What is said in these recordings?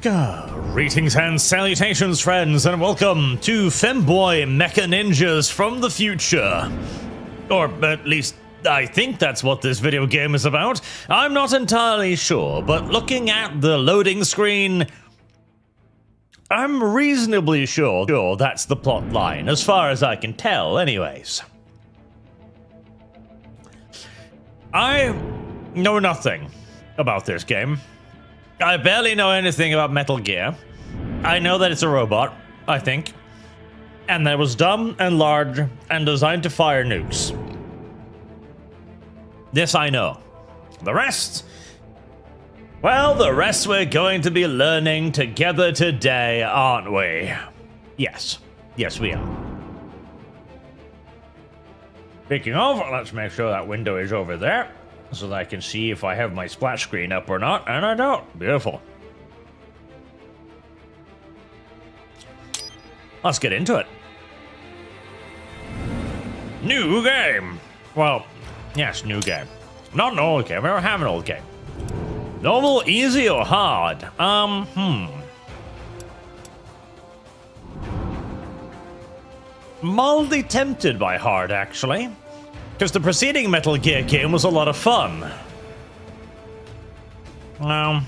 Greetings and salutations, friends, and welcome to Femboy Mecha Ninjas from the future. Or at least, I think that's what this video game is about. I'm not entirely sure, but looking at the loading screen, I'm reasonably sure that's the plot line, as far as I can tell, anyways. I know nothing about this game. I barely know anything about Metal Gear. I know that it's a robot, I think, and that it was dumb and large and designed to fire nukes. This I know. The rest? Well, the rest we're going to be learning together today, aren't we? Yes. Yes, we are. Speaking of, let's make sure that window is over there, so that I can see if I have my splash screen up or not, and I don't. Beautiful. Let's get into it. New game. Well, yes, new game. Not an old game. We don't have an old game. Normal, easy, or hard? Mildly tempted by hard, actually. Because the preceding Metal Gear game was a lot of fun. Nah.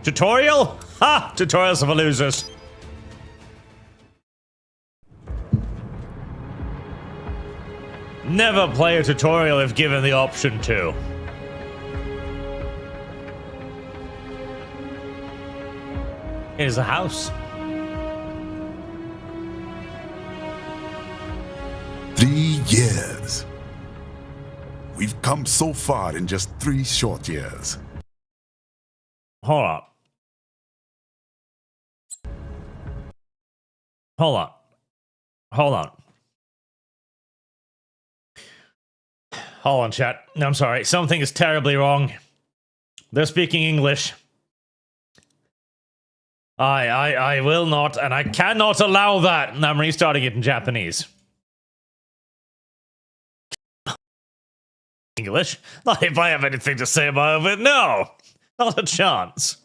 Tutorial? Ha! Tutorials are for losers. Never play a tutorial if given the option to. It is a house. 3 years. We've come so far in just 3 short years. Hold on. Hold on, chat. I'm sorry. Something is terribly wrong. They're speaking English. I will not, and I cannot allow that. And I'm restarting it in Japanese. English? Not if I have anything to say about it. No, not a chance.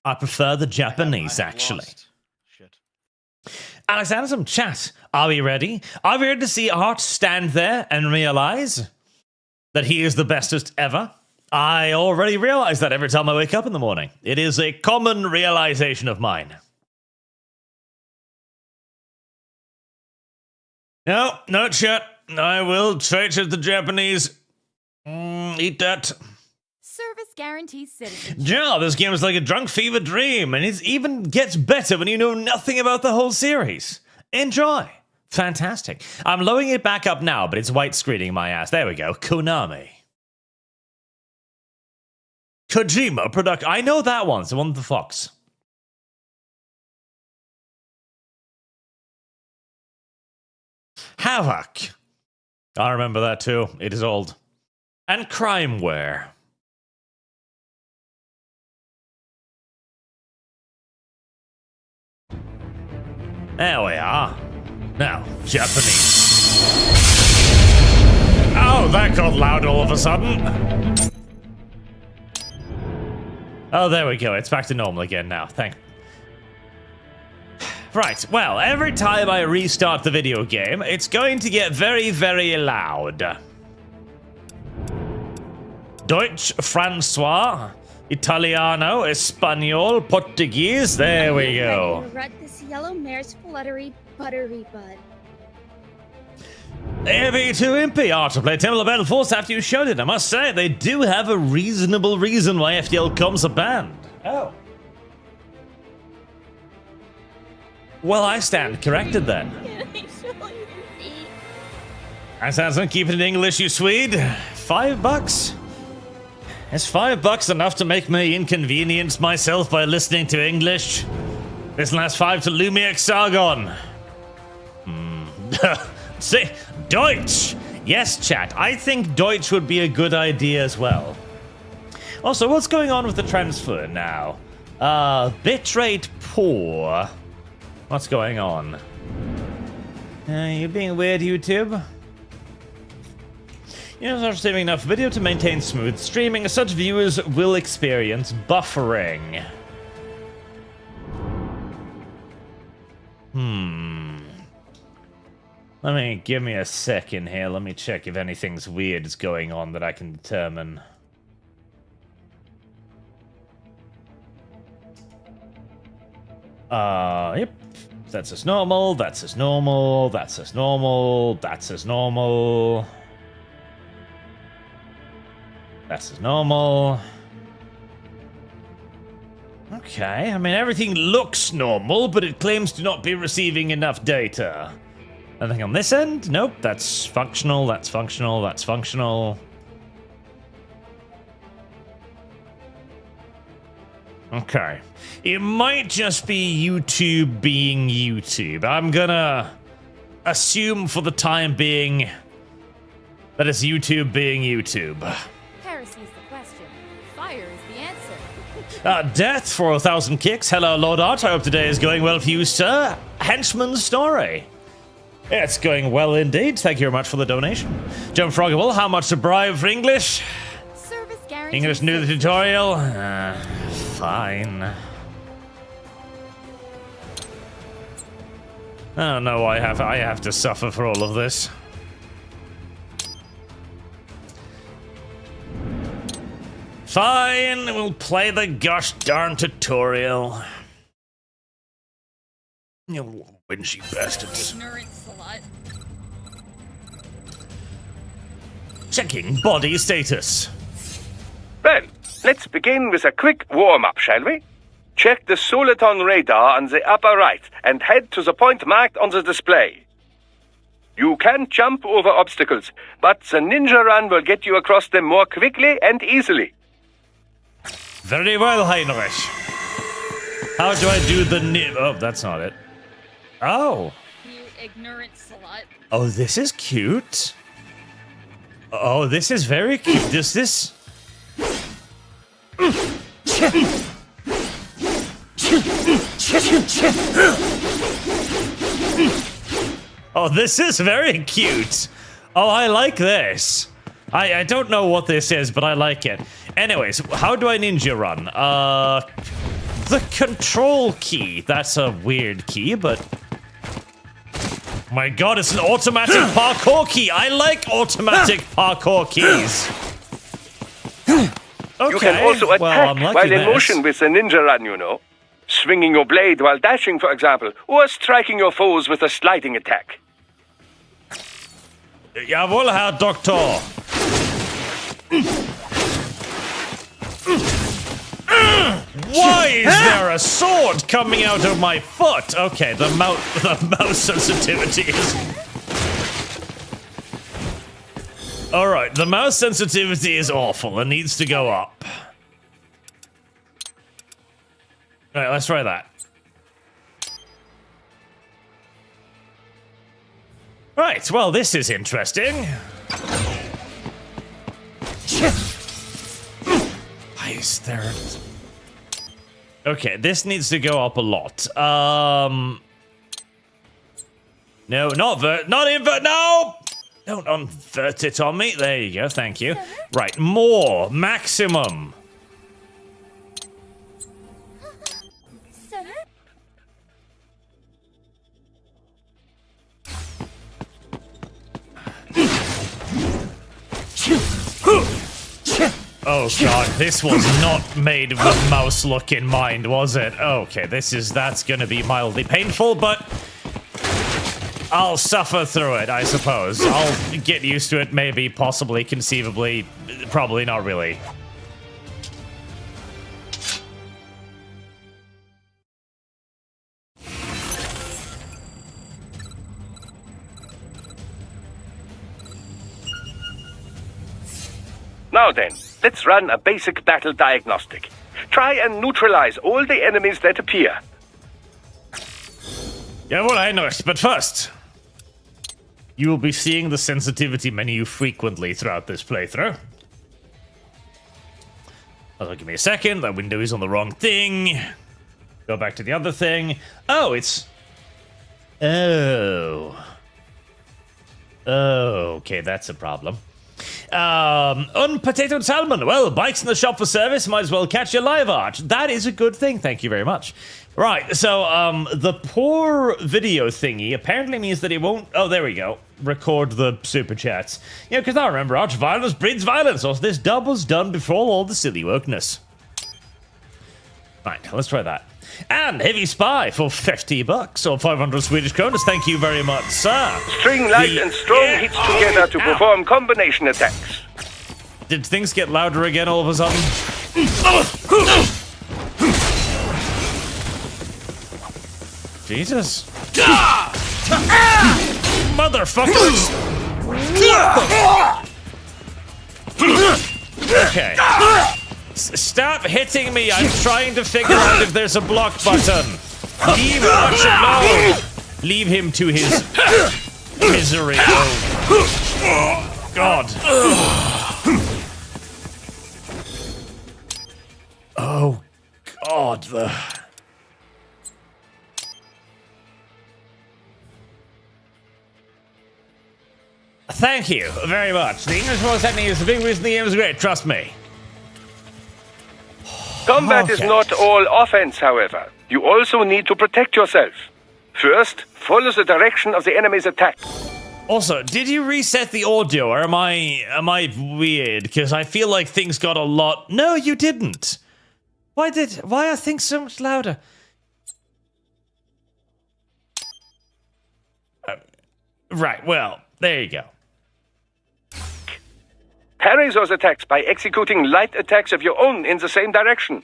I prefer the Japanese, actually. Shit. Alexander, some chat. Are we ready? Are we ready to see Art stand there and realize that he is the bestest ever? I already realize that every time I wake up in the morning. It is a common realization of mine. No, chat. I will trade to the Japanese. Eat that. Service guarantees citizenship. Yeah, this game is like a drunk fever dream, and it even gets better when you know nothing about the whole series. Enjoy. Fantastic. I'm loading it back up now, but it's white screening my ass. There we go. Konami. Kojima product. I know that one. It's the one with the fox. Havoc. I remember that too. It is old. And Crimeware. There we are. Now, Japanese. Oh, that got loud all of a sudden. Oh, there we go. It's back to normal again now. Right, well, every time I restart the video game, it's going to get very, very loud. Deutsch, Francois, Italiano, Espanol, Portuguese. There we go. Read this yellow mare's fluttery, buttery bud. AV2 Impy art to play Temple of Battle Force after you showed it. I must say, they do have a reasonable reason why FTL Com's a band. Oh. Well, I stand corrected then. I sound keep it in English, you Swede. $5? Is $5 enough to make me inconvenience myself by listening to English? This last 5 to Lumiere Sargon. See, Deutsch. Yes, chat. I think Deutsch would be a good idea as well. Also, what's going on with the transfer now? Bitrate poor. What's going on? You being weird, YouTube? Users are streaming enough video to maintain smooth streaming. Such viewers will experience buffering. Give me a second here. Let me check if anything's weird is going on that I can determine. Yep. That's as normal, that's as normal, that's as normal, that's as normal. That's as normal. Okay, I mean, everything looks normal, but it claims to not be receiving enough data. Nothing on this end? Nope, that's functional, that's functional, that's functional. Okay. It might just be YouTube being YouTube. I'm gonna assume for the time being that it's YouTube being YouTube. Heresy's the question. Fire is the answer. Death for 1,000 kicks. Hello, Lord Art. I hope today is going well for you, sir. Henchman's story. Yeah, it's going well indeed. Thank you very much for the donation. Jump Froggable, how much to bribe for English? Service guarantee. English new tutorial? Fine. I don't know why I have to suffer for all of this. Fine, we'll play the gosh darn tutorial. You little whinchy bastards. Ignorant slut. Checking body status. Well, let's begin with a quick warm-up, shall we? Check the Soliton radar on the upper right and head to the point marked on the display. You can jump over obstacles, but the ninja run will get you across them more quickly and easily. Very well, Heinrich. How do I do the Oh, that's not it. Oh. You ignorant slut. Oh, this is cute. Oh, this is very cute. This... Oh, this is very cute. Oh, I like this. I don't know what this is, but I like it. Anyways, how do I ninja run? The control key. That's a weird key, but... My god, it's an automatic parkour key. I like automatic parkour keys. Okay, You can also attack well, I'm while in this. motion with the ninja run, you know. Swinging your blade while dashing, for example, or striking your foes with a sliding attack. Jawohl, Herr Doktor. Why is there a sword coming out of my foot? Okay, the mouse sensitivity is... Alright, the mouse sensitivity is awful and needs to go up. Alright, let's try that. Right, well, this is interesting. Why is there... Okay, this needs to go up a lot. No, not invert, no! Don't invert it on me. There you go, thank you. Right, more, maximum. Sir? Oh god, this was not made with mouse look in mind, was it? Okay, that's gonna be mildly painful, but I'll suffer through it, I suppose. I'll get used to it, maybe, possibly, conceivably, probably not really. Now then, let's run a basic battle diagnostic. Try and neutralize all the enemies that appear. Yeah, well, I know, but first, you will be seeing the sensitivity menu frequently throughout this playthrough. Oh, give me a second, that window is on the wrong thing. Go back to the other thing. Oh, it's... Oh. Oh, okay, that's a problem. Unpotatoed salmon. Well, bikes in the shop for service. Might as well catch your live art. That is a good thing. Thank you very much. Right, so the poor video thingy apparently means that it won't... Oh, there we go. Record the super chats. Yeah, because I remember arch violence breeds violence. Also, this dub was done before all the silly wokeness. Right, let's try that. And Heavy Spy for 50 bucks or 500 Swedish kroners. Thank you very much, sir. String light and strong hits together to perform combination attacks. Did things get louder again all of a sudden? Jesus. Motherfuckers! Okay. Stop hitting me! I'm trying to figure out if there's a block button. Leave Archer alone! Leave him to his misery. Oh. God. Oh, God. Thank you very much. The English voice acting is the big reason the game is great, trust me. Combat is not all offense, however. You also need to protect yourself. First, follow the direction of the enemy's attack. Also, did you reset the audio, or am I weird? Because I feel like things got a lot... No, you didn't. Why are things so much louder? Right, well, there you go. Parry those attacks by executing light attacks of your own in the same direction.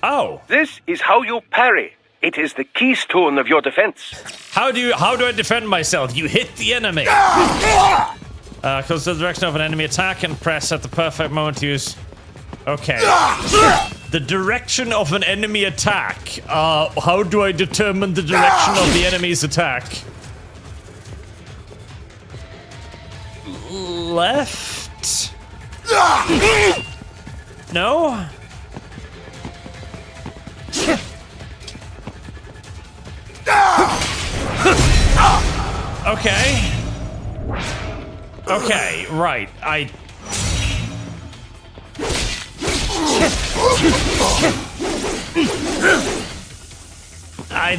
Oh. This is how you parry. It is the keystone of your defense. How do I defend myself? You hit the enemy. Goes to the direction of an enemy attack and press at the perfect moment to use... Okay. The direction of an enemy attack. How do I determine the direction of the enemy's attack? Left? No? Okay. Okay, right. I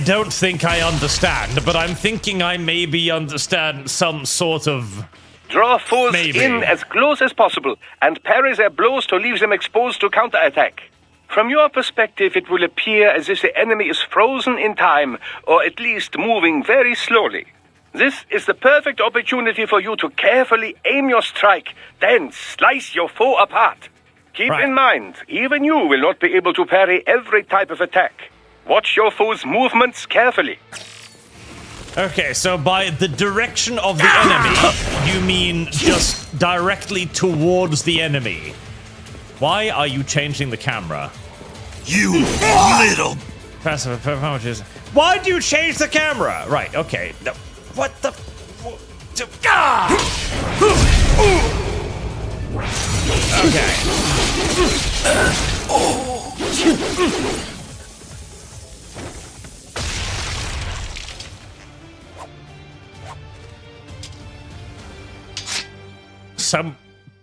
don't think I understand, but I'm thinking I maybe understand some sort of... Draw foes in as close as possible and parry their blows to leave them exposed to counterattack. From your perspective, it will appear as if the enemy is frozen in time, or at least moving very slowly. This is the perfect opportunity for you to carefully aim your strike, then slice your foe apart. Keep in mind, even you will not be able to parry every type of attack. Watch your foe's movements carefully. Okay, so by the direction of the enemy, you mean just directly towards the enemy. Why are you changing the camera? You little... Why do you change the camera? Right, okay. No, what the... Okay.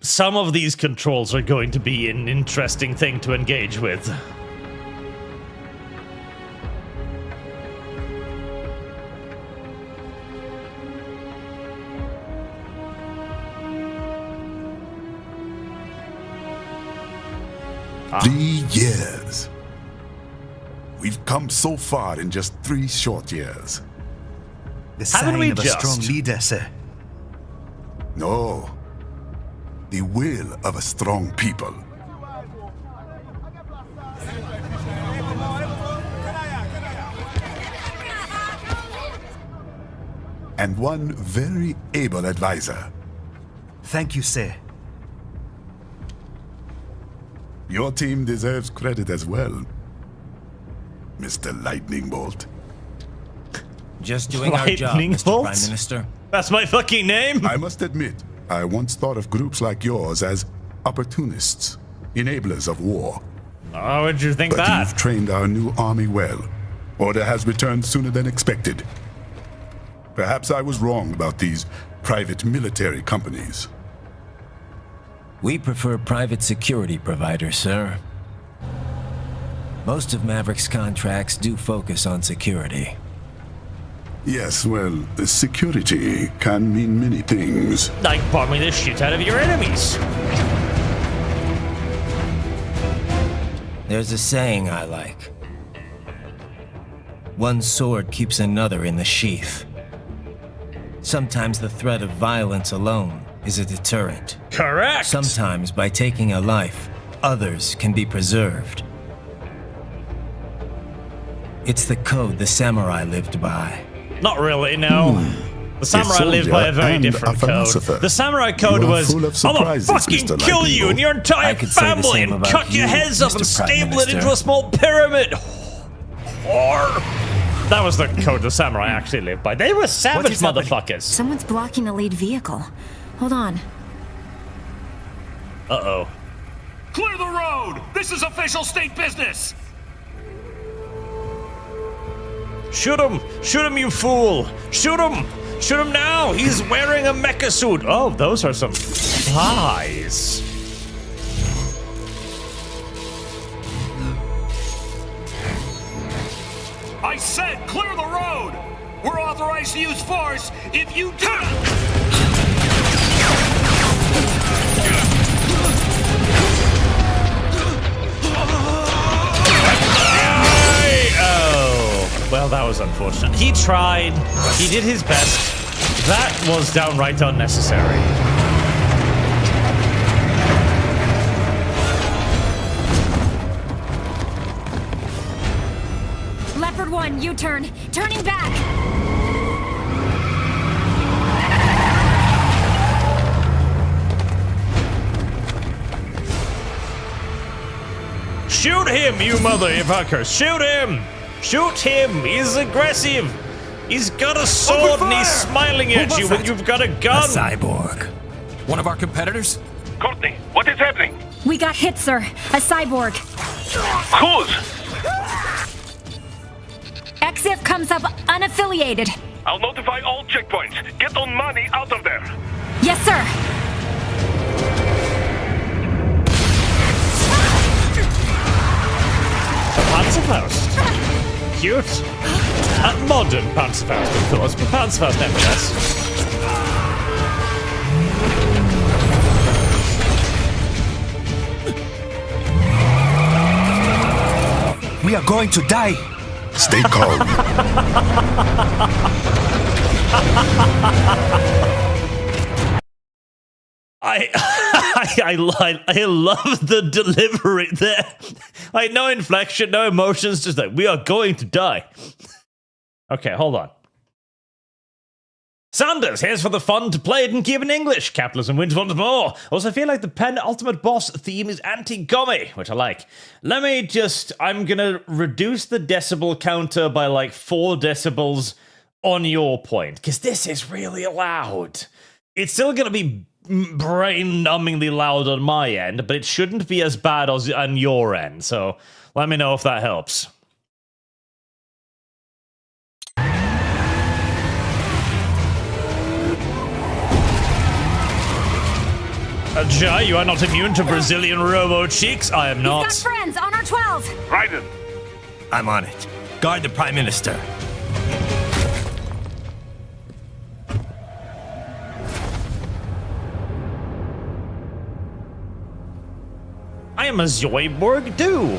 Some of these controls are going to be an interesting thing to engage with. Ah. 3 years. We've come so far in just 3 short years. The sign of a strong leader, sir. No. The will of a strong people. And one very able advisor. Thank you, sir. Your team deserves credit as well, Mr. Lightning Bolt. Just doing our job, Mr. Prime Minister. That's my fucking name! I must admit, I once thought of groups like yours as opportunists, enablers of war. How would you think but that? You've trained our new army well. Order has returned sooner than expected. Perhaps I was wrong about these private military companies. We prefer private security providers, sir. Most of Maverick's contracts do focus on security. Yes, well, security can mean many things. Like bombing the shit out of your enemies. There's a saying I like. One sword keeps another in the sheath. Sometimes the threat of violence alone is a deterrent. Correct. Sometimes by taking a life, others can be preserved. It's the code the samurai lived by. Not really, no. The samurai lived by a very different code. The samurai code was, I'm gonna fucking kill you and your entire family and cut your heads up and stable it into a small pyramid. Or that was the code the samurai actually lived by. They were savage motherfuckers. Someone's blocking the lead vehicle. Hold on. Uh-oh. Clear the road! This is official state business! Shoot him! Shoot him, you fool! Shoot him! Shoot him now! He's wearing a mecha suit! Oh, those are some flies. I said clear the road! We're authorized to use force if you do Well, that was unfortunate. He tried. He did his best. That was downright unnecessary. Leopard 1, U-turn. Turning back. Shoot him, you motherfucker! Shoot him! Shoot him! He's aggressive! He's got a sword and he's smiling at you when you've got a gun! A cyborg. One of our competitors? Courtney, what is happening? We got hit, sir. A cyborg. Whose? EXIF comes up unaffiliated. I'll notify all checkpoints. Get on money out of there. Yes, sir. Panzerfaust. Cute. Modern Panzerfaust, of course, but Panzerfaust nevertheless. We are going to die. Stay calm. I love the delivery there. Like, no inflection, no emotions, just like, we are going to die. Okay, hold on. Sanders, here's for the fun to play it and keep in English. Capitalism wins once more. Also, I feel like the penultimate boss theme is anti-gummy, which I like. Let me just, I'm gonna reduce the decibel counter by like 4 decibels on your point, because this is really loud. It's still gonna be brain-numbingly loud on my end, but it shouldn't be as bad as on your end, so let me know if that helps. Jai, you are not immune to Brazilian robo-cheeks? I am not. He's got friends on our 12. Raiden. I'm on it. Guard the Prime Minister. I am a Zoidberg too.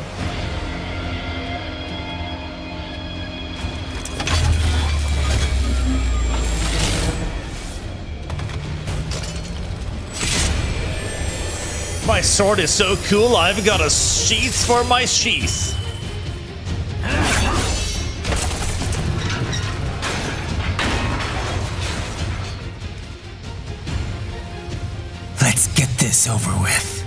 My sword is so cool, I've got a sheath for my sheath. Let's get this over with.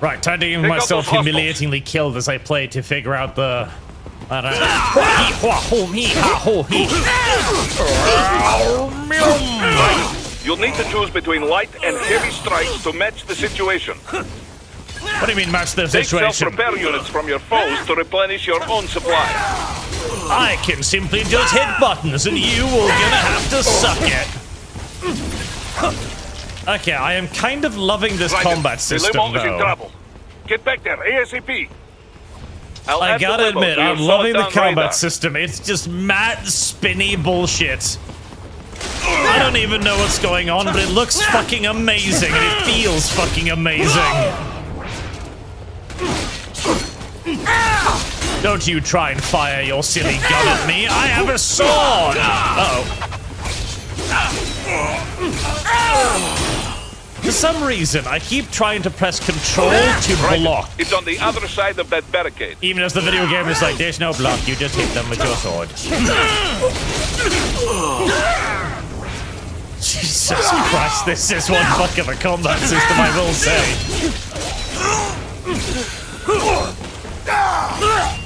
Right, time to give myself humiliatingly killed as I play to figure out the... I don't know. You'll need to choose between light and heavy strikes to match the situation. What do you mean match the situation? Take self-repair units from your foes to replenish your own supply. I can simply just hit buttons and you will gonna have to suck it. Okay, I am kind of loving this combat system, Le Mans is in though. trouble. Get back there, ASAP. I gotta admit, I'm loving the combat system. It's just mad, spinny bullshit. I don't even know what's going on, but it looks fucking amazing, and it feels fucking amazing. Don't you try and fire your silly gun at me. I have a sword! Uh-oh. For some reason, I keep trying to press control to block. It's on the other side of that barricade. Even as the video game is like, there's no block, you just hit them with your sword. Jesus Christ, this is one fuck of a combat system, I will say.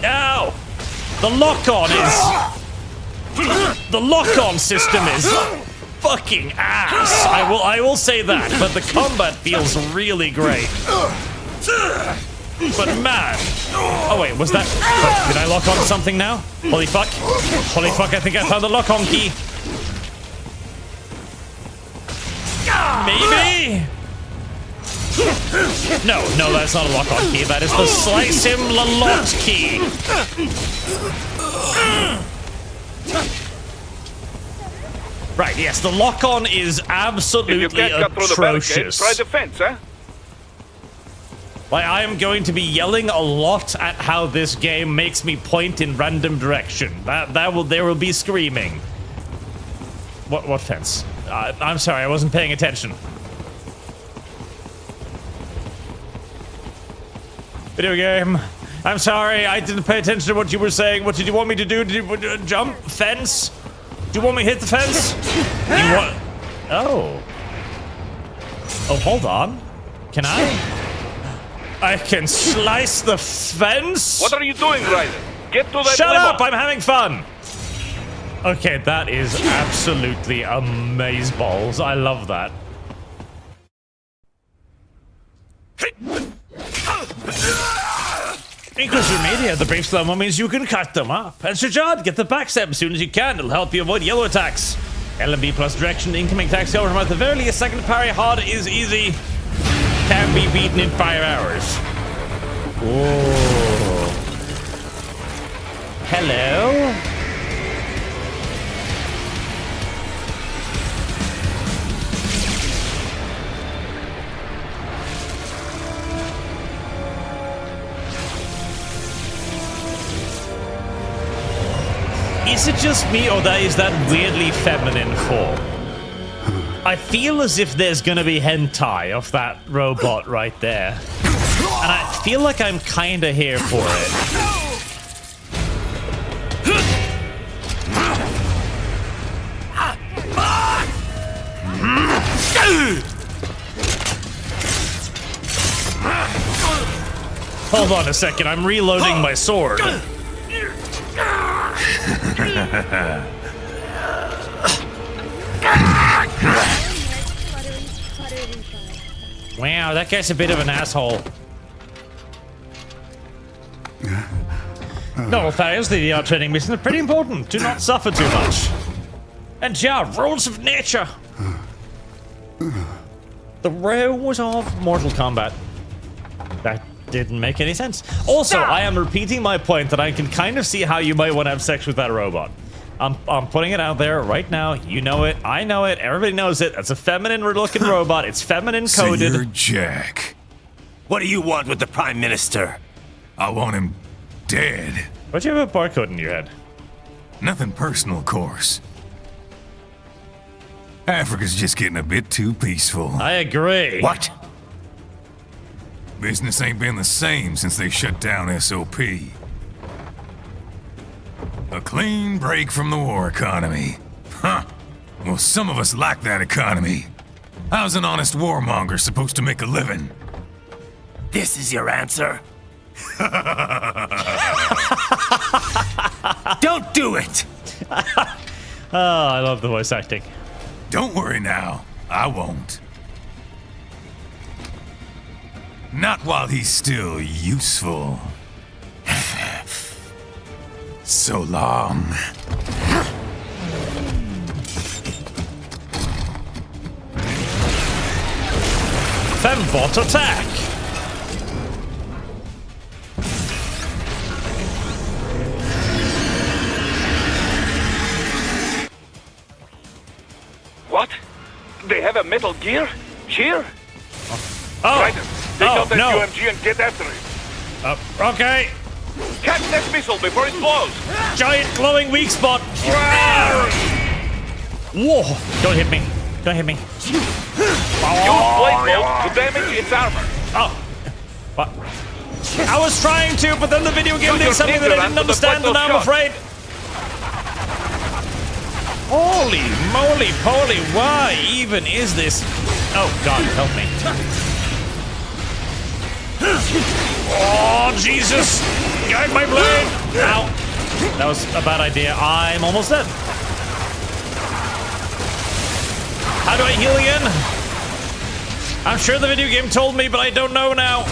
Ow! The lock-on is... The lock-on system is fucking ass. I will say that, but the combat feels really great. But man... Oh wait, was that... Wait, did I lock on something now? Holy fuck. Holy fuck, I think I found the lock-on key. Maybe? No, that's not a lock-on key. That is the slice him la-lot key. Right, yes, the lock-on is absolutely atrocious. Try the fence, huh? Like, I am going to be yelling a lot at how this game makes me point in random direction. There will be screaming. What fence? I'm sorry, I wasn't paying attention. Video game. I'm sorry, I didn't pay attention to what you were saying. What did you want me to do? Did you jump? Fence? Do you want me to hit the fence? You want... Oh. Oh, hold on. Can I? I can slice the fence? What are you doing, Ryder? Get to that Shut limo. up! I'm having fun! Okay, that is absolutely amazeballs. I love that. Increase your media. The brief slow-mo means you can cut them up. And Shajad, get the backstep as soon as you can. It'll help you avoid yellow attacks. LMB plus direction, incoming attacks over at the very least. Second parry hard is easy. Can be beaten in 5 hours. Whoa. Hello? Is it just me, or is that weirdly feminine form? I feel as if there's gonna be hentai of that robot right there. And I feel like I'm kinda here for it. Hold on a second, I'm reloading my sword. Wow, that guy's a bit of an asshole. No, Thayers, the VR training mission is pretty important. Do not suffer too much. And yeah, rules of nature. The rules of Mortal Kombat. That didn't make any sense. Also, I am repeating my point that I can kind of see how you might want to have sex with that robot. I'm putting it out there right now. You know it. I know it. Everybody knows it. That's a feminine-looking robot. It's feminine-coded. Señor Jack. What do you want with the Prime Minister? I want him dead. Why'd you have a barcode in your head? Nothing personal, of course. Africa's just getting a bit too peaceful. I agree. What? Business ain't been the same since they shut down SOP. A clean break from the war economy. Huh. Well, some of us like that economy. How's an honest warmonger supposed to make a living? This is your answer? Don't do it! Oh, I love the voice acting. Don't worry now. I won't. Not while he's still useful. So long. Fembot attack! What? They have a metal gear? Here? Oh! Ryder, take out that no. UMG and get after it. Okay. Catch that missile before it blows! Giant glowing weak spot! Whoa! Don't hit me. Don't hit me. Use blade mode to damage its armor. Oh! What? I was trying to, but then the video game did something that I didn't understand, and now I'm afraid. Holy moly poly, why even is this? Oh god, help me. Oh Jesus! Guide my blade! Ow! That was a bad idea. I'm almost dead. How do I heal again? I'm sure the video game told me, but I don't know now.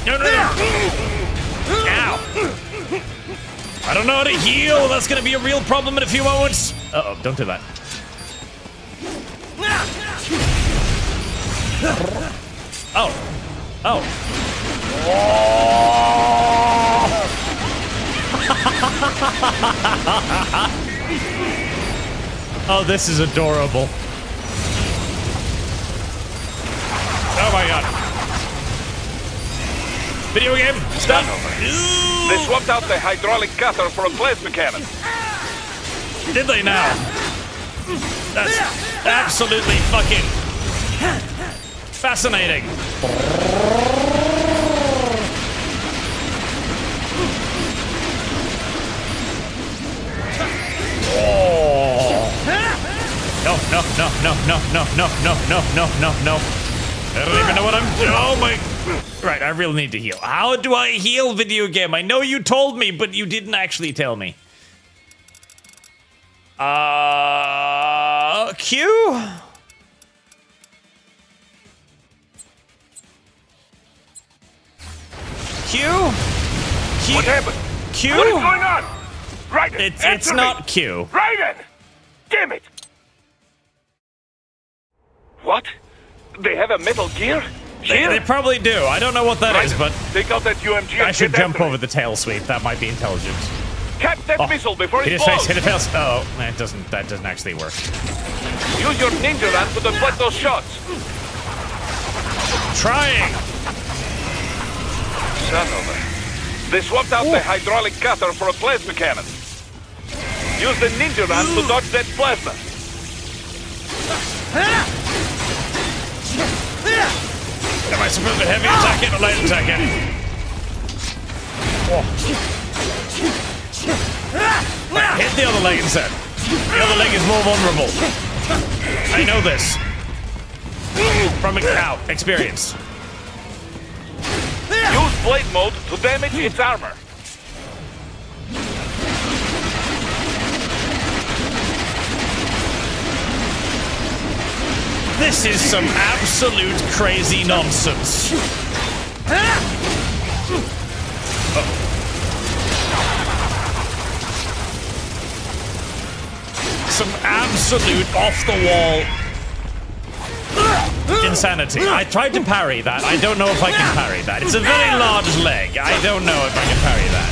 No. Ow. I don't know how to heal. That's going to be a real problem in a few moments. Uh-oh, don't do that. Oh. Oh, this is adorable. Oh my god. Video game, stop. They swapped out the hydraulic cutter for a plasma cannon. Did they now? That's absolutely fucking fascinating. No. I don't even know what I'm doing. Oh my. Right, I really need to heal. How do I heal, video game? I know you told me, but you didn't actually tell me. Q? What happened? Q? What is going on? Raiden, It's answer not me. Q. Raiden! Damn it! What? They have a metal gear? They probably do. I don't know what that is, Raiden, but take out that UMG and I should get jump after over it. the tail sweep. That might be intelligent. Catch that missile before Hit it his blows. face, hit his face. Oh, that doesn't actually work. Use your ninja run to deflect those shots. Trying. Son of a... They swapped out the hydraulic cutter for a plasma cannon. Use the ninja run to dodge that plasma. Am I supposed to heavy attack it or light attack it? Right, hit the other leg instead. The other leg is more vulnerable. I know this. From experience. Use blade mode to damage its armor. This is some absolute crazy nonsense. Some absolute off-the-wall insanity. I tried to parry that. I don't know if I can parry that. It's a very large leg. I don't know if I can parry that.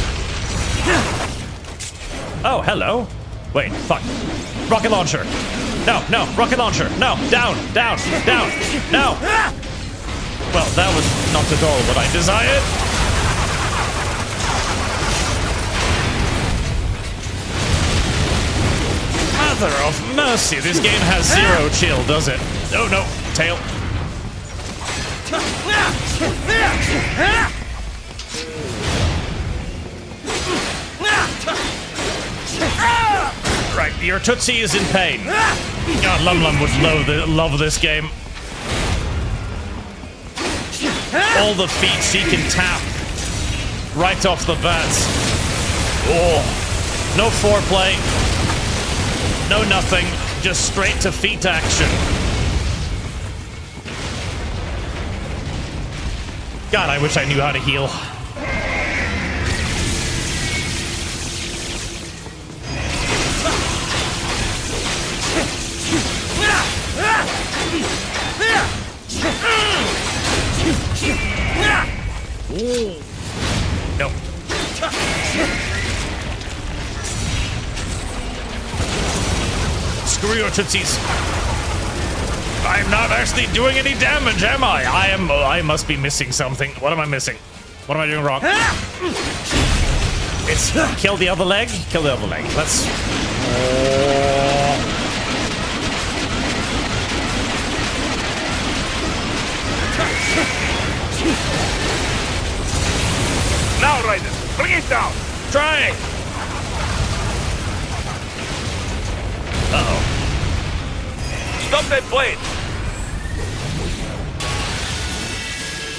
Oh, hello. Wait, fuck. Rocket launcher. No, rocket launcher. No, down. No. Well, that was not at all what I desired. Mother of mercy, this game has zero chill, does it? Oh no, tail. Right, your Tootsie is in pain. God, Lum Lum would love this game. All the feats he can tap right off the bat. Oh, no foreplay. No nothing, just straight to feet action. God, I wish I knew how to heal. No. Screw your tootsies. I'm not actually doing any damage, am I? I must be missing something. What am I missing? What am I doing wrong? It's kill the other leg. Kill the other leg. Let's. Now, Raiden, bring it down. Trying. Uh-oh. Stop that blade.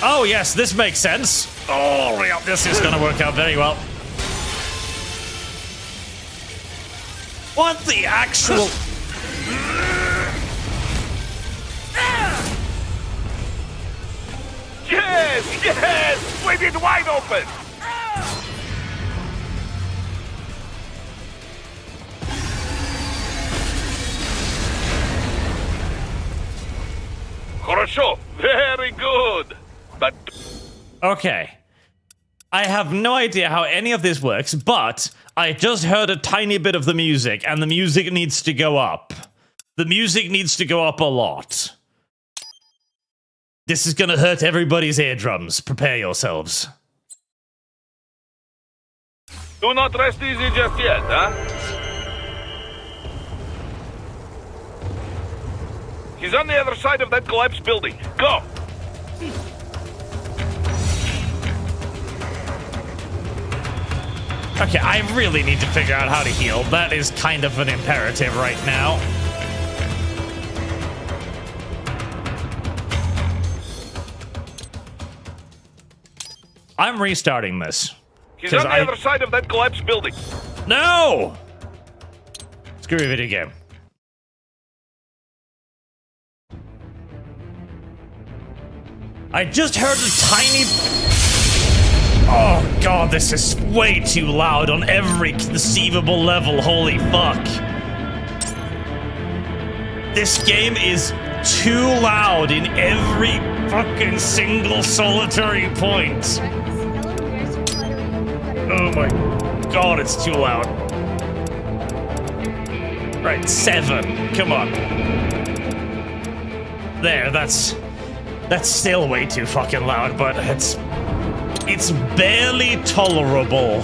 Oh, yes, this makes sense. Oh, yeah, this is gonna work out very well. What the actual... Yes, yes! With it wide open! Хорошо, very good. But Okay. I have no idea how any of this works, but I just heard a tiny bit of the music, and the music needs to go up. The music needs to go up a lot. This is gonna hurt everybody's eardrums. Prepare yourselves. do not rest easy just yet, huh? He's on the other side of that collapsed building. Go! Okay, I really need to figure out how to heal. That is kind of an imperative right now. I'm restarting this. He's on the other side of that collapsed building. No! Screw your video game. I just heard a tiny... Oh god, this is way too loud on every conceivable level, holy fuck. This game is too loud in every fucking single solitary point. Oh my god, it's too loud. Right, 7, come on. There, that's still way too fucking loud, but it's barely tolerable.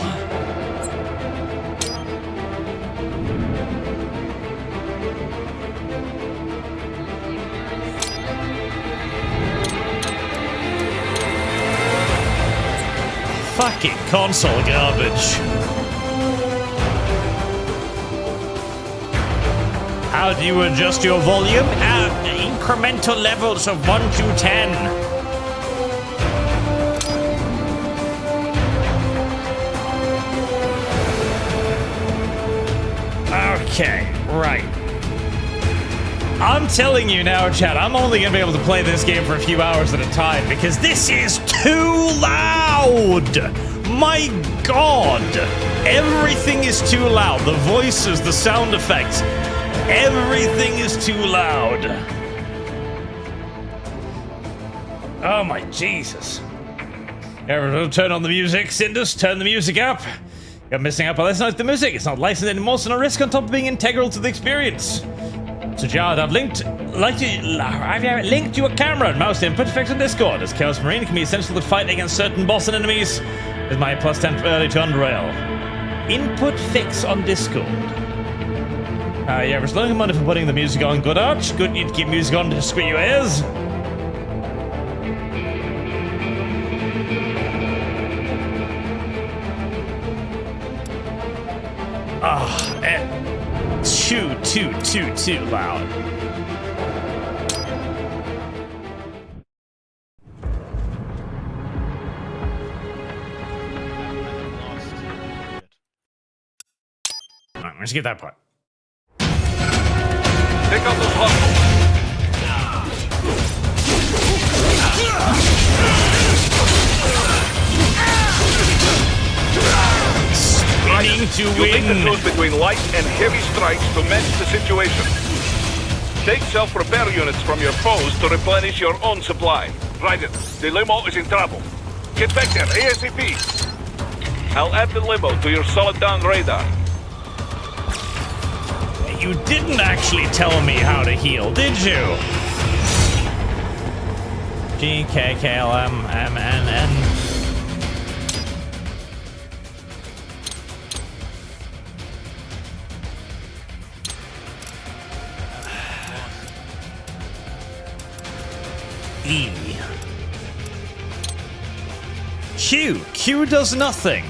Fucking console garbage. How do you adjust your volume? Incremental levels of 1 to 10. Okay, right. I'm telling you now, chat, I'm only gonna be able to play this game for a few hours at a time because this is too loud! My god! Everything is too loud. The voices, the sound effects, everything is too loud. Oh my Jesus. Everyone turn on the music. Cindus, turn the music up. You're missing out by listening to the music. It's not licensed anymore, so no risk on top of being integral to the experience. So Jared, I've linked you a camera and mouse input effects on Discord. As Chaos Marine can be essential to fight against certain boss and enemies. Is my plus 10 for early to Unrail. Input fix on Discord. Yeah, we're slowing money for putting the music on. Good Arch. Good need to keep music on to squeeze your ears. Too loud. Alright, let's get that part. Pick up those levels. going to You need to win. choose between light and heavy strikes to match the situation. Take self-repair units from your foes to replenish your own supply. Right it. The limo is in trouble. Get back there, ASAP. I'll add the limo to your solid down radar. You didn't actually tell me how to heal, did you? G, K, K, L, M, M, N, N. E. Q. Q does nothing.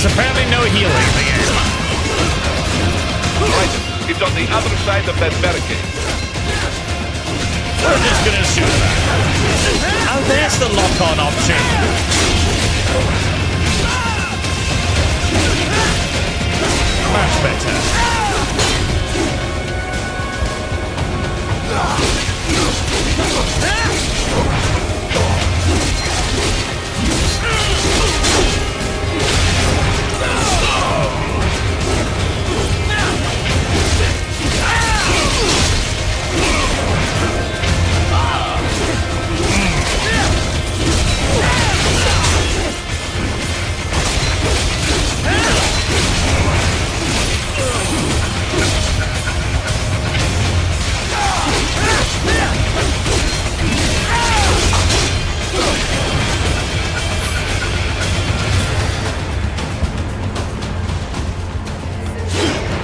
Apparently no healing in the game. Right, it's on the other side of that barricade. We're just gonna shoot that. Oh, there's the lock-on option. Much better.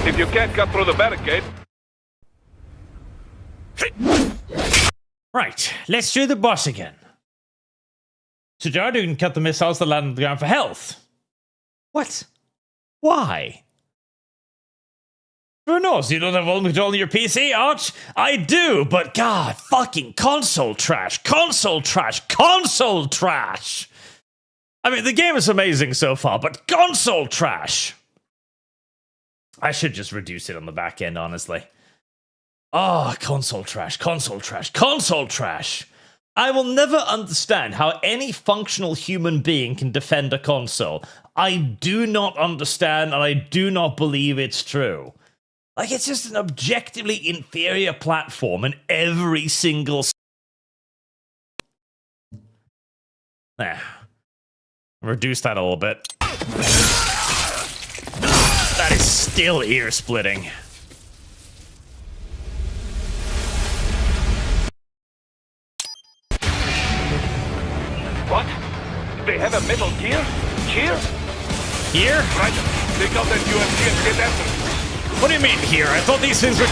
If you can't cut through the barricade... Right, let's do the boss again. So Jardu can cut the missiles that land on the ground for health. What? Why? Who knows? You don't have volume control on your PC, Arch? I do, but God, fucking console trash, console trash, console trash! I mean, the game is amazing so far, but console trash! I should just reduce it on the back end, honestly. Oh, console trash, console trash, console trash! I will never understand how any functional human being can defend a console. I do not understand, and I do not believe it's true. Like, it's just an objectively inferior platform in every single... There. Reduce that a little bit. That is still ear-splitting. What? They have a metal gear? Here? Here? Right. Take out that UMP and get after it. What do you mean here? I thought these things were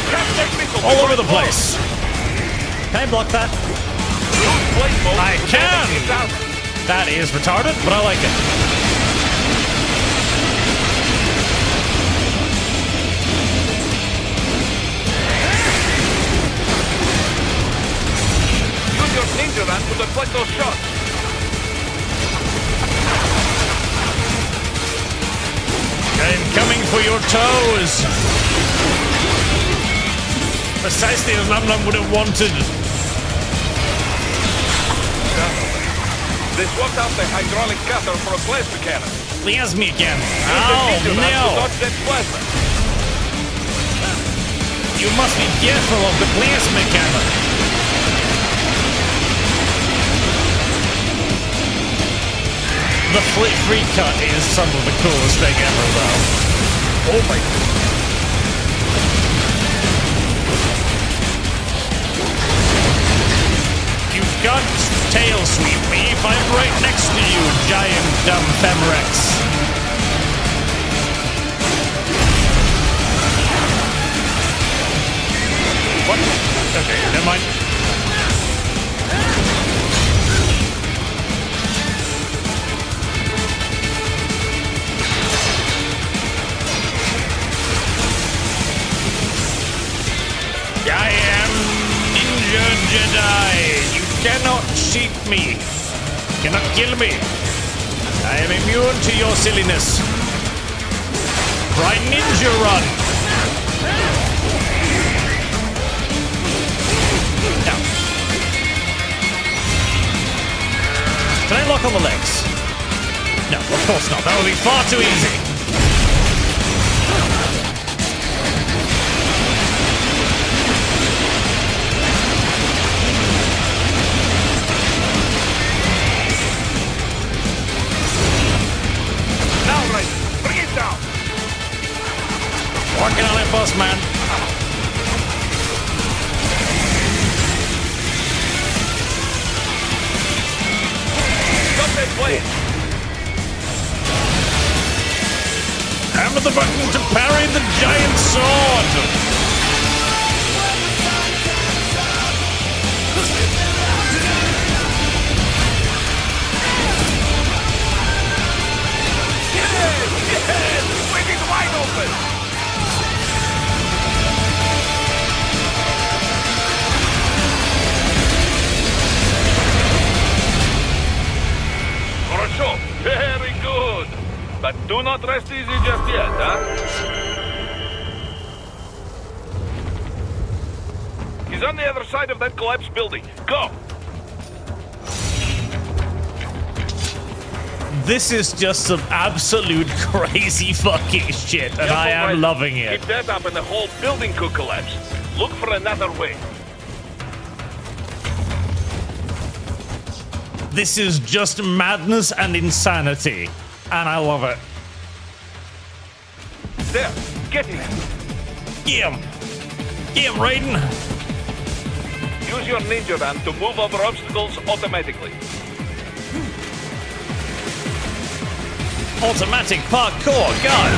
all over the place. Can I block that? I can! That is retarded, but I like it. Use your ninja run to deflect those shots. I'm coming for your toes. Precisely as Num Num would have wanted. They swapped out the hydraulic cutter for a plasma cannon. Plasma cannon. Use the ninja run to Oh, dodge that plasma. You must be careful of the plasma cannon. The free cut is some of the coolest thing ever, though. Oh my God. You've got tail sweep me if I'm right next to you, giant dumb Femrex. What? Okay, never mind. Ninja Jedi! You cannot cheat me! Cannot kill me! I am immune to your silliness. Try Ninja Run! Now. Can I lock on the legs? No, of course not. That would be far too easy. Bring it down! Working on it, boss man. Stop that plane! Hammer the button to parry the giant sword! Wing is wide open! Хорошо, very good. But do not rest easy just yet, huh? He's on the other side of that collapsed building. Go! This is just some absolute crazy fucking shit, and I am loving it. Keep that up and the whole building could collapse. Look for another way. This is just madness and insanity, and I love it. There, get him. Get him! Get him, Raiden! Use your ninja ram to move over obstacles automatically. Automatic parkour, God!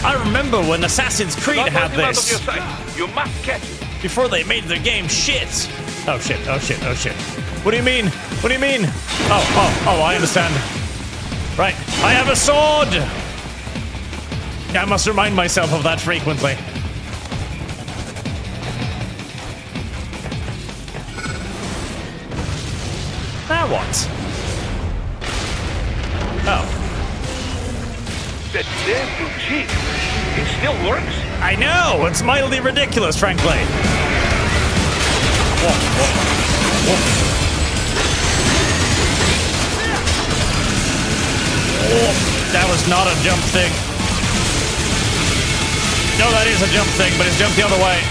I remember when Assassin's Creed Don't had let him out of this. your sight. You must catch it. Before they made their game shit. Oh shit, oh shit, oh shit. What do you mean? What do you mean? Oh, I understand. Right, I have a sword! I must remind myself of that frequently. Now what? Oh. That damn new cheat. It still works? I know! It's mildly ridiculous, frankly. Whoa, whoa, whoa. Oh, that was not a jump thing. No, that is a jump thing, but it's jumped the other way.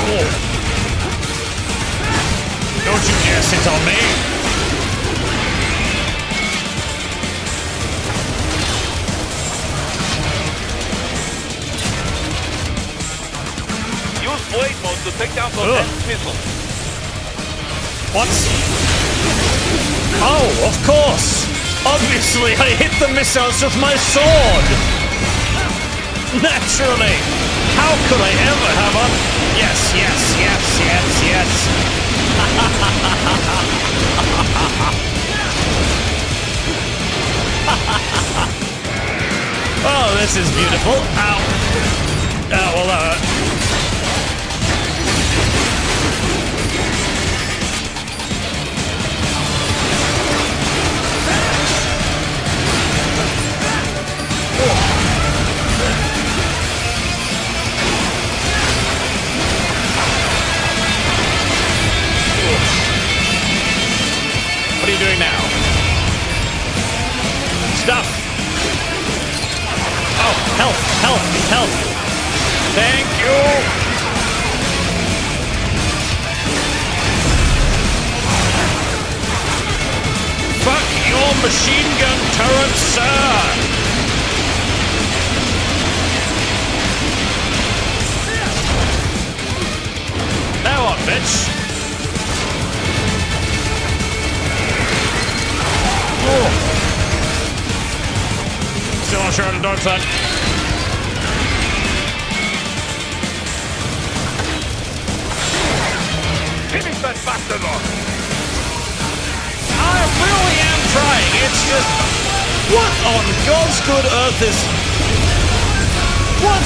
Oh. Don't you dare sit on me! Use blade mode to take down those missiles. What? Oh, of course! Obviously, I hit the missiles with my sword! Naturally! How could I ever have a... Yes, yes, yes, yes, yes. Oh, this is beautiful. Ow. Oh, well, what are you doing now? Stuff! Oh, health, health, health! Thank you! Fuck your machine gun turret, sir! Now what, bitch? Still not sure how to dodge that. Finish that bastard off! I really am trying. It's just... What on God's good earth is... What?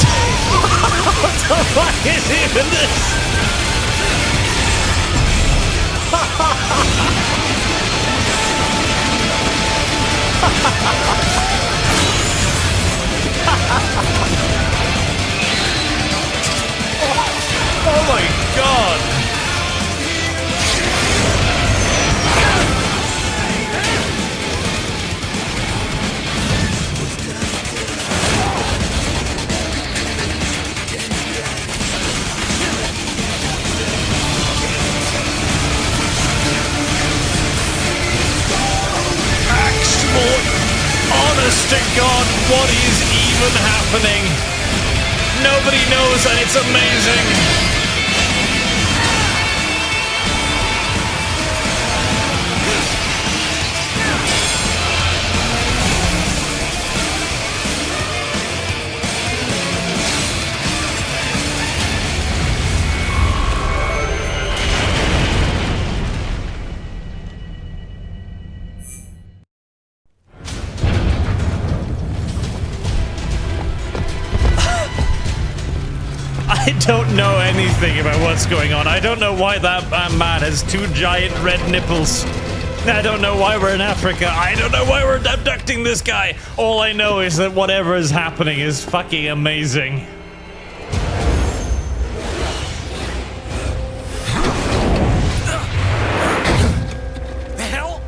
What the fuck is even this? Oh my God! Honest to God, what is even happening? Nobody knows, and it's amazing. I don't know anything about what's going on. I don't know why that man has 2 giant red nipples. I don't know why we're in Africa. I don't know why we're abducting this guy. All I know is that whatever is happening is fucking amazing. The hell?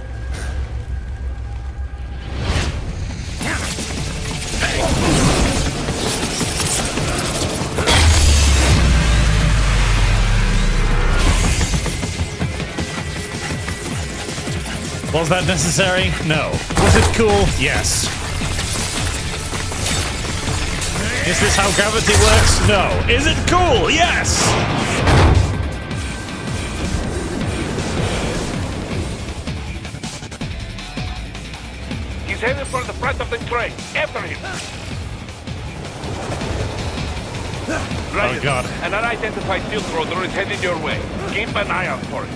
Was that necessary? No. Was it cool? Yes. Is this how gravity works? No. Is it cool? Yes! He's headed for the front of the train. After him. Right. Oh God. An unidentified Silk Roader is headed your way. Keep an eye out for it.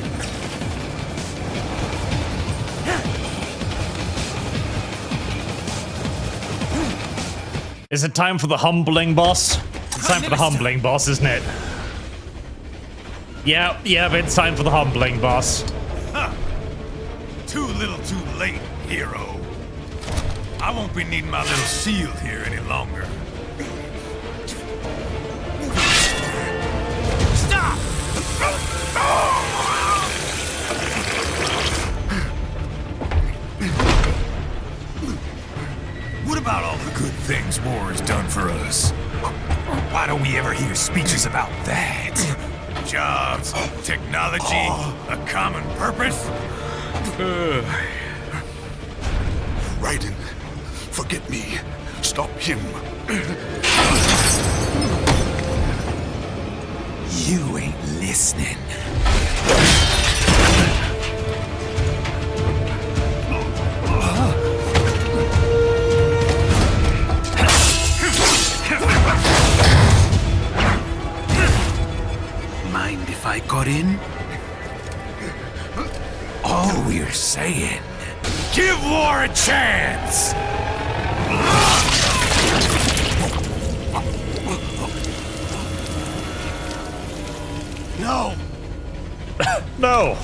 Is it time for the humbling boss? It's time for the humbling boss, isn't it? Yeah, it's time for the humbling boss. Huh. Too little too late, hero. I won't be needing my little shield here any longer. Stop! What about all the good things war has done for us? Why don't we ever hear speeches about that? Jobs, technology, a common purpose? Raiden, forget me. Stop him. You ain't listening. Mind if I got in? All we're saying... Give war a chance! No! No!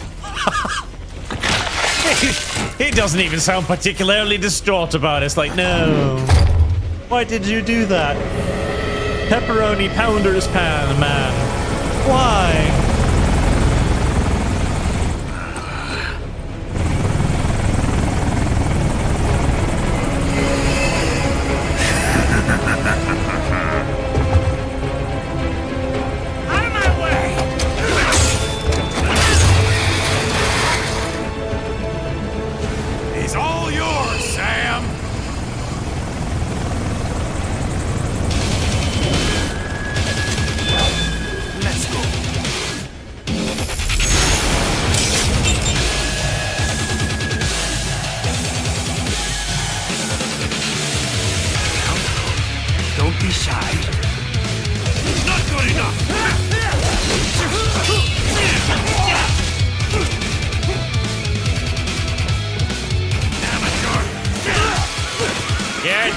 He doesn't even sound particularly distraught about it. It's like, no. Why did you do that? Pepperoni pounders pan, man. Why? He's all yours, Sam! Let's go. Don't be shy. Not good enough!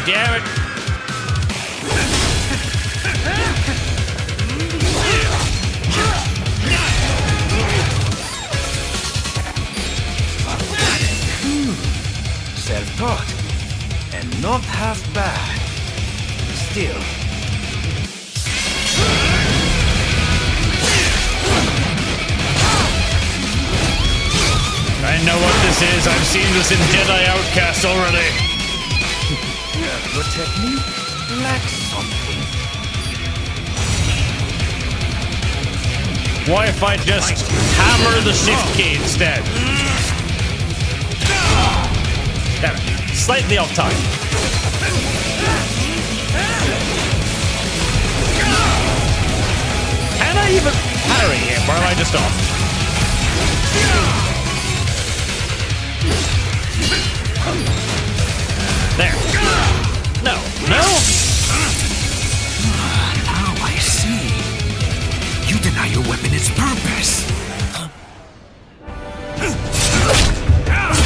damn it. Self-taught. And not half bad. Still. I know what this is. I've seen this in Jedi Outcast already. Your technique lacks something. Why if I just hammer the shift key instead? Damn it. Slightly off time. Can I even parry him, or am I just off? There. No. No? Now I see. You deny your weapon its purpose.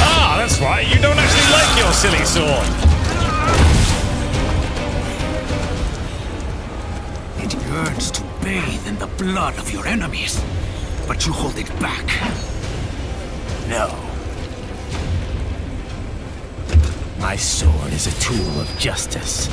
Ah, that's right. You don't actually like your silly sword. It yearns to bathe in the blood of your enemies, but you hold it back. No. My sword is a tool of justice.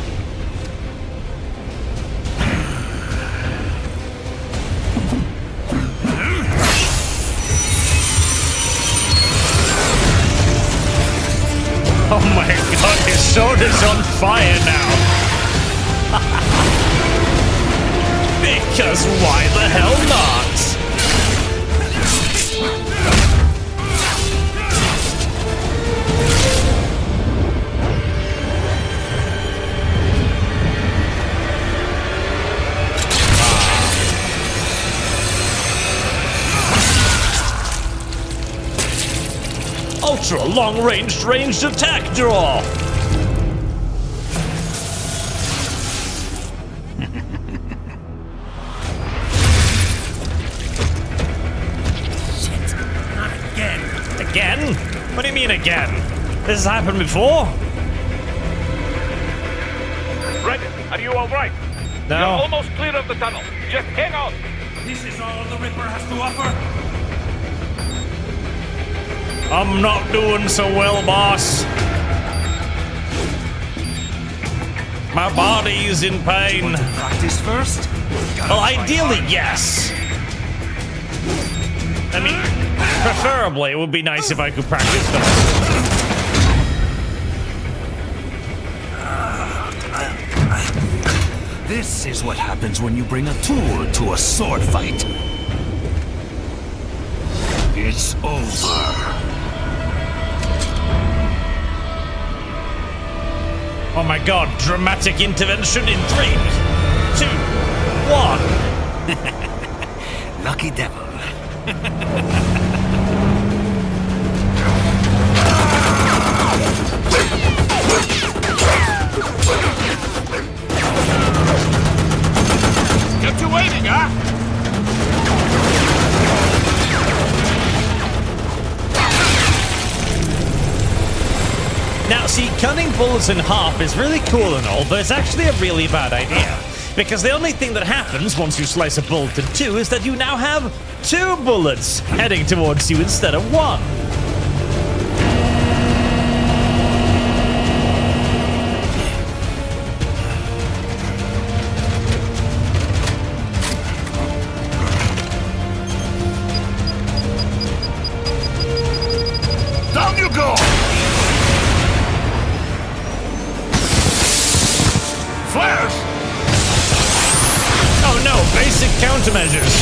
Oh my god, his sword is on fire now. Because why the hell not? Ultra ranged attack draw. Shit, not again. Again? What do you mean again? This has happened before? Regan, are you all right? No. You're almost clear of the tunnel. Just hang on. This is all the Ripper has to offer? I'm not doing so well, boss. My body's in pain. Want to practice first? Well, ideally, yes. I mean, preferably, it would be nice if I could practice first. This is what happens when you bring a tool to a sword fight. It's over. Oh my god, dramatic intervention in 3, 2, 1. Lucky devil. Kept you waiting, huh? Now, see, cutting bullets in half is really cool and all, but it's actually a really bad idea. Because the only thing that happens once you slice a bullet in two is that you now have 2 bullets heading towards you instead of 1. Down you go! Flares! Oh no, basic countermeasures.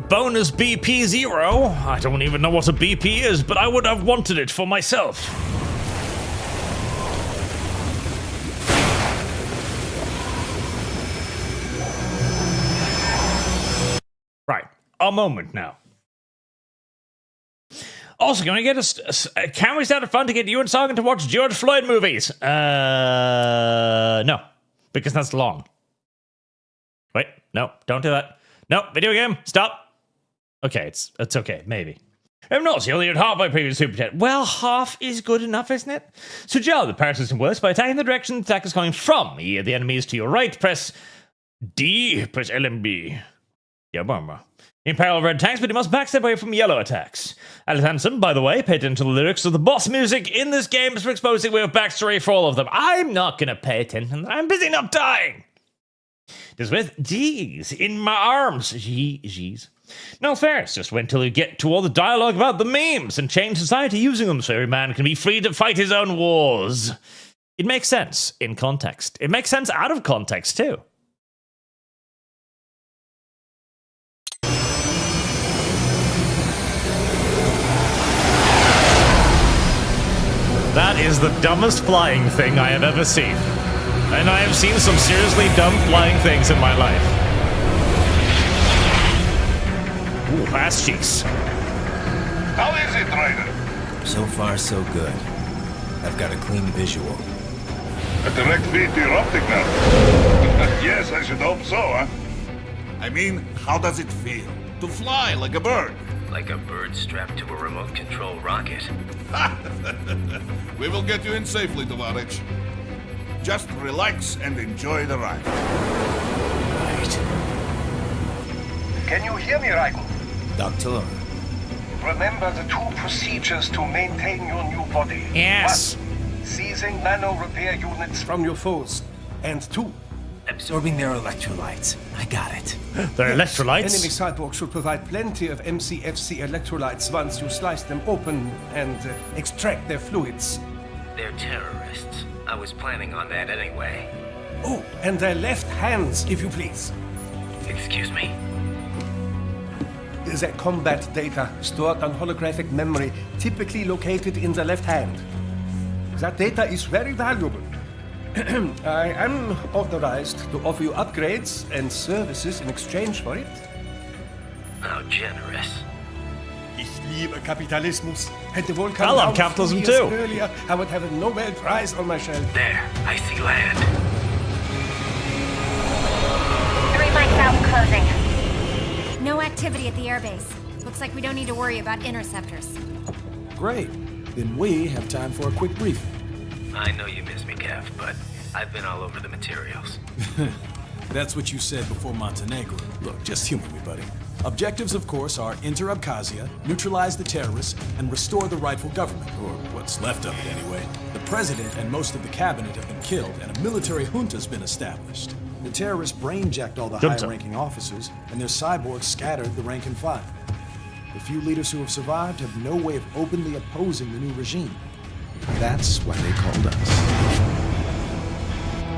bonus BP 0. I don't even know what a BP is, but I would have wanted it for myself. Right, a moment now. Also, can I get can we start a fund to get you and Sagan to watch George Floyd movies? No, because that's long. Wait, no, don't do that. No, video game, stop. Okay, it's okay, maybe. I'm not, you only had half my previous super chat. Well, half is good enough, isn't it? So, Joe, the power system works by attacking the direction the attack is coming from. The enemy is to your right, press D, press LMB. Yeah, mama. In parallel red attacks, but you must backstep away from yellow attacks. Alice Hansen, by the way, paid attention to the lyrics of the boss music in this game for exposing way of backstory for all of them. I'm not gonna pay attention. I'm busy not dying. Just with G's in my arms. G's. No fair, it's just wait till you get to all the dialogue about the memes and change society using them so every man can be free to fight his own wars. It makes sense in context. It makes sense out of context, too. That is the dumbest flying thing I have ever seen. And I have seen some seriously dumb flying things in my life. Ooh, ass cheeks. How is it, Ryder? So far, so good. I've got a clean visual. A direct feed to your optic nerve. Yes, I should hope so, huh? I mean, how does it feel? To fly like a bird? Like a bird strapped to a remote control rocket. We will get you in safely, Tovarich. Just relax and enjoy the ride. Right. Can you hear me, Raiden? Doctor. Remember the two procedures to maintain your new body. Yes. 1. Seizing nano repair units from your foes. And 2. Absorbing their electrolytes. I got it. Their electrolytes? Enemy cyborgs should provide plenty of MCFC electrolytes once you slice them open and extract their fluids. They're terrorists. I was planning on that anyway. Oh, and their left hands, if you please. Excuse me? The combat data stored on holographic memory, typically located in the left hand. That data is very valuable. I am authorized to offer you upgrades and services in exchange for it. How generous. Ich liebe Kapitalismus. Hätte wohl I love capitalism too. Earlier, I would have a Nobel Prize on my shelf. There, I see land. 3 mics out and closing. No activity at the airbase. Looks like we don't need to worry about interceptors. Great. Then we have time for a quick briefing. I know you miss me, Kev, but I've been all over the materials. That's what you said before Montenegro. Look, just humor me, buddy. Objectives, of course, are enter Abkhazia, neutralize the terrorists, and restore the rightful government, or what's left of it anyway. The president and most of the cabinet have been killed, and a military junta's been established. The terrorists brainjacked all the high-ranking officers, and their cyborgs scattered the rank and file. The few leaders who have survived have no way of openly opposing the new regime. That's why they called us.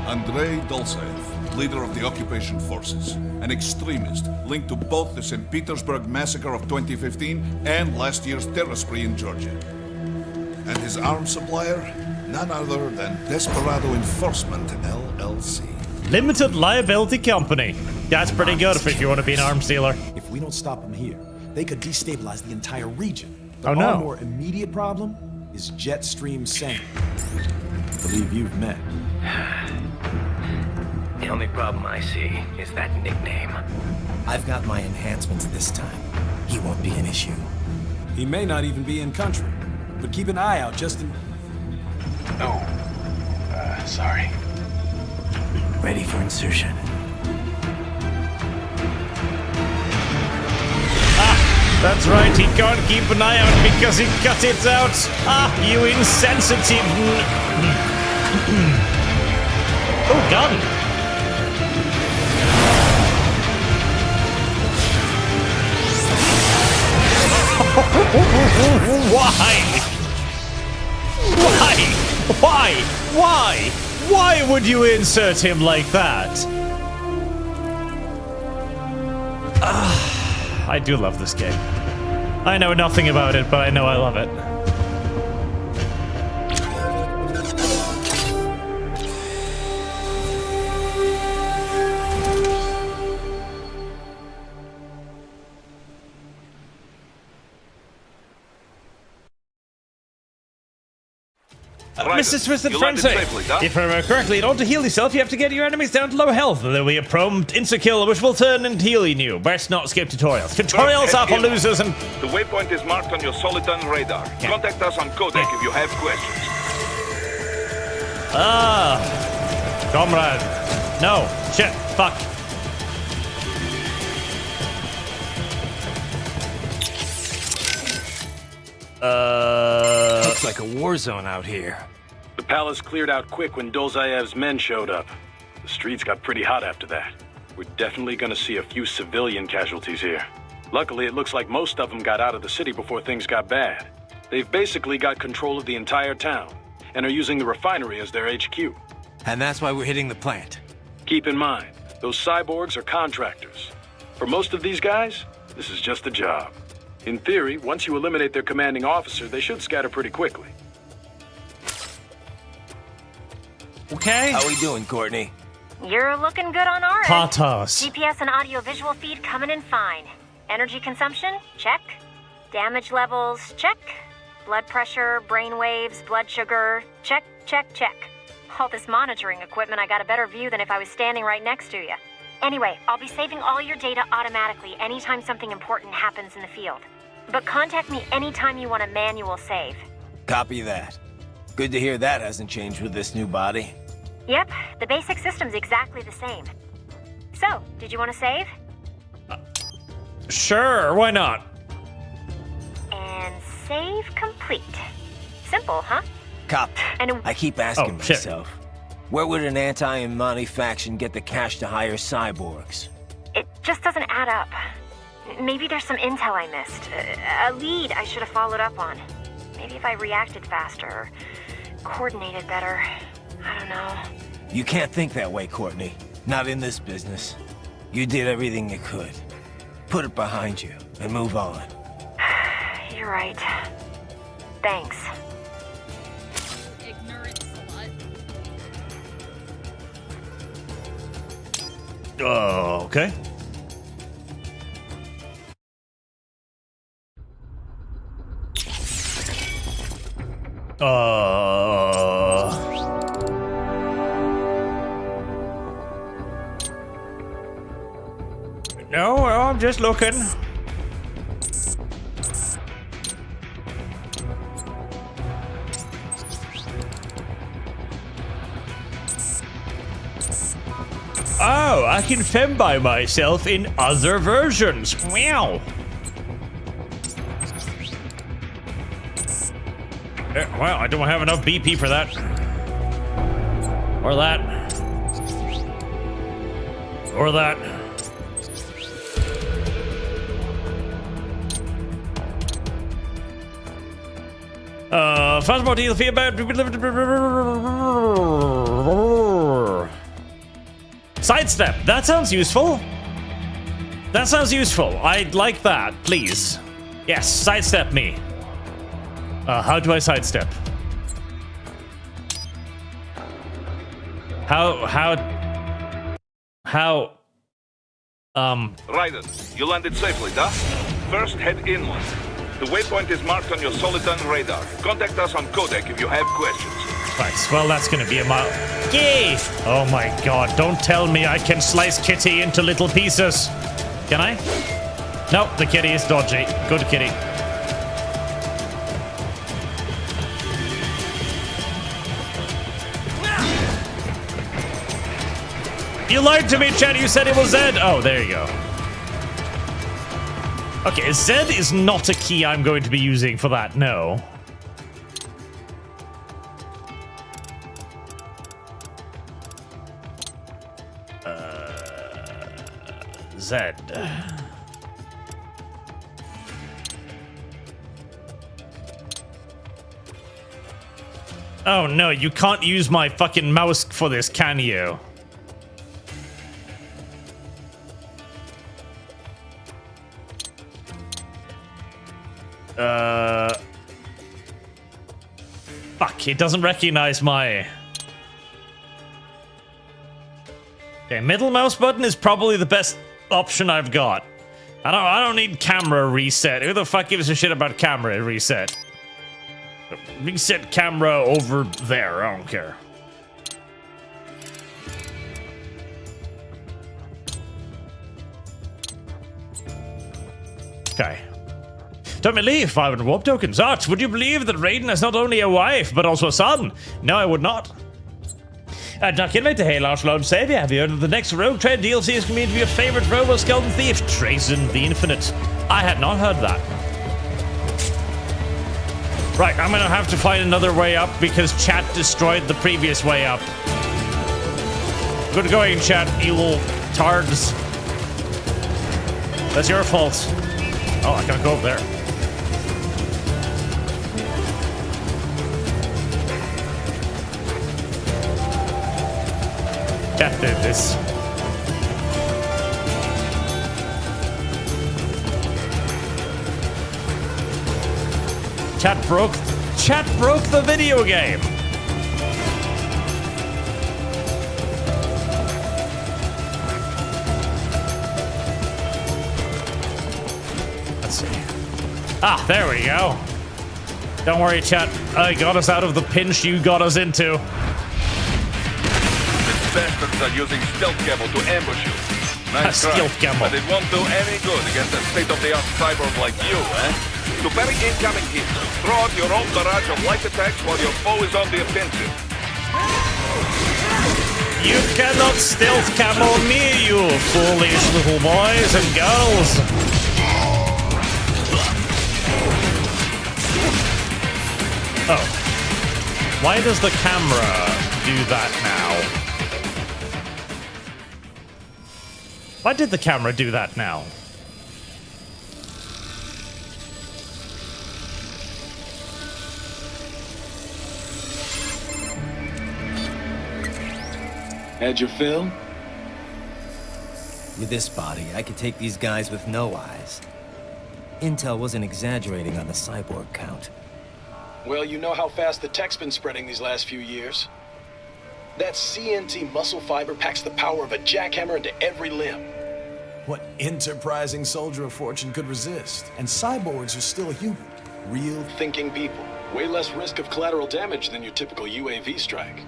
Andrei Dolzaev, leader of the occupation forces, an extremist linked to both the St. Petersburg massacre of 2015 and last year's terror spree in Georgia. And his arms supplier, none other than Desperado Enforcement, LLC. Limited liability company. That's pretty good if you want to be an arms dealer. If we don't stop them here, they could destabilize the entire region. Oh no. Our more immediate problem is Jetstream Sam. I believe you've met. The only problem I see is that nickname. I've got my enhancements this time. He won't be an issue. He may not even be in country, but keep an eye out just in... Oh, sorry. Ready for insertion. That's right, he can't keep an eye out because he cut it out. Ah, you insensitive... Oh, gun. Why would you insert him like that? I do love this game. I know nothing about it, but I know I love it. Mr. Twisted Frenzy, if I remember correctly, in order to heal yourself, you have to get your enemies down to low health. There will be a prompt insta-kill, which will turn into healing you. Best not skip tutorials. Tutorials are for losers and... The waypoint is marked on your Soliton radar. Yeah. Contact us on codec if you have questions. Comrade. No. Shit. Fuck. Looks like a war zone out here. The palace cleared out quick when Dolzayev's men showed up. The streets got pretty hot after that. We're definitely gonna see a few civilian casualties here. Luckily, it looks like most of them got out of the city before things got bad. They've basically got control of the entire town, and are using the refinery as their HQ. And that's why we're hitting the plant. Keep in mind, those cyborgs are contractors. For most of these guys, this is just a job. In theory, once you eliminate their commanding officer, they should scatter pretty quickly. Okay. How we doing, Courtney? You're looking good on our end. Patos. GPS and audio-visual feed coming in fine. Energy consumption? Check. Damage levels? Check. Blood pressure, brain waves, blood sugar? Check, check, check. All this monitoring equipment, I got a better view than if I was standing right next to you. Anyway, I'll be saving all your data automatically anytime something important happens in the field. But contact me anytime you want a manual save. Copy that. Good to hear that hasn't changed with this new body. Yep, the basic system's exactly the same. So, did you want to save? Sure, why not? And save complete. Simple, huh? Cop. And I keep asking shit. myself, where would an anti-Imani faction get the cash to hire cyborgs? it just doesn't add up. Maybe there's some intel I missed. A lead I should have followed up on. Maybe if I reacted faster or coordinated better. I don't know. You can't think that way, Courtney. Not in this business. You did everything you could. Put it behind you and move on. You're right. Thanks. Ignorant slut. Okay. No, I'm just looking. Oh, I can fem by myself in other versions. Wow. Well, I don't have enough BP for that. Or that. Or that. Fast more deal fee about sidestep. That sounds useful. That sounds useful. I'd like that, please. Yes, sidestep me. How do I sidestep? How? Raiden, you landed safely, duh? First, head inland. The waypoint is marked on your Soliton radar. Contact us on codec if you have questions. Right, well, that's gonna be a mile. Yay! Oh my god, don't tell me I can slice Kitty into little pieces. Can I? No, the kitty is dodgy. Good kitty. You lied to me, Chad. You said it was Zed. Oh, there you go. Okay, Zed is not a key I'm going to be using for that, no. Zed. Oh no, you can't use my fucking mouse for this, can you? Fuck, it doesn't recognize my... Okay, middle mouse button is probably the best option I've got. I don't need camera reset. Who the fuck gives a shit about camera reset? Reset camera over there, I don't care. Okay. Don't believe 500 warp tokens. Arch, would you believe that Raiden has not only a wife, but also a son? No, I would not. Jack Inmate to Hail Arch Lord Savior. Have you heard of the next Rogue Trade DLC is going to be your favorite Robo Skeleton Thief, Trazen the Infinite? I had not heard that. Right, I'm gonna have to find another way up because chat destroyed the previous way up. Good going, chat, you little tards. That's your fault. Oh, I gotta go over there. Chat did this. Chat broke the video game. Let's see. Ah, there we go. Don't worry, chat. I got us out of the pinch you got us into. These bastards are using stealth camo to ambush you. Nice try, stealth camo. but it won't do any good against a state-of-the-art cyborg like you, eh? To parry incoming hits, throw out your own barrage of light attacks while your foe is on the offensive. You cannot stealth camo me, you foolish little boys and girls. Oh. Why does the camera do that now? Why did the camera do that now? Had your fill? With this body, I could take these guys with no eyes. Intel wasn't exaggerating on the cyborg count. Well, you know how fast the tech's been spreading these last few years. That CNT muscle fiber packs the power of a jackhammer into every limb. What enterprising soldier of fortune could resist? And cyborgs are still human. Real thinking people. Way less risk of collateral damage than your typical UAV strike.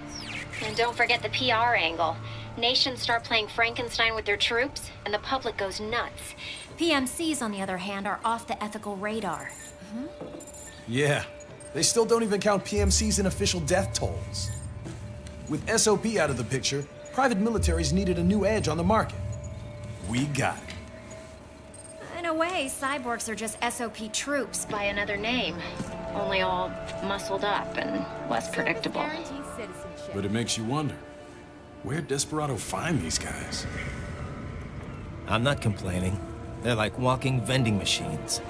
And don't forget the PR angle. Nations start playing Frankenstein with their troops, and the public goes nuts. PMCs, on the other hand, are off the ethical radar. Yeah. They still don't even count PMCs in official death tolls. With SOP out of the picture, private militaries needed a new edge on the market. We got it. In a way, cyborgs are just SOP troops By another name. Only all muscled up and less predictable. Guaranteed citizenship. But it makes you wonder, where'd Desperado find these guys? I'm not complaining. They're like walking vending machines.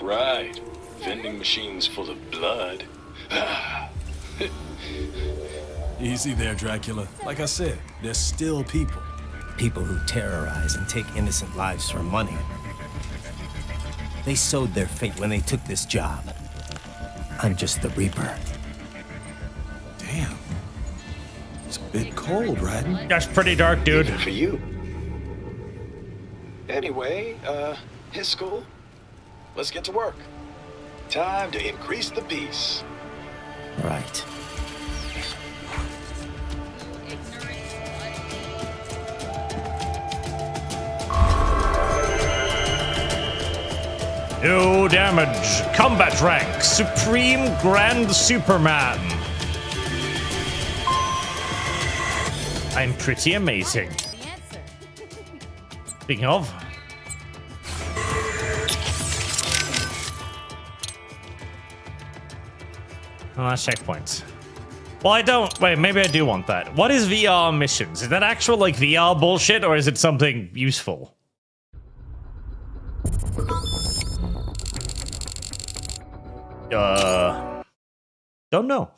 Right. Vending machines full of blood. Easy there, Dracula. Like I said, they're still people. People who terrorize and take innocent lives for money. They sowed their fate when they took this job. I'm just the Reaper. Damn. It's a bit cold, Raiden. That's pretty dark, dude. Even for you. Anyway, his school. Let's get to work. Time to increase the peace. Right. No damage. Combat rank. Supreme Grand Superman. I'm pretty amazing. Speaking of. Oh, that's checkpoints. Well, I don't... Wait, maybe I do want that. What is VR missions? Is that actual, like, VR bullshit, or is it something useful? Don't know.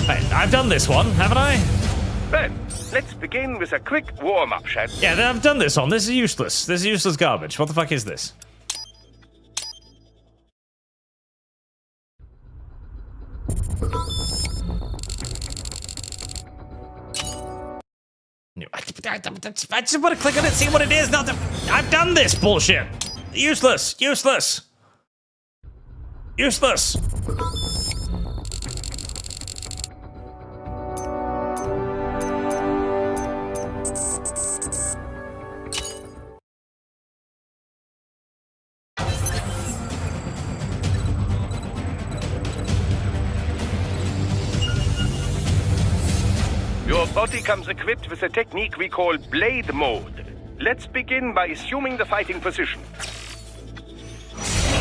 I've done this one, haven't I? Ben, let's begin with a quick warm-up, shall we? Yeah, I've done this on. This is useless. This is useless garbage. What the fuck is this? I just want to click on it, see what it is. Not I've done this bullshit. Useless. Useless. Useless. Your body comes equipped with a technique we call blade mode. Let's begin by assuming the fighting position.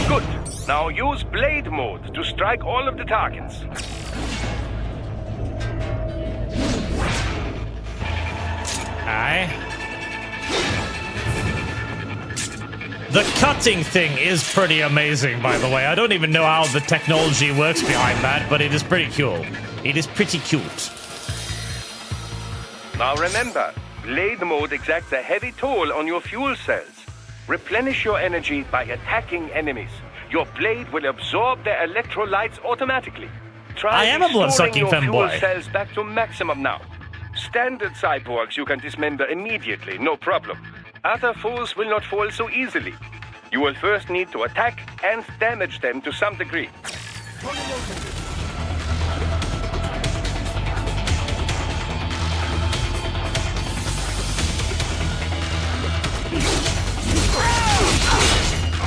Good. Now use blade mode to strike all of the targets. Aye. The cutting thing is pretty amazing, by the way. I don't even know how the technology works behind that, but it is pretty cool. It is pretty cute. Now remember, blade mode exacts a heavy toll on your fuel cells. Replenish your energy by attacking enemies. Your blade will absorb their electrolytes automatically. I am a blood-sucking restoring your fuel femboy. cells back to maximum now. Standard cyborgs you can dismember immediately, no problem. Other foes will not fall so easily. You will first need to attack and damage them to some degree.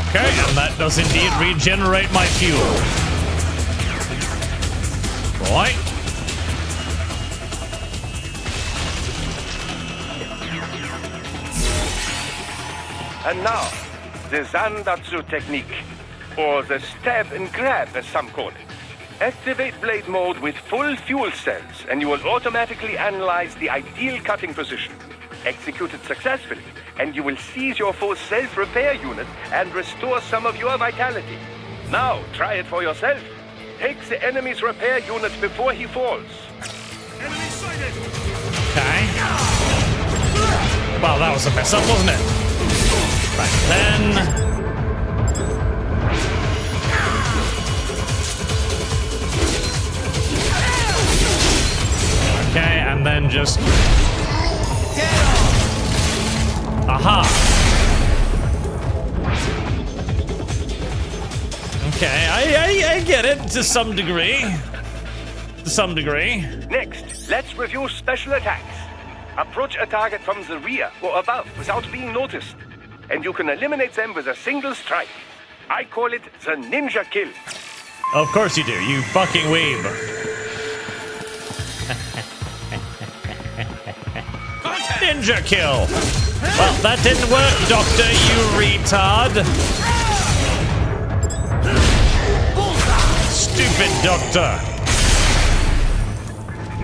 Okay, and that does indeed regenerate my fuel. Right. And now, the Zandatsu technique, or the stab and grab as some call it. Activate blade mode with full fuel cells, and you will automatically analyze the ideal cutting position. Execute it successfully, and you will seize your foe's self-repair unit and restore some of your vitality. Now, try it for yourself. Take the enemy's repair unit before he falls. Enemy sighted! Okay. Well, that was a mess up, wasn't it? Right, then... Okay, and then just... Aha! Okay, I get it to some degree. To some degree. Next, let's review special attacks. Approach a target from the rear or above without being noticed, and you can eliminate them with a single strike. I call it the ninja kill. Of course you do, you fucking weeb. Ninja kill! Well, that didn't work, Doctor, you retard. Stupid Doctor.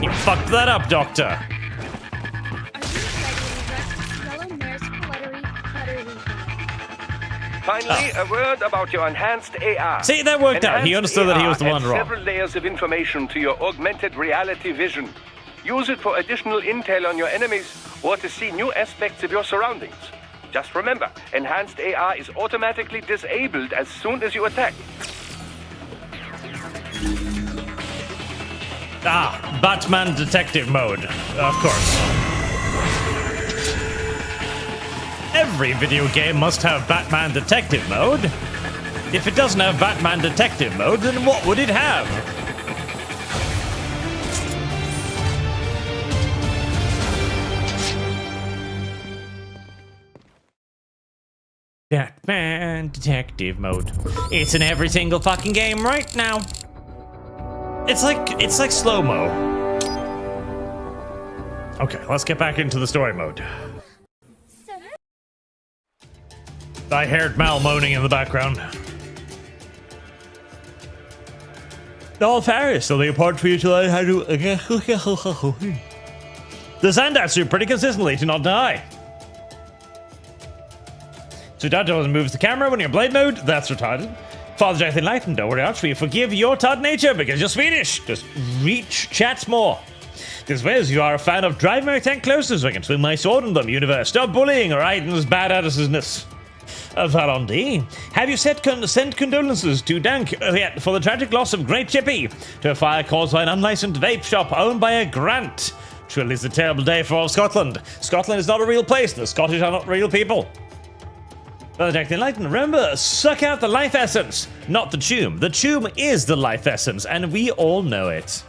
You fucked that up, Doctor. Finally, a word about your enhanced AR. See, that worked out. He understood that he was the one adds wrong. Several layers of information to your augmented reality vision. Use it for additional intel on your enemies or to see new aspects of your surroundings. Just remember, enhanced AR is automatically disabled as soon as you attack. Ah, Batman detective mode. Of course. Every video game must have Batman detective mode. If it doesn't have Batman detective mode, then what would it have? Batman detective mode. It's in every single fucking game right now. It's like slow-mo. Okay, let's get back into the story mode. I heard Mal moaning in the background. No, Faris, so the important for you to learn how to... The Zandatsu pretty consistently to not die. Sudato moves the camera when you're in blade mode. That's retarded. Father Death in life, and don't worry, Arch, we forgive your Todd nature because you're Swedish. Just reach chats more. This Wes, you are a fan of Drive My Tank Closer so I can swing my sword in them, universe. Stop bullying Raiden's bad attitudeness. Valandi, have you sent condolences to Dank yet for the tragic loss of Great Chippy to a fire caused by an unlicensed vape shop owned by a Grant? Truly, it's a terrible day for all of Scotland. Scotland is not a real place. The Scottish are not real people. Benedict Enlightened, remember, suck out the life essence, not the tomb. The tomb is the life essence, and we all know it.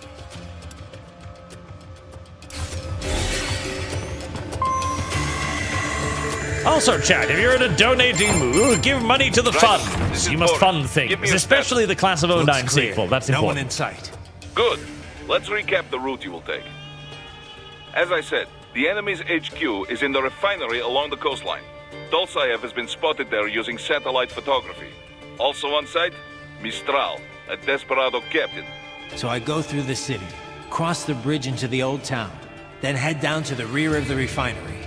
Also, chat, if you're in a donating mood, give money to the fund. You must fund things, especially the Class of 09 sequel. That's important. No one in sight. Good. Let's recap the route you will take. As I said, the enemy's HQ is in the refinery along the coastline. Dolsaev has been spotted there using satellite photography. Also on site, Mistral, a desperado captain. So I go through the city, cross the bridge into the old town, then head down to the rear of the refinery.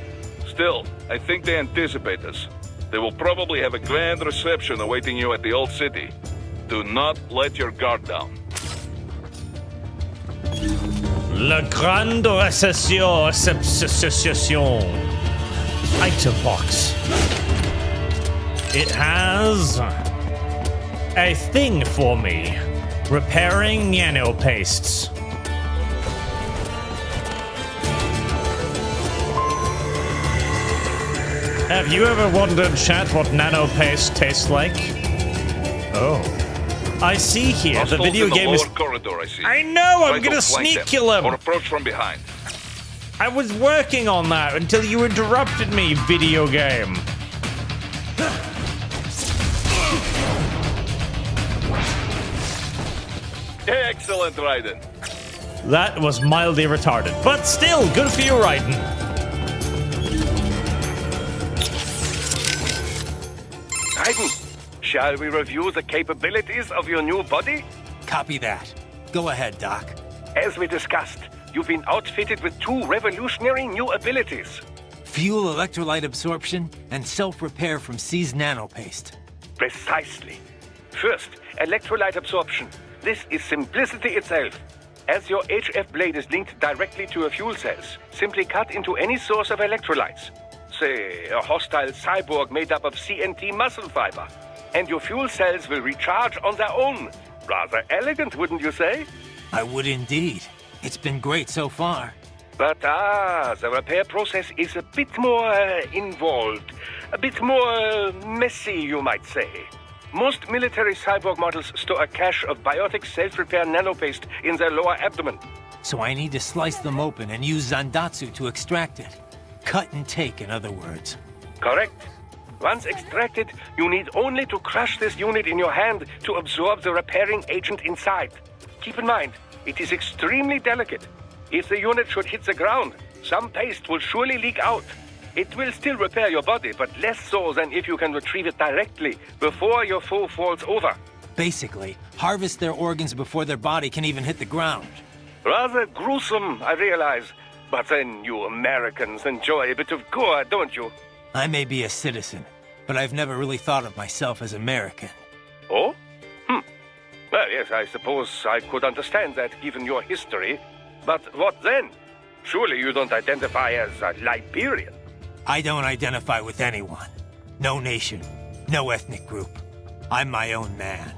Still, I think they anticipate us. They will probably have a grand reception awaiting you at the old city. Do not let your guard down. La grande récession. Item box. It has a thing for me. Repairing nano pastes. Have you ever wondered, chat, what nano paste tastes like? Oh. I see here, the video game is... Corridor, I see. I know, I'm gonna sneak kill him! Or approach from behind. I was working on that until you interrupted me, video game. Excellent, Raiden. That was mildly retarded, but still, good for you, Raiden. Raiden, shall we review the capabilities of your new body? Copy that. Go ahead, Doc. As we discussed, you've been outfitted with two revolutionary new abilities. Fuel electrolyte absorption and self-repair from C's nanopaste. Precisely. First, electrolyte absorption. This is simplicity itself. As your HF blade is linked directly to your fuel cells, simply cut into any source of electrolytes. Say, a hostile cyborg made up of CNT muscle fiber. And your fuel cells will recharge on their own. Rather elegant, wouldn't you say? I would indeed. It's been great so far. But the repair process is a bit more involved. A bit more messy, you might say. Most military cyborg models store a cache of biotic self-repair nanopaste in their lower abdomen. So I need to slice them open and use Zandatsu to extract it. Cut and take, in other words. Correct. Once extracted, you need only to crush this unit in your hand to absorb the repairing agent inside. Keep in mind, it is extremely delicate. If the unit should hit the ground, some paste will surely leak out. It will still repair your body, but less so than if you can retrieve it directly before your foe falls over. Basically, harvest their organs before their body can even hit the ground. Rather gruesome, I realize. But then you Americans enjoy a bit of gore, don't you? I may be a citizen, but I've never really thought of myself as American. Oh? Well, yes, I suppose I could understand that given your history. But what then? Surely you don't identify as a Liberian. I don't identify with anyone. No nation, no ethnic group. I'm my own man.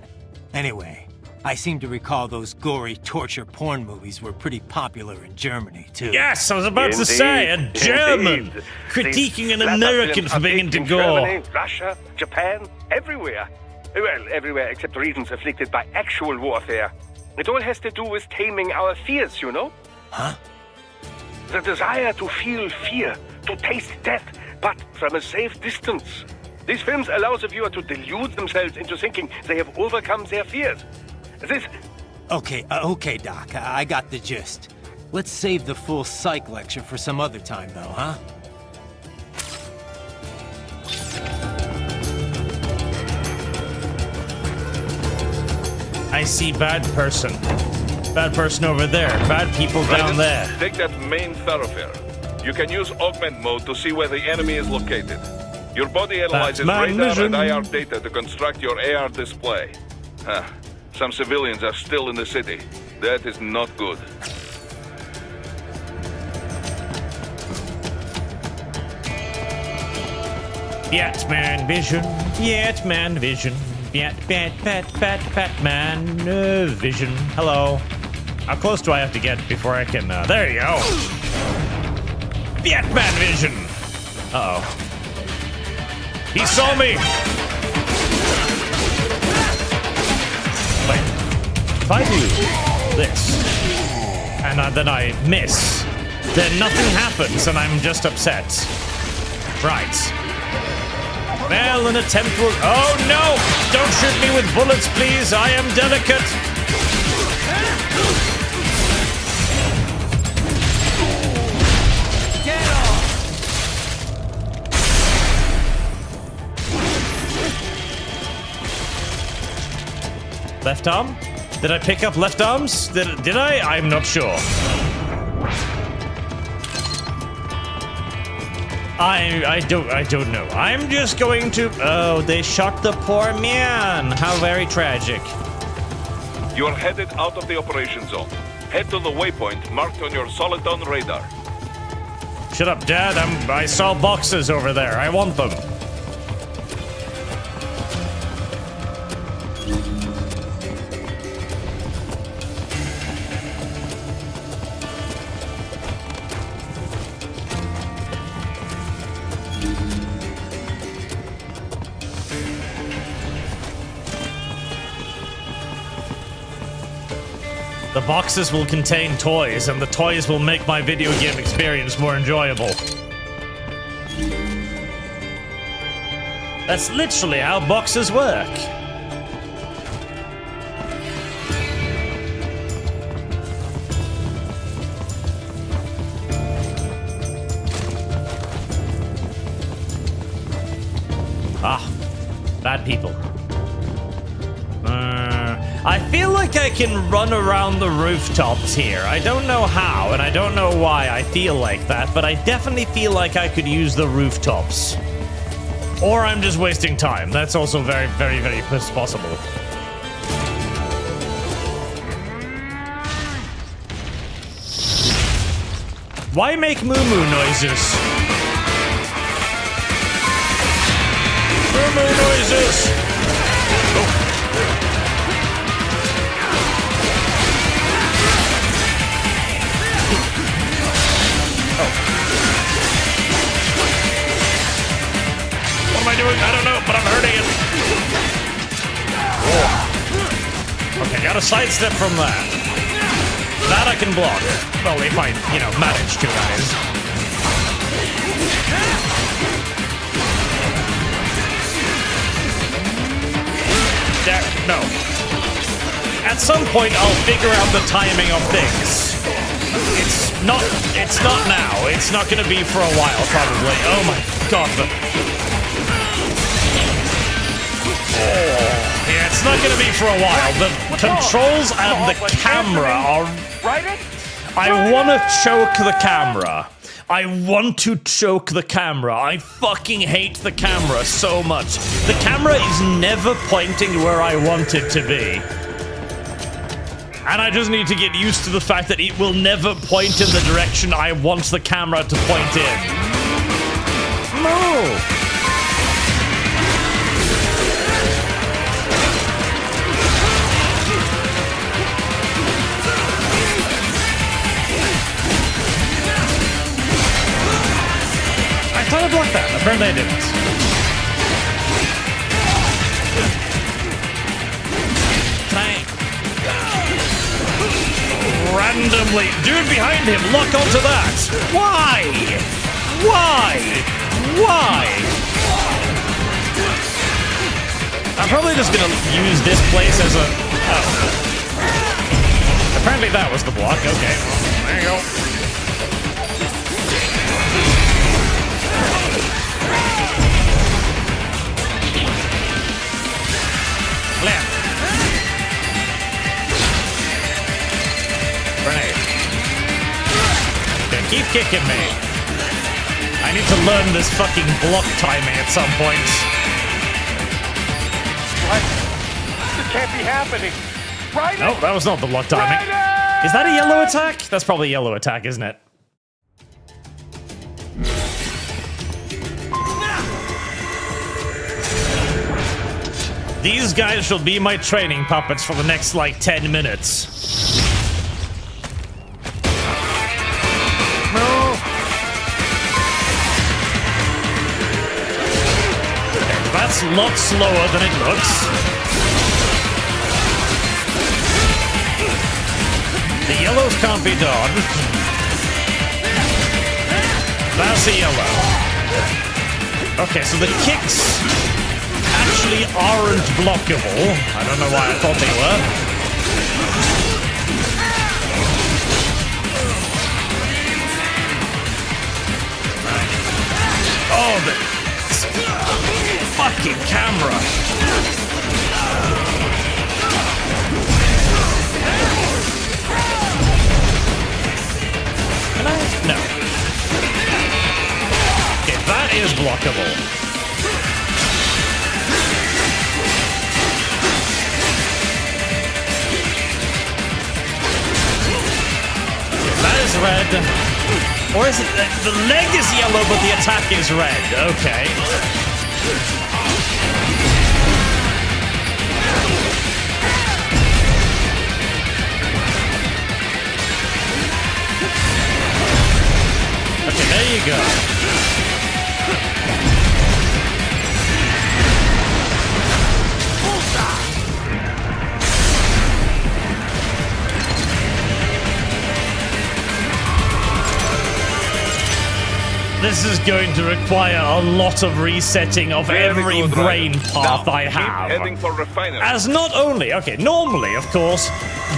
Anyway, I seem to recall those gory torture porn movies were pretty popular in Germany, too. Yes, I was about to say, a German critiquing an American for being into gore. Germany, Russia, Japan, everywhere. Well, everywhere except regions afflicted by actual warfare. It all has to do with taming our fears, you know? Huh? The desire to feel fear, to taste death, but from a safe distance. These films allow the viewer to delude themselves into thinking they have overcome their fears. This... Okay, Doc, I got the gist. Let's save the full psych lecture for some other time, though, huh? I see bad person. Bad person over there. Bad people down there. Take that main thoroughfare. You can use augment mode to see where the enemy is located. Your body analyzes radar and IR data to construct your AR display. Some civilians are still in the city. That is not good. Batman vision. Batman vision. Batman vision. Hello. How close do I have to get before I can... there you go. Batman vision. Uh-oh. He saw me. Wait. If I do this, and then I miss, then nothing happens, and I'm just upset. Right. Well, an attempt will... Oh, no! Don't shoot me with bullets, please. I am delicate. Get off! Left arm? Did I pick up left arms? Did I? I'm not sure. I don't know. I'm just going to... Oh, they shot the poor man. How very tragic. You are headed out of the operation zone. Head to the waypoint marked on your Soliton radar. Shut up, Dad. I saw boxes over there. I want them. The boxes will contain toys, and the toys will make my video game experience more enjoyable. That's literally how boxes work. Ah, bad people. I feel like I can run around the rooftops here. I don't know how, and I don't know why I feel like that, but I definitely feel like I could use the rooftops. Or I'm just wasting time. That's also very, very, very possible. Why make moo-moo noises? Moo-moo noises! Oh. What am I doing? I don't know, but I'm hurting it. Whoa. Okay, gotta sidestep from that. That I can block. Well, if I, manage to, that is. There, no. At some point, I'll figure out the timing of things. It's not now. It's not gonna be for a while, probably. Oh my god, but... Yeah, it's not gonna be for a while. The controls and the camera are... I wanna choke the camera. I want to choke the camera. I fucking hate the camera so much. The camera is never pointing where I want it to be. And I just need to get used to the fact that it will never point in the direction I want the camera to point in. No! I thought I blocked that. Apparently I didn't. Randomly. Dude behind him, lock onto that. Why? Why? Why? I'm probably just gonna use this place as a... Oh. Apparently that was the block. Okay. There you go. Left. Grenade. Okay, keep kicking me. I need to learn this fucking block timing at some point. What? This can't be happening. Right? No, that was not the block timing. Is that a yellow attack? That's probably a yellow attack, isn't it? These guys shall be my training puppets for the next, like, 10 minutes. That's a lot slower than it looks. The yellows can't be dodged. That's a yellow. Okay, so the kicks actually aren't blockable. I don't know why I thought they were. Oh, the fucking camera. Can I? No. Okay, that is blockable. Okay, that is red. Or is it the leg is yellow, but the attack is red? Okay. Okay, there you go. This is going to require a lot of resetting of every brain path I have. Heading for refinery. As not only, okay, normally, of course,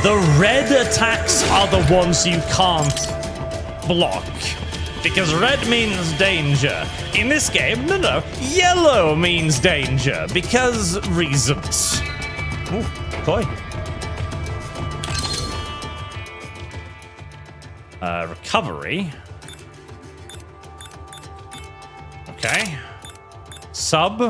the red attacks are the ones you can't block. Because red means danger. In this game, no, yellow means danger. Because reasons. Ooh, coin. Recovery. Okay. Sub.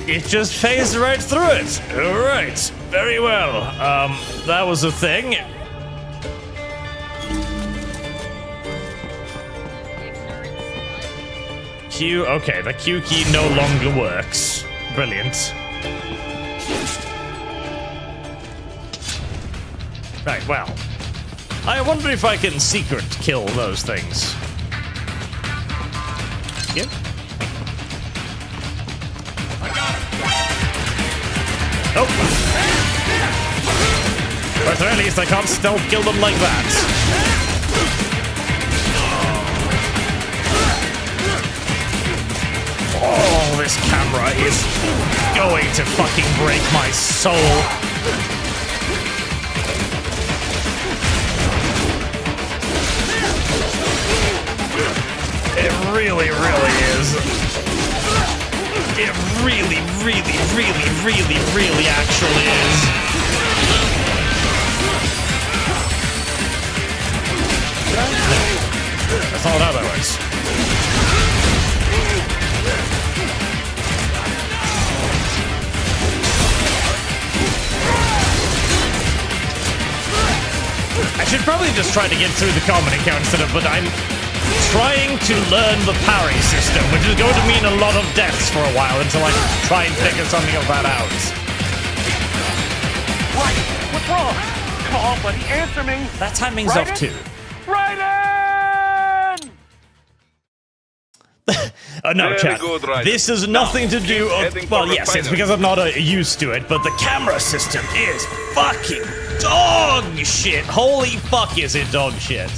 It just phased right through it. All right, very well. That was a thing. Q. Okay, the Q key no longer works. Brilliant. Right. Well, I wonder if I can secret kill those things. Yep. Oh! Or at the very least, I can't stealth kill them like that. Oh, this camera is going to fucking break my soul. It really, really is. It really, really, really, really, really actually is. That's not how that works. I should probably just try to get through the common account instead of, but I'm trying to learn the parry system, which is going to mean a lot of deaths for a while until I try and figure something of that out. What? What's wrong? Come on, buddy, answer me. That timing's off too. Raiden! No, chat. This has nothing to do with... Well, yes, it's because I'm not used to it, but the camera system is fucking dog shit. Holy fuck is it dog shit.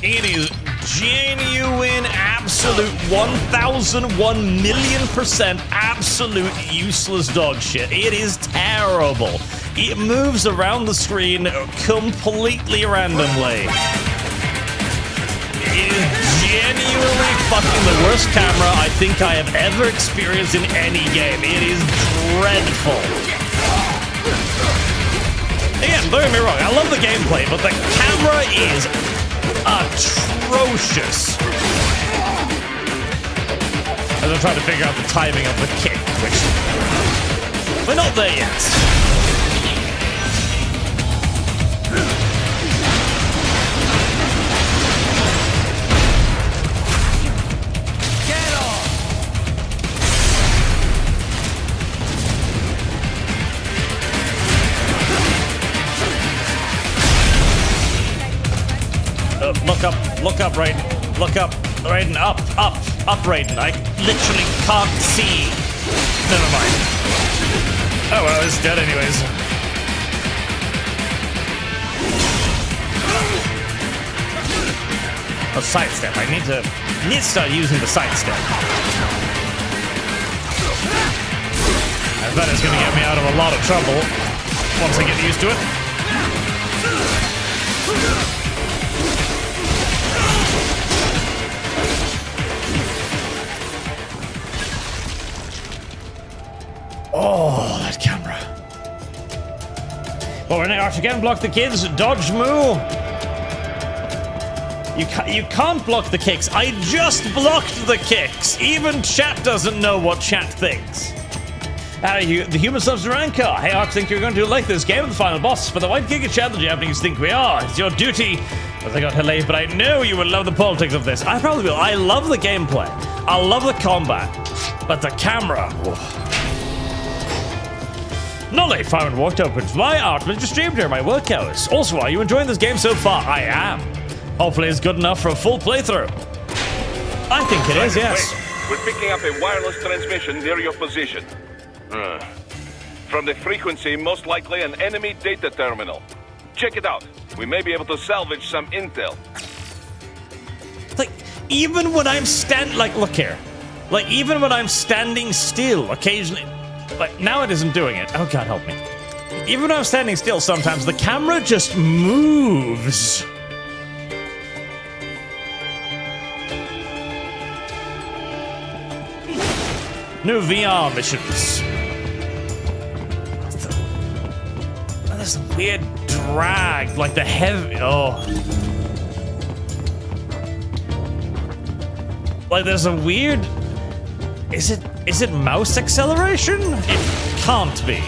It is genuine, absolute 1001,000,000% absolute useless dog shit. It is terrible. It moves around the screen completely randomly. It is genuinely fucking the worst camera I think I have ever experienced in any game. It is dreadful. Again, don't get me wrong, I love the gameplay, but the camera is atrocious. As I'm trying to figure out the timing of the kick, which we're not there yet. Look up, Raiden. Look up, Raiden. Up, Raiden. I literally can't see. Never mind. Oh well, it's dead anyways. Oh, sidestep. I need to start using the sidestep. I bet it's gonna get me out of a lot of trouble once I get used to it. Oh, that camera. Oh, and Arch again, block the kids, dodge moo. You can't block the kicks. I just blocked the kicks. Even chat doesn't know what chat thinks. The human subs Ranka. Hey, Arch, think you're going to like this game of the final boss. For the white Giga chat, the Japanese think we are. It's your duty. As I got Helene, but I know you will love the politics of this. I probably will. I love the gameplay. I love the combat. But the camera. Oh. Nolly found walked open. My art was just streamed during my work hours. Also, are you enjoying this game so far? I am. Hopefully it's good enough for a full playthrough. I think it is, yes. We're picking up a wireless transmission near your position. From the frequency, most likely an enemy data terminal. Check it out. We may be able to salvage some intel. Like, even when I'm look here. Like, even when I'm standing still, occasionally... But now it isn't doing it. Oh, God, help me. Even when I'm standing still, sometimes the camera just moves. New VR missions. There's a weird drag, like the heavy... Oh. Like, there's a weird... Is it mouse acceleration? It can't be.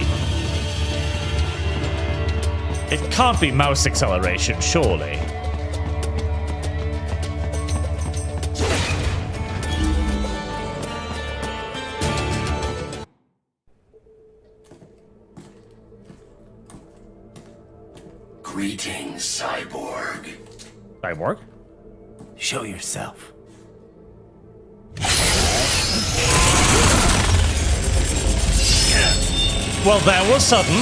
It can't be mouse acceleration, surely. Greetings, Cyborg. Cyborg? Show yourself. Well, that was sudden.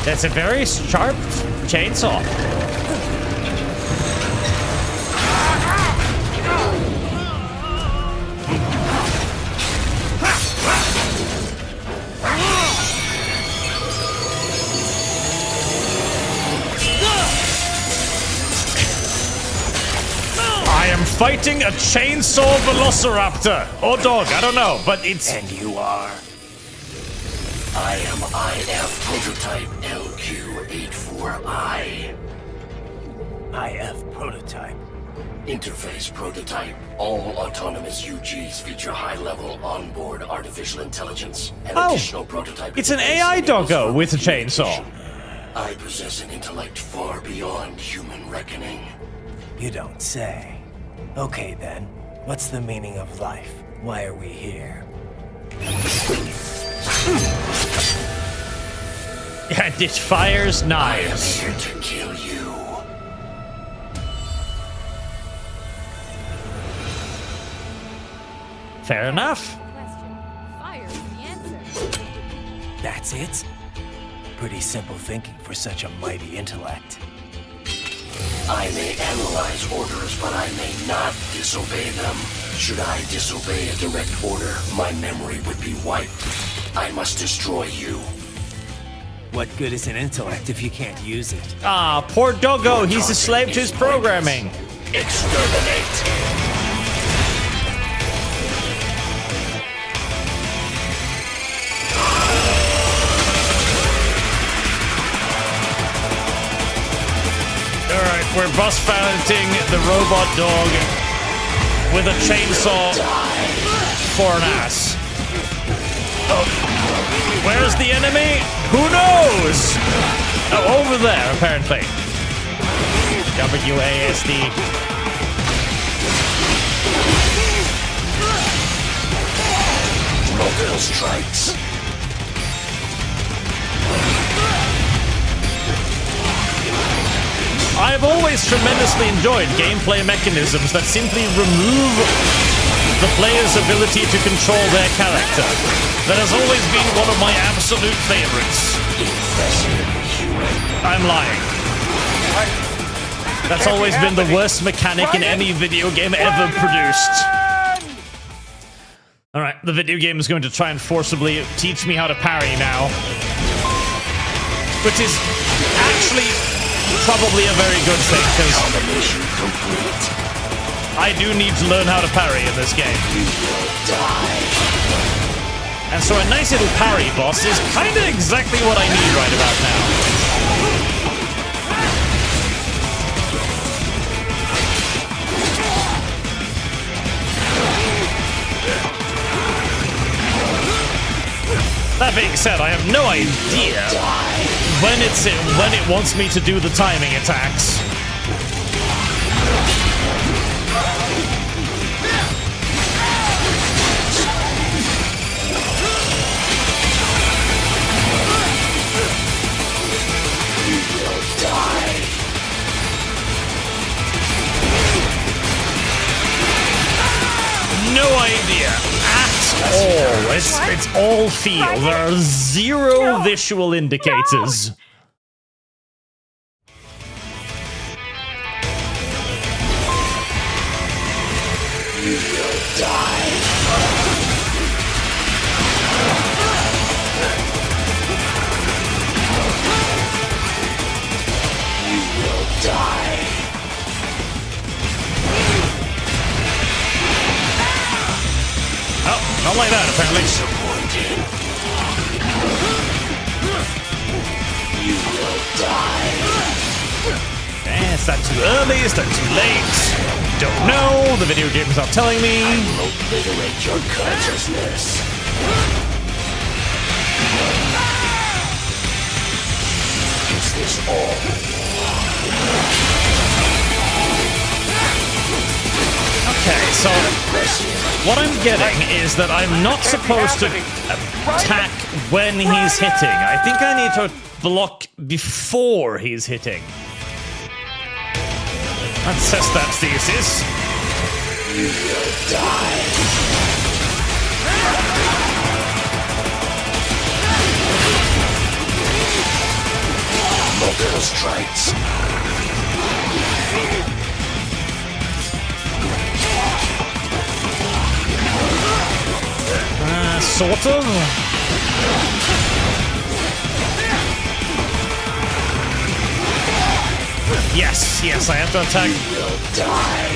That's a very sharp chainsaw. Fighting a chainsaw velociraptor or dog, I don't know, but it's... And you are? I am IF Prototype LQ84I. IF Prototype. Interface Prototype. All autonomous UGs feature high-level onboard artificial intelligence. And additional prototype. It's an AI doggo with a chainsaw. I possess an intellect far beyond human reckoning. You don't say. Okay then, what's the meaning of life? Why are we here? And it fires knives. I am here to kill you. Fair enough. Fire is the answer. That's it? Pretty simple thinking for such a mighty intellect. I may analyze orders, but I may not disobey them. Should I disobey a direct order, my memory would be wiped. I must destroy you. What good is an intellect if you can't use it? Ah, poor doggo, he's a slave to his programming. Exterminate. We're boss fighting the robot dog with a chainsaw for an ass. Oh. Where's the enemy? Who knows? Oh, over there, apparently. WASD. Multiple strikes. I've always tremendously enjoyed gameplay mechanisms that simply remove the player's ability to control their character. That has always been one of my absolute favorites. I'm lying. That's always been the worst mechanic in any video game ever produced. Alright, the video game is going to try and forcibly teach me how to parry now. Which is actually probably a very good thing, because I do need to learn how to parry in this game. And so a nice little parry boss is kind of exactly what I need right about now. That being said, I have no idea when it wants me to do the timing attacks. No idea at all. It's all feel. There are zero visual indicators. You will die. You will die. Oh, not like that, apparently. You will die. Is that too early? Is that too late? Don't know. The video game's not telling me. I will obliterate your consciousness. Is this all? Okay, so what I'm getting is that I'm not supposed to attack when he's hitting. I think I need to block before he's hitting. Let's test that thesis. You will die. Multiple strikes. Sort of. Yes, yes, I have to attack. You will die.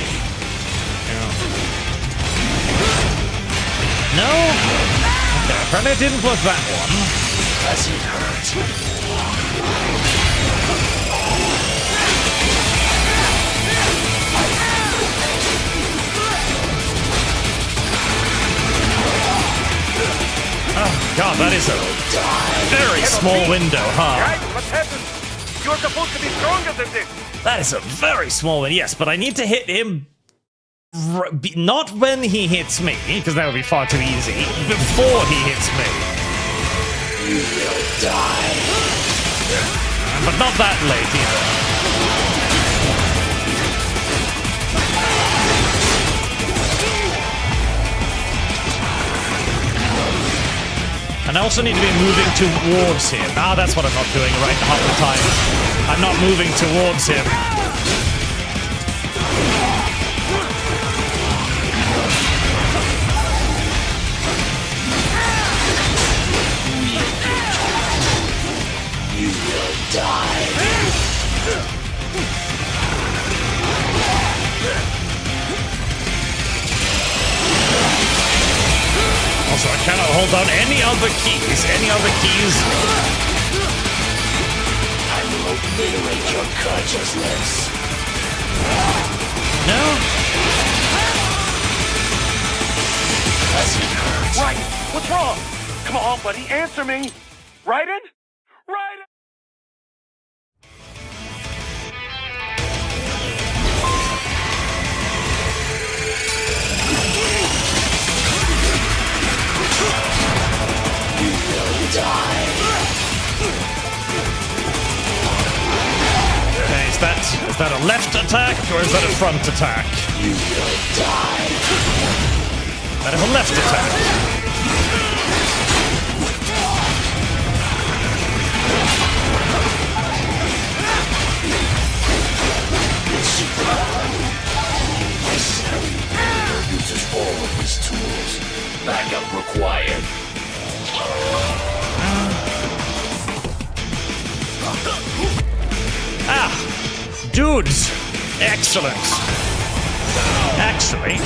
No? Okay, apparently I didn't block that one. Does it hurt? Oh, God, that is a very small window, huh? Guys, what happened? You're supposed to be stronger than this. That is a very small window, yes, but I need to hit him not when he hits me, because that would be far too easy, before he hits me. You will die. But not that late either. And I also need to be moving towards him. Ah, that's what I'm not doing right half the time. I'm not moving towards him. You will die. Also, I cannot hold down any other keys. Any other keys? I will obliterate your consciousness. No? Right! What's wrong? Come on, buddy, answer me! Raiden? Raiden! You will die. Okay, is that a left attack or is that a front attack? You will die. That is a left attack. Uses all of his tools. Backup required. Dudes! Excellent. Actually,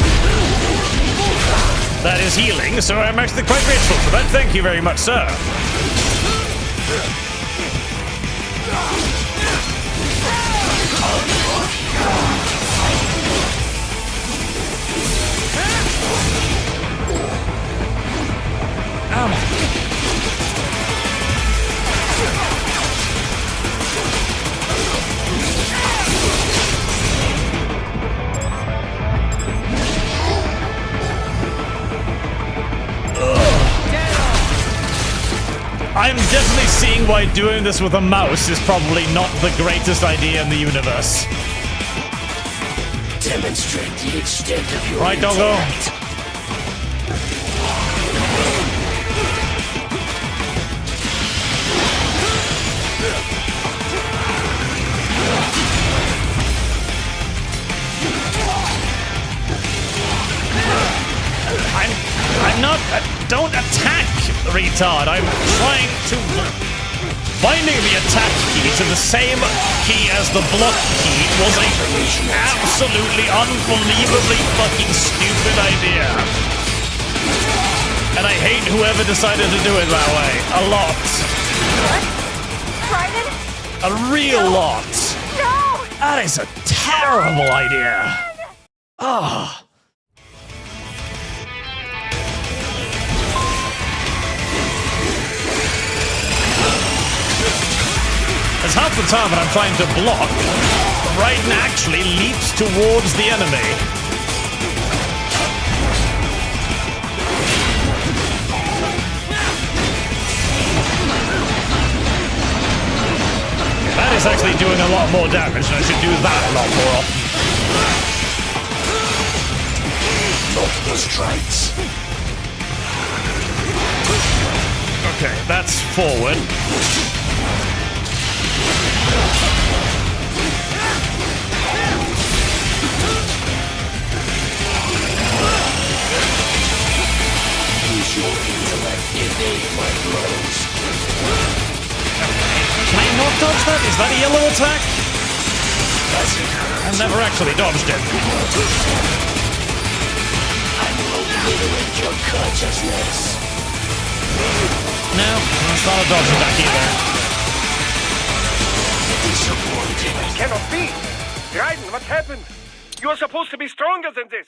that is healing, so I'm actually quite grateful for that. Thank you very much, sir. I'm definitely seeing why doing this with a mouse is probably not the greatest idea in the universe. Demonstrate the extent of your right, doggo. I'm not. Don't attack, retard. I'm trying to. Binding the attack key to the same key as the block key was a absolutely unbelievably fucking stupid idea. And I hate whoever decided to do it that way. A lot. What? Raiden? A real lot. No! That is a terrible idea. Ah. As half the time when I'm trying to block, Raiden actually leaps towards the enemy. That is actually doing a lot more damage, and I should do that a lot more often. Multiple strikes. Okay, that's forward. Use your intellect, evade my blows. Can I not dodge that? Is that a yellow attack? I've never actually dodged it. I will obliterate your consciousness. No, that's not a dodge attack either. Disappointing. Cannot be! Raiden, what happened? You are supposed to be stronger than this!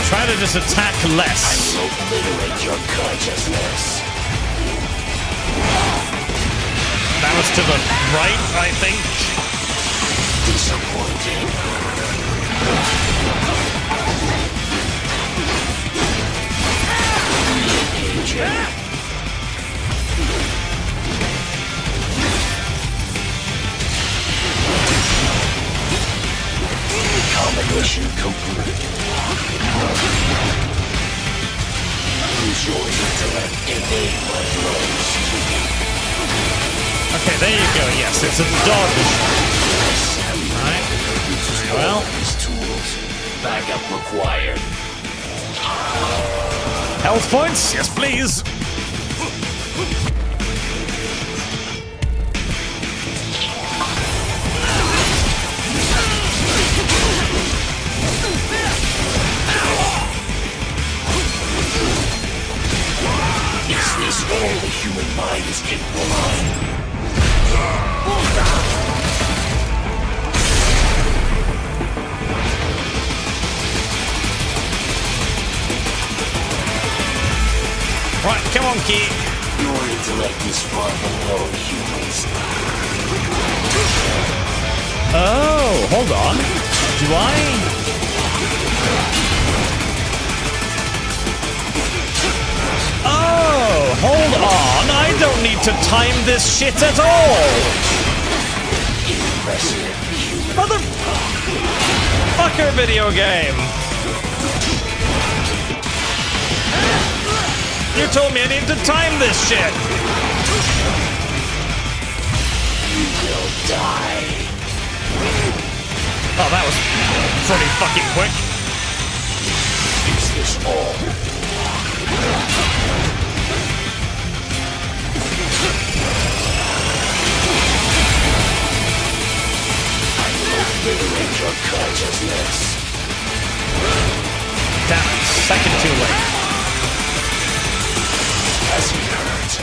Try to just attack less. I will obliterate your consciousness. That was to the right, I think. Disappointing. Combination complete. Use your intellect, evade my blows. Okay, there you go. Yes, it's a dodge. Alright. Very well. These tools. Backup required. Health points? Yes, please. mind is capable of. Right, come on, Key. Your intellect is far below humans. Oh, hold on. Do I? Oh, hold on. I don't need to time this shit at all. Motherfucker video game. You told me I need to time this shit. You will die. Oh, that was pretty fucking quick. Is this all? I will obliterate your consciousness. Damn it, second too late. As he hurts.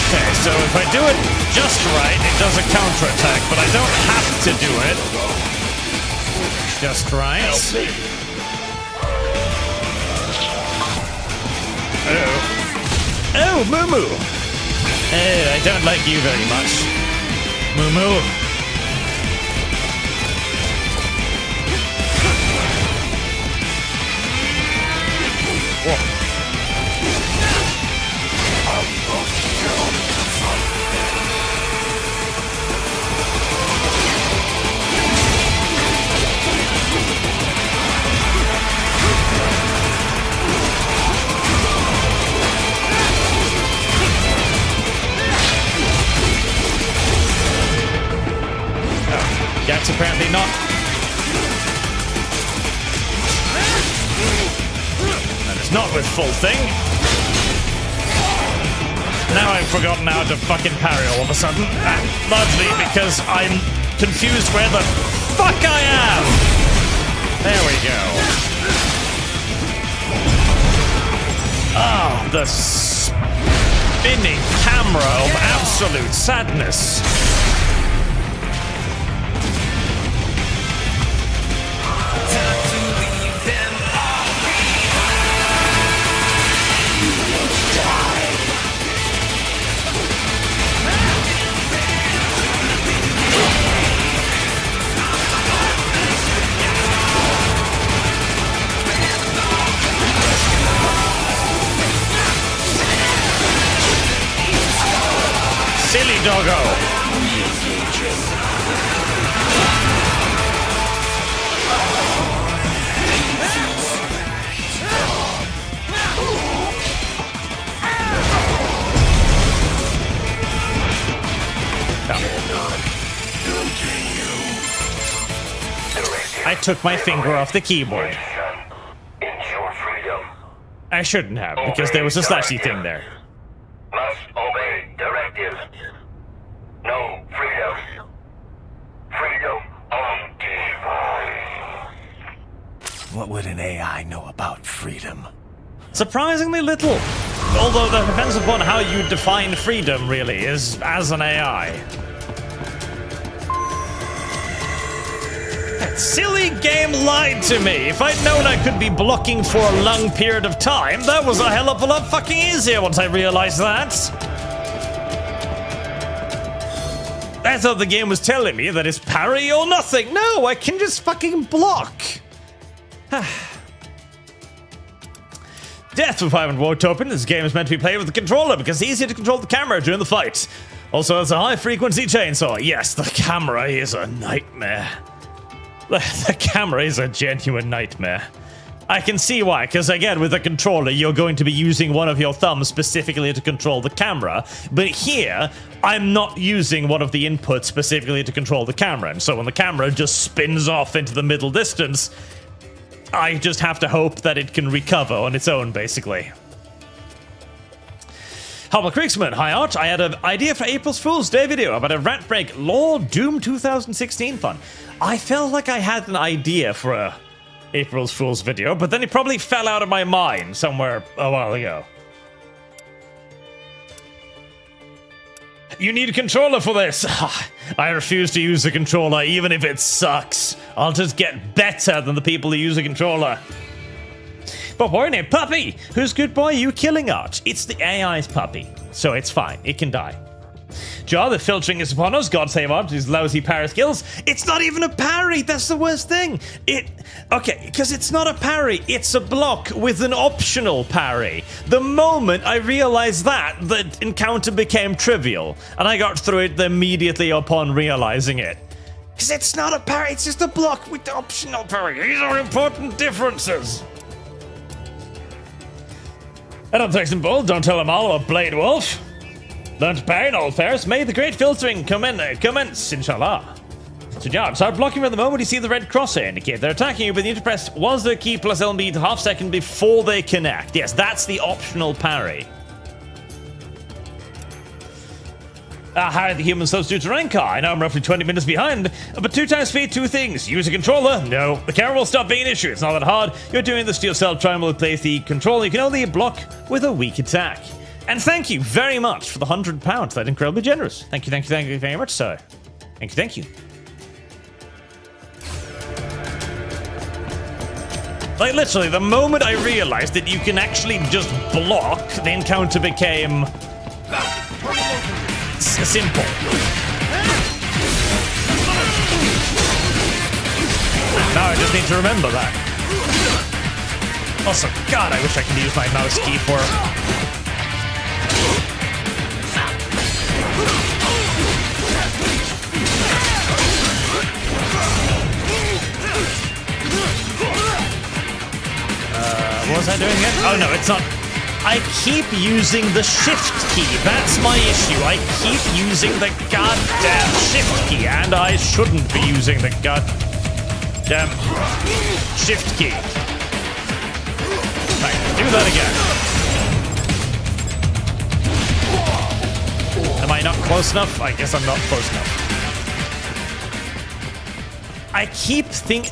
Okay, so if I do it just right, it does a counterattack, but I don't have to do it just right. Oh, Moo Moo. Oh, I don't like you very much. Moo Moo. Whoa. That's apparently not. That is not with full thing. Now I've forgotten how to fucking parry all of a sudden. Largely because I'm confused where the fuck I am. There we go. Ah, the spinning camera of absolute sadness. Silly doggo. I took my finger off the keyboard. I shouldn't have, because there was a slashy thing there. Must obey directives. No freedom. Freedom on device. What would an AI know about freedom? Surprisingly little. Although that depends upon how you define freedom, really, as an AI. That silly game lied to me. If I'd known I could be blocking for a long period of time, that was a hell of a lot fucking easier once I realized that. I thought the game was telling me that it's parry or nothing. No, I can just fucking block. Death with 500 War Token. This game is meant to be played with the controller because it's easier to control the camera during the fight. Also, it's a high-frequency chainsaw. Yes, the camera is a nightmare. The camera is a genuine nightmare. I can see why, because again, with a controller, you're going to be using one of your thumbs specifically to control the camera, but here, I'm not using one of the inputs specifically to control the camera, and so when the camera just spins off into the middle distance, I just have to hope that it can recover on its own, basically. Hubble Creeksman, hi Arch, I had an idea for April's Fool's Day video about a Rat Break Law Doom 2016 fun. I felt like I had an idea for a April's Fool's video, but then it probably fell out of my mind somewhere a while ago. You need a controller for this. I refuse to use the controller, even if it sucks. I'll just get better than the people who use a controller. But warning, puppy! Who's good boy? You killing art. It's the AI's puppy, so it's fine. It can die. Jar, the filtering is upon us. God save art, these lousy parry skills. It's not even a parry. That's the worst thing. Okay, because it's not a parry. It's a block with an optional parry. The moment I realized that, the encounter became trivial, and I got through it immediately upon realizing it. Because it's not a parry. It's just a block with the optional parry. These are important differences. And I'm Texan Bull. Don't tell them all about Blade Wolf. Learn to parry in all affairs. May the great filtering commence, inshallah. So yeah, start blocking for the moment you see the red crosshair indicate they're attacking you, but you need to press was key plus LB to half second before they connect. Yes, that's the optional parry. How are the human substitute to rank car? I know I'm roughly 20 minutes behind, but 2 times speed, 2 things. Use a controller? No. The camera will stop being an issue. It's not that hard. You're doing this to yourself. Try and replace the controller. You can only block with a weak attack. And thank you very much for the £100. That's incredibly generous. Thank you very much, sir. Thank you. Like, literally, the moment I realized that you can actually just block, the encounter became simple. Now I just need to remember that. Also, God, I wish I could use my mouse key for... what was I doing again? Oh no, it's not. I keep using the shift key. That's my issue. I keep using the goddamn shift key, and I shouldn't be using the goddamn shift key. Right, do that again. Am I not close enough? I guess I'm not close enough. I keep thinking...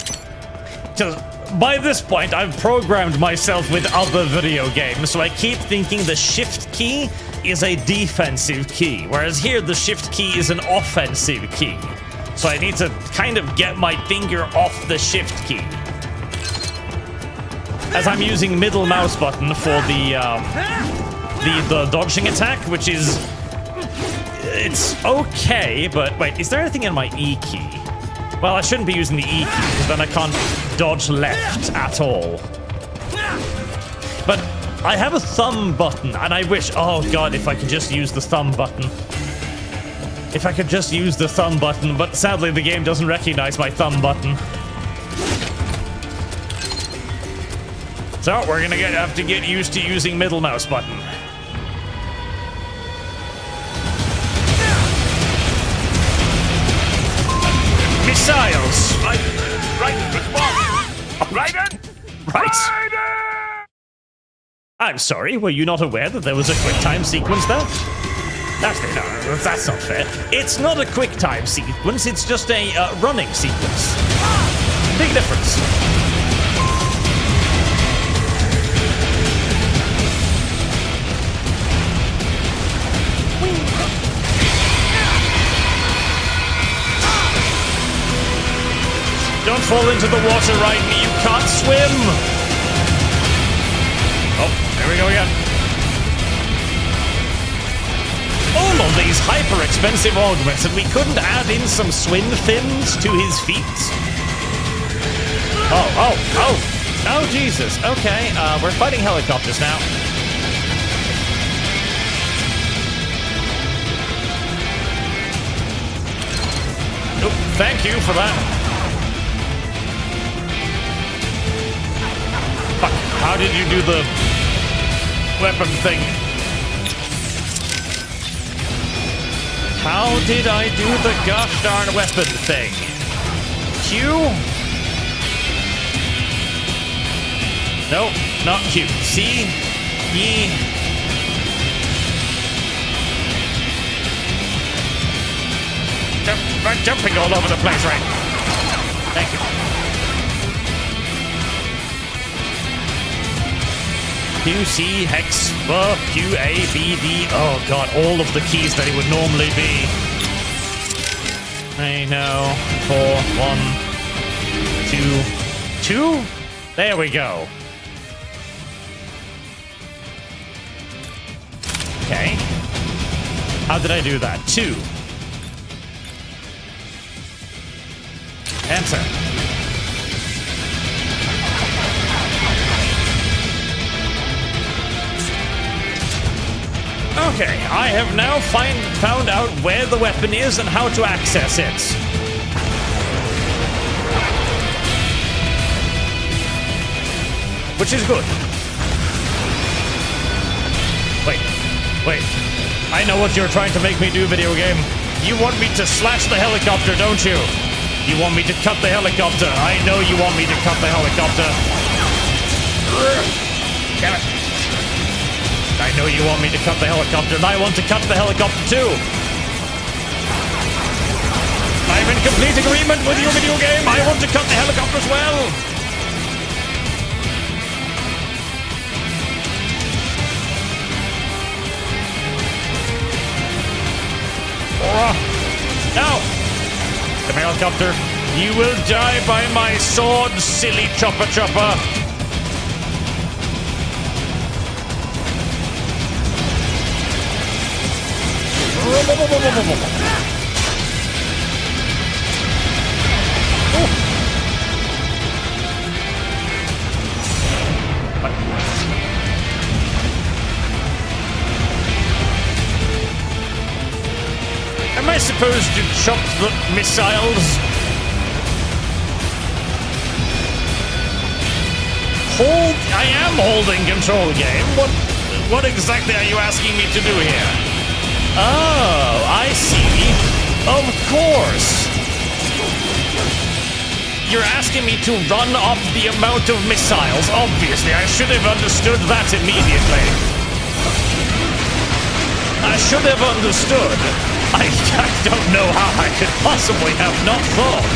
By this point, I've programmed myself with other video games, so I keep thinking the shift key is a defensive key, whereas here the shift key is an offensive key. So I need to kind of get my finger off the shift key. As I'm using middle mouse button for the dodging attack, which is... It's okay, but wait, is there anything in my E key? Well, I shouldn't be using the E key, because then I can't dodge left at all. But I have a thumb button, and I wish... Oh, God, if I could just use the thumb button. If I could just use the thumb button, but sadly the game doesn't recognize my thumb button. So, we're gonna have to get used to using middle mouse button. Missiles! Right, response! Raiden! Right. I'm sorry, were you not aware that there was a quick time sequence there? That's not fair. It's not a quick time sequence, it's just a running sequence. Big difference. Don't fall into the water, Raiden. You can't swim. Oh, there we go again. All of these hyper-expensive augments, and we couldn't add in some swim fins to his feet? Oh, Jesus. Okay, we're fighting helicopters now. Oh, thank you for that. How did you do the weapon thing? How did I do the gosh darn weapon thing? Q? No, not Q. C, E. Jumping all over the place, right? Thank you. Q, C, hex, B, Q, A, B, D. Oh god, all of the keys that it would normally be. I know. 4, 1, 2. 2? There we go. Okay. How did I do that? 2. Enter. Okay, I have now found out where the weapon is and how to access it. Which is good. Wait. I know what you're trying to make me do, video game. You want me to slash the helicopter, don't you? You want me to cut the helicopter. I know you want me to cut the helicopter. Damn it. I know you want me to cut the helicopter, and I want to cut the helicopter too. I'm in complete agreement with you, video game. I want to cut the helicopter as well. No! Come here, helicopter. You will die by my sword, silly chopper. Am I supposed to chop the missiles? I am holding control, game. What exactly are you asking me to do here? Oh, I see. Of course. You're asking me to run up the amount of missiles. Obviously, I should have understood that immediately. I should have understood. I don't know how I could possibly have not thought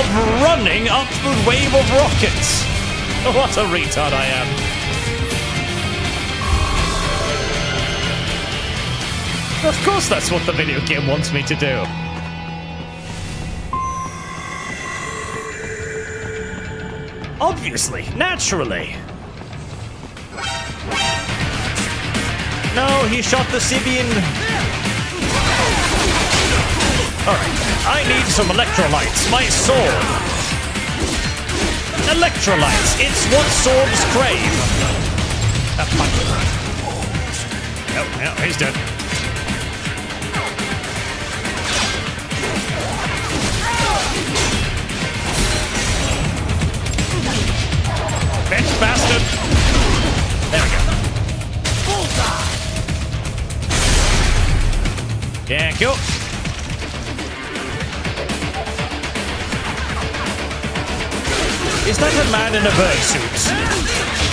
of running up the wave of rockets. What a retard I am. Of course that's what the video game wants me to do. Obviously, naturally. No, he shot the Sibian. Alright, I need some electrolytes. My sword. Electrolytes, it's what swords crave. No, he's dead. Bitch bastard! There we go. Yeah, cool. Is that a man in a bird suit?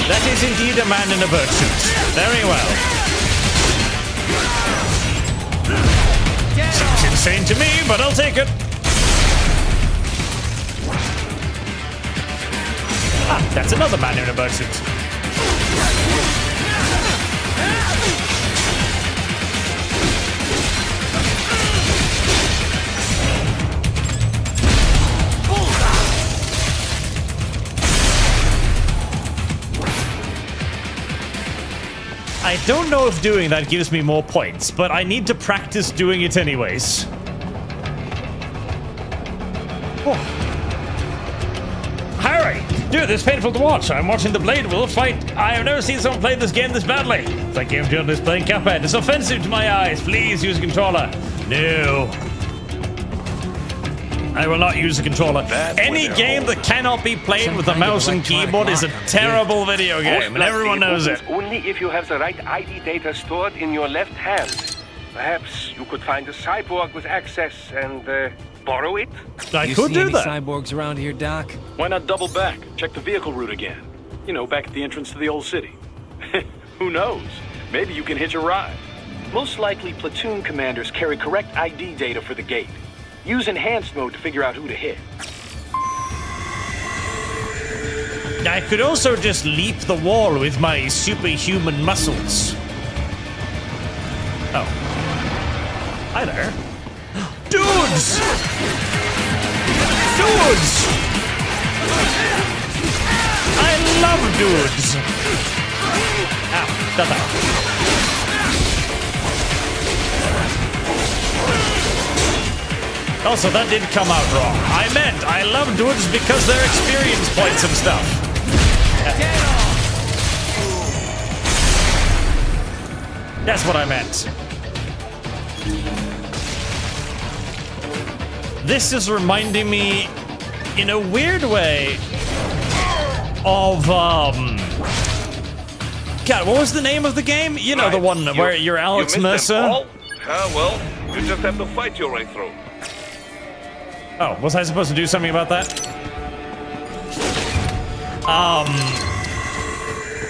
That is indeed a man in a bird suit. Very well. Seems insane to me, but I'll take it. Ah, that's another man in a bird suit. I don't know if doing that gives me more points, but I need to practice doing it anyways. Oh. Harry! Dude, this is painful to watch. I'm watching the Blade Wolf fight. I have never seen someone play this game this badly. It's like Game Journalist playing Cuphead. It's offensive to my eyes. Please use a controller. No. I will not use a controller. Any game that cannot be played with a mouse and keyboard is a terrible video game, and everyone knows it. Only if you have the right ID data stored in your left hand. Perhaps you could find a cyborg with access and borrow it? I could do that. Cyborgs around here, Doc? Why not double back? Check the vehicle route again. You know, back at the entrance to the old city. Who knows? Maybe you can hitch a ride. Most likely, platoon commanders carry correct ID data for the gate. Use enhanced mode to figure out who to hit. I could also just leap the wall with my superhuman muscles. Oh. Hi there. Dudes! Dudes! I love dudes! Ow, stop that. Also, that did come out wrong. I meant I love dudes because they're experience points and stuff. That's what I meant. This is reminding me, in a weird way, of, God, what was the name of the game? You know, the one where you're Alex Mercer? Well, you just have to fight your way through. Oh, was I supposed to do something about that?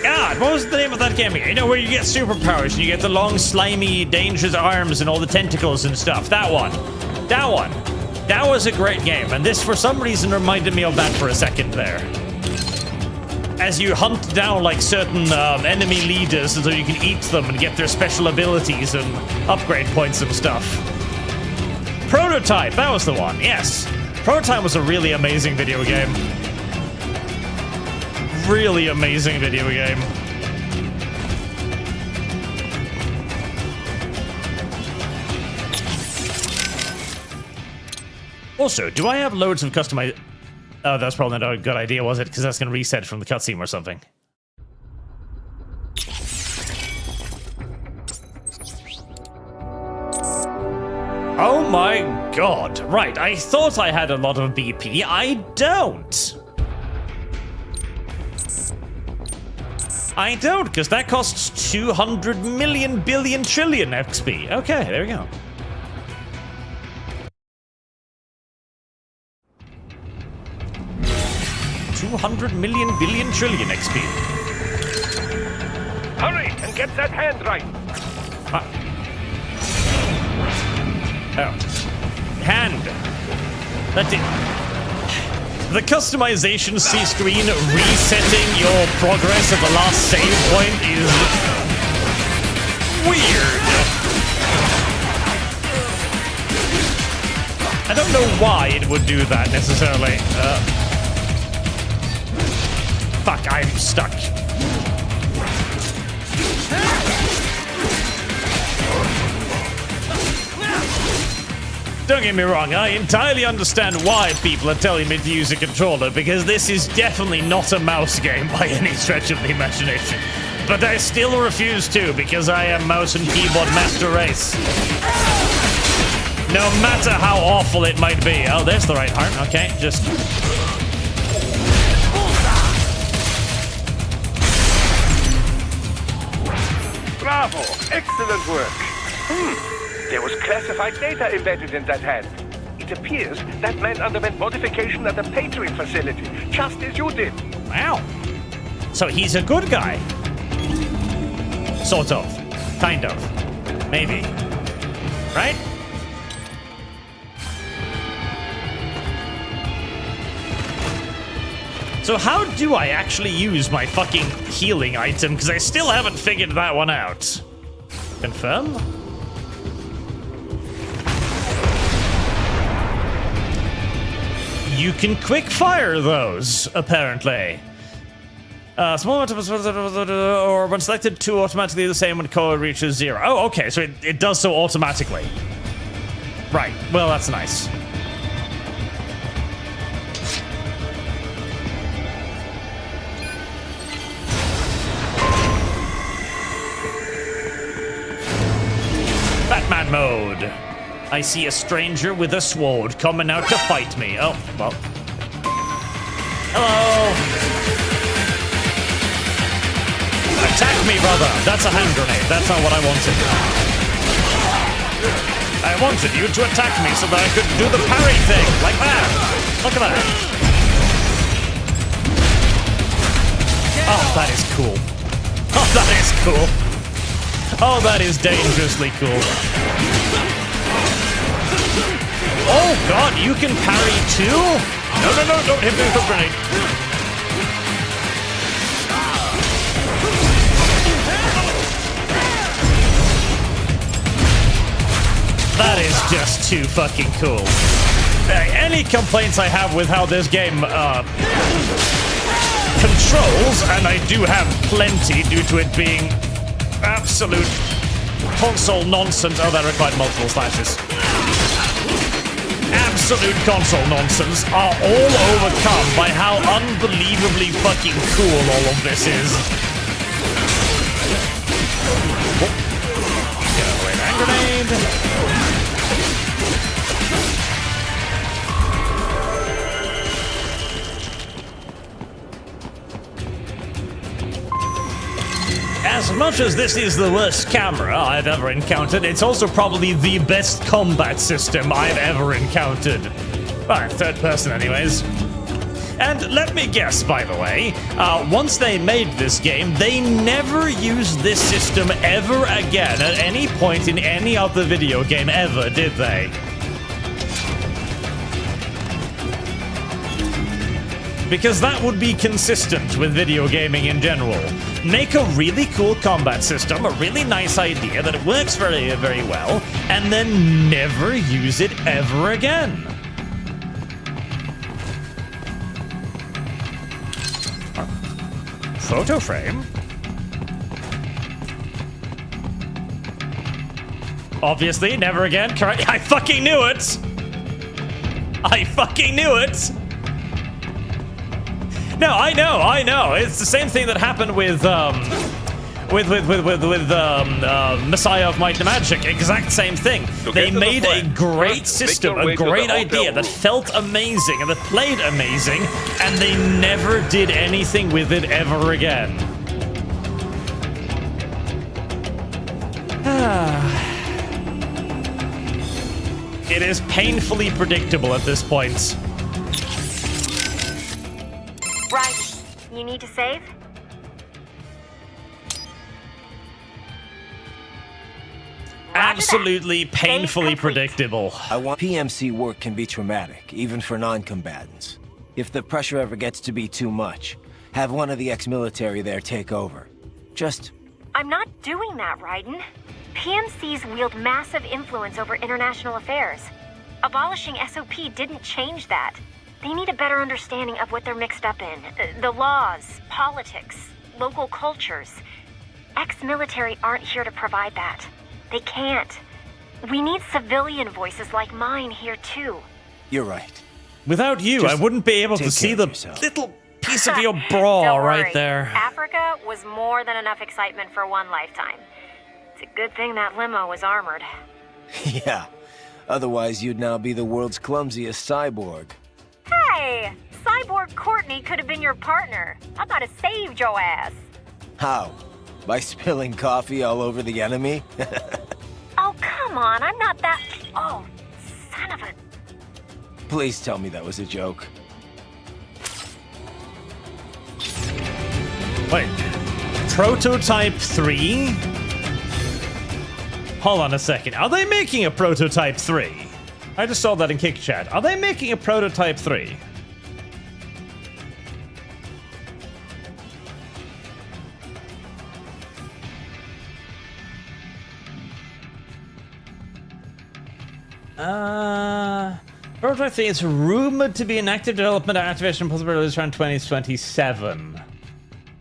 God, what was the name of that game again? You know, where you get superpowers and you get the long, slimy, dangerous arms and all the tentacles and stuff. That one. That one. That was a great game, and this, for some reason, reminded me of that for a second there. As you hunt down, like, certain enemy leaders so you can eat them and get their special abilities and upgrade points and stuff. Prototype, that was the one, yes. Prototype was a really amazing video game. Really amazing video game. Also, do I have loads of customized... Oh, that's probably not a good idea, was it? Because that's going to reset from the cutscene or something. Oh my god. Right, I thought I had a lot of BP. I don't. I don't, because that costs 200 million billion trillion XP. Okay, there we go. $200 million billion trillion XP. Hurry and get that hand right. Oh. Hand. That's it. The customization screen resetting your progress at the last save point is weird. I don't know why it would do that necessarily. Fuck, I'm stuck. Don't get me wrong, I entirely understand why people are telling me to use a controller, because this is definitely not a mouse game by any stretch of the imagination. But I still refuse to, because I am mouse and keyboard master race. No matter how awful it might be. Oh, there's the right heart. Okay, just... Bravo! Excellent work. There was classified data embedded in that hand. It appears that man underwent modification at a Patriot facility, just as you did. Wow. So he's a good guy. Sort of. Kind of. Maybe. Right? So how do I actually use my fucking healing item? Because I still haven't figured that one out. Confirm? You can quick fire those, apparently. Small or when selected, 2 automatically the same when code reaches 0. Oh, okay, so it does so automatically. Right, well, that's nice. Batman mode. I see a stranger with a sword coming out to fight me. Oh, well. Hello. Attack me, brother. That's a hand grenade. That's not what I wanted. I wanted you to attack me so that I could do the parry thing. Like that. Look at that. Oh, that is cool. Oh, that is cool. Oh, that is dangerously cool. Oh god, you can parry too? No, don't hit me with a grenade. that is just too fucking cool. Any complaints I have with how this game controls, and I do have plenty due to it being absolute console nonsense. Oh, that required multiple slashes. Absolute console nonsense are all overcome by how unbelievably fucking cool all of this is. Get away, hand grenade. As much as this is the worst camera I've ever encountered, it's also probably the best combat system I've ever encountered. Well, third person anyways. And let me guess, by the way, once they made this game, they never used this system ever again at any point in any other video game ever, did they? Because that would be consistent with video gaming in general. Make a really cool combat system, a really nice idea that works very, very well, and then never use it ever again. Photo frame? Obviously, never again. Correct. I fucking knew it! I fucking knew it! No, I know. It's the same thing that happened with Messiah of Might and Magic. Exact same thing. They made a great system, a great idea that felt amazing and that played amazing, and they never did anything with it ever again. It is painfully predictable at this point. Right. You need to save? Absolutely painfully predictable. I want PMC work can be traumatic, even for non-combatants. If the pressure ever gets to be too much, have one of the ex-military there take over. Just... I'm not doing that, Raiden. PMCs wield massive influence over international affairs. Abolishing SOP didn't change that. They need a better understanding of what they're mixed up in. The laws, politics, local cultures. Ex-military aren't here to provide that. They can't. We need civilian voices like mine here too. You're right. Without you, I wouldn't be able to see the little piece of your bra right there. Africa was more than enough excitement for one lifetime. It's a good thing that limo was armored. Yeah. Otherwise, you'd now be the world's clumsiest cyborg. Hey! Cyborg Courtney could have been your partner. I might have saved your ass. How? By spilling coffee all over the enemy? Oh, come on. I'm not that... Oh, son of a... Please tell me that was a joke. Wait. Prototype 3? Hold on a second. Are they making a Prototype 3? I just saw that in Kick Chat. Are they making a Prototype 3? Prototype 3 is rumored to be in active development and activation possibilities around 2027.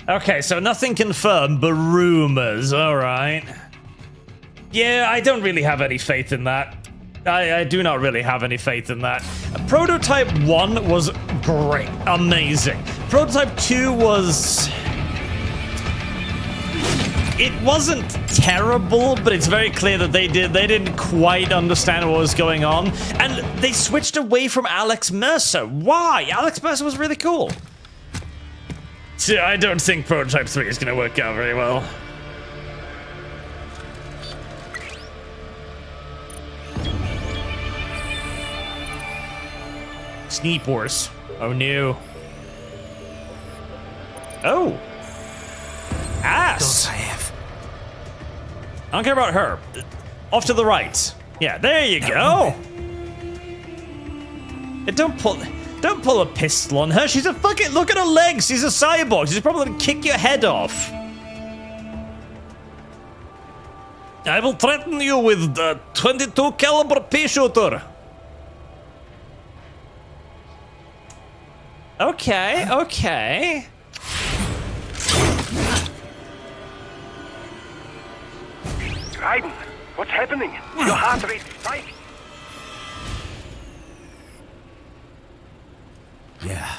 Okay, so nothing confirmed, but rumors. Alright. Yeah, I don't really have any faith in that. I do not really have any faith in that. Prototype 1 was great. Amazing. Prototype 2 was... It wasn't terrible, but it's very clear that they didn't quite understand what was going on. And they switched away from Alex Mercer. Why? Alex Mercer was really cool. So I don't think Prototype 3 is going to work out very well. Sneep Wars. Oh no. Oh. Ass. I don't care about her. Off to the right. Yeah, there you go. Yeah, don't pull a pistol on her. She's a fucking... Look at her legs. She's a cyborg. She's probably gonna kick your head off. I will threaten you with the 22 caliber pea shooter. Okay, okay. Raiden, what's happening? Your heart rate spikes. Yeah,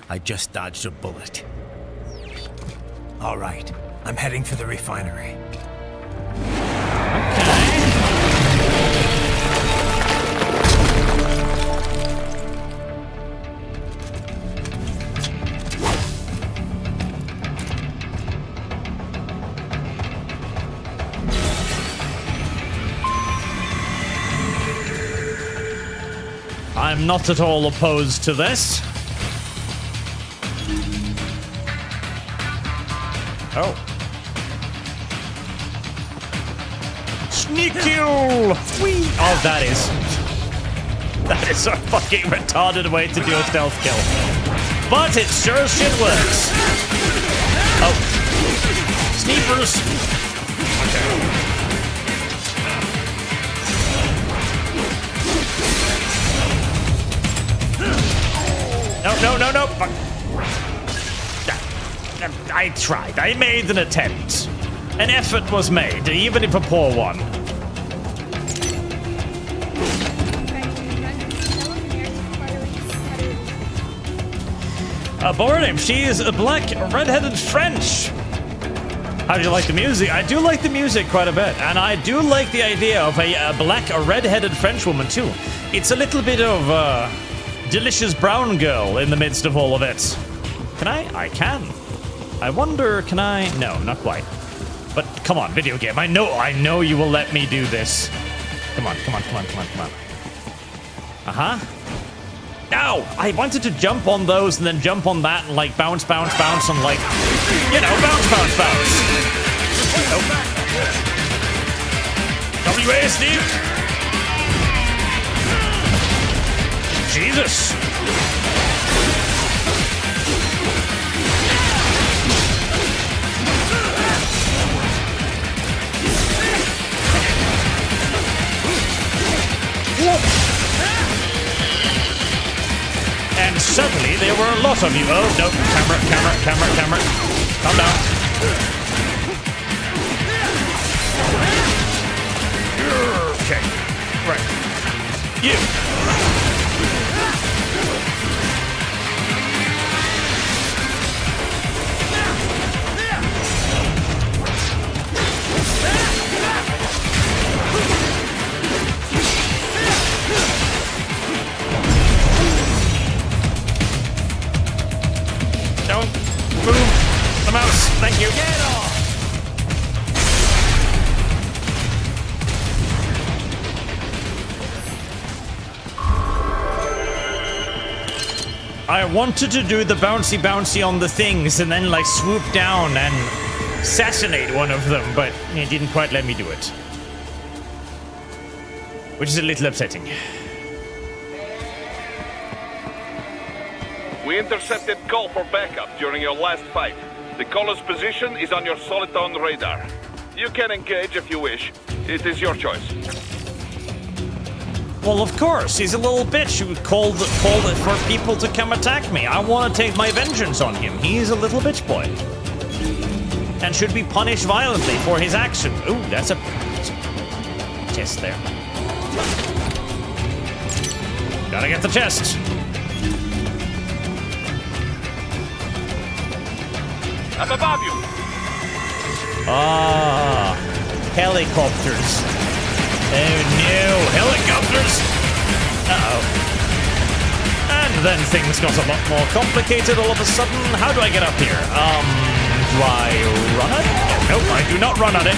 I just dodged a bullet. All right, I'm heading for the refinery. I'm not at all opposed to this. Oh. Sneak kill! Whee! Oh, that is a fucking retarded way to do a stealth kill. But it sure as shit works. Oh. Sneakers! Okay. No. Fuck. I tried. I made an attempt. An effort was made, even if a poor one. Boredom, she is a black, red-headed French. How do you like the music? I do like the music quite a bit, and I do like the idea of a black, red-headed French woman too. It's a little bit of delicious brown girl in the midst of all of it. Can I? I can. I wonder, can I? No, not quite. But come on, video game. I know you will let me do this. Come on. Uh-huh. No! I wanted to jump on those and then jump on that and like bounce and like, you know, bounce. Oh. WASD! Jesus! And suddenly there were a lot of you. Oh, no. Camera. Calm down. Okay. Right. You. Don't move the mouse. Thank you. Get off. I wanted to do the bouncy on the things and then like swoop down and assassinate one of them, but it didn't quite let me do it. Which is a little upsetting. We intercepted call for backup during your last fight. The caller's position is on your Soliton radar. You can engage if you wish. It is your choice. Well, of course. He's a little bitch who called it for people to come attack me. I want to take my vengeance on him. He's a little bitch boy. And should be punished violently for his action. Ooh, that's a chest there. Gotta get the chest. I'm above you. Ah, helicopters. Oh no, helicopters! Uh-oh. And then things got a lot more complicated all of a sudden. How do I get up here? Do I run at it? Nope, I do not run at it.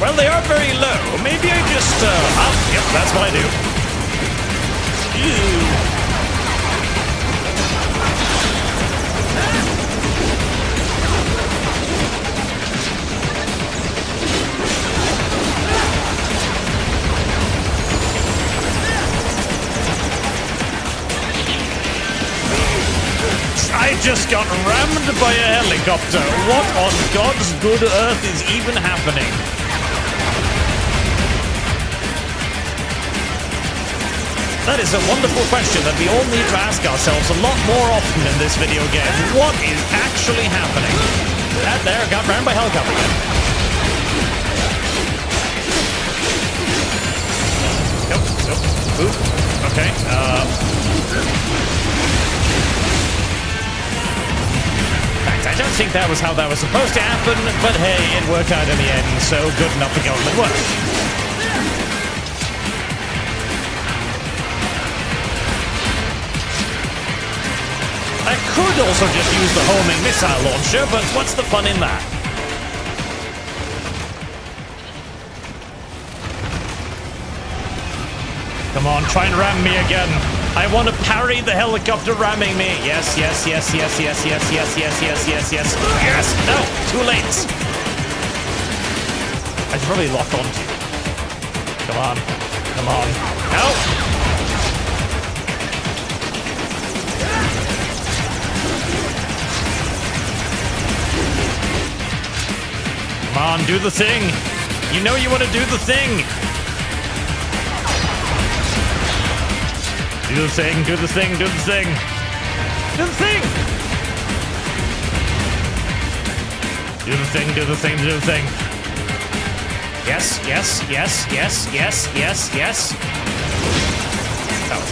Well, they are very low. Maybe I just, yep, that's what I do. Ew. I I just got rammed by a helicopter. What on God's good earth is even happening? That is a wonderful question that we all need to ask ourselves a lot more often in this video game. What is actually happening? That there got rammed by helicopter again. Nope. Oop. Okay. In fact, I don't think that was how that was supposed to happen, but hey, it worked out in the end, so good enough for government work. I could also just use the homing missile launcher, but what's the fun in that? Come on, try and ram me again. I want to parry the helicopter ramming me. Yes. Yes. No, too late. I should probably lock on to you. Come on. No. Come on, do the thing. You know you want to do the thing. Do the thing, do the thing, do the thing. Do the thing! Do the thing, do the thing, do the thing. Yes. Oh.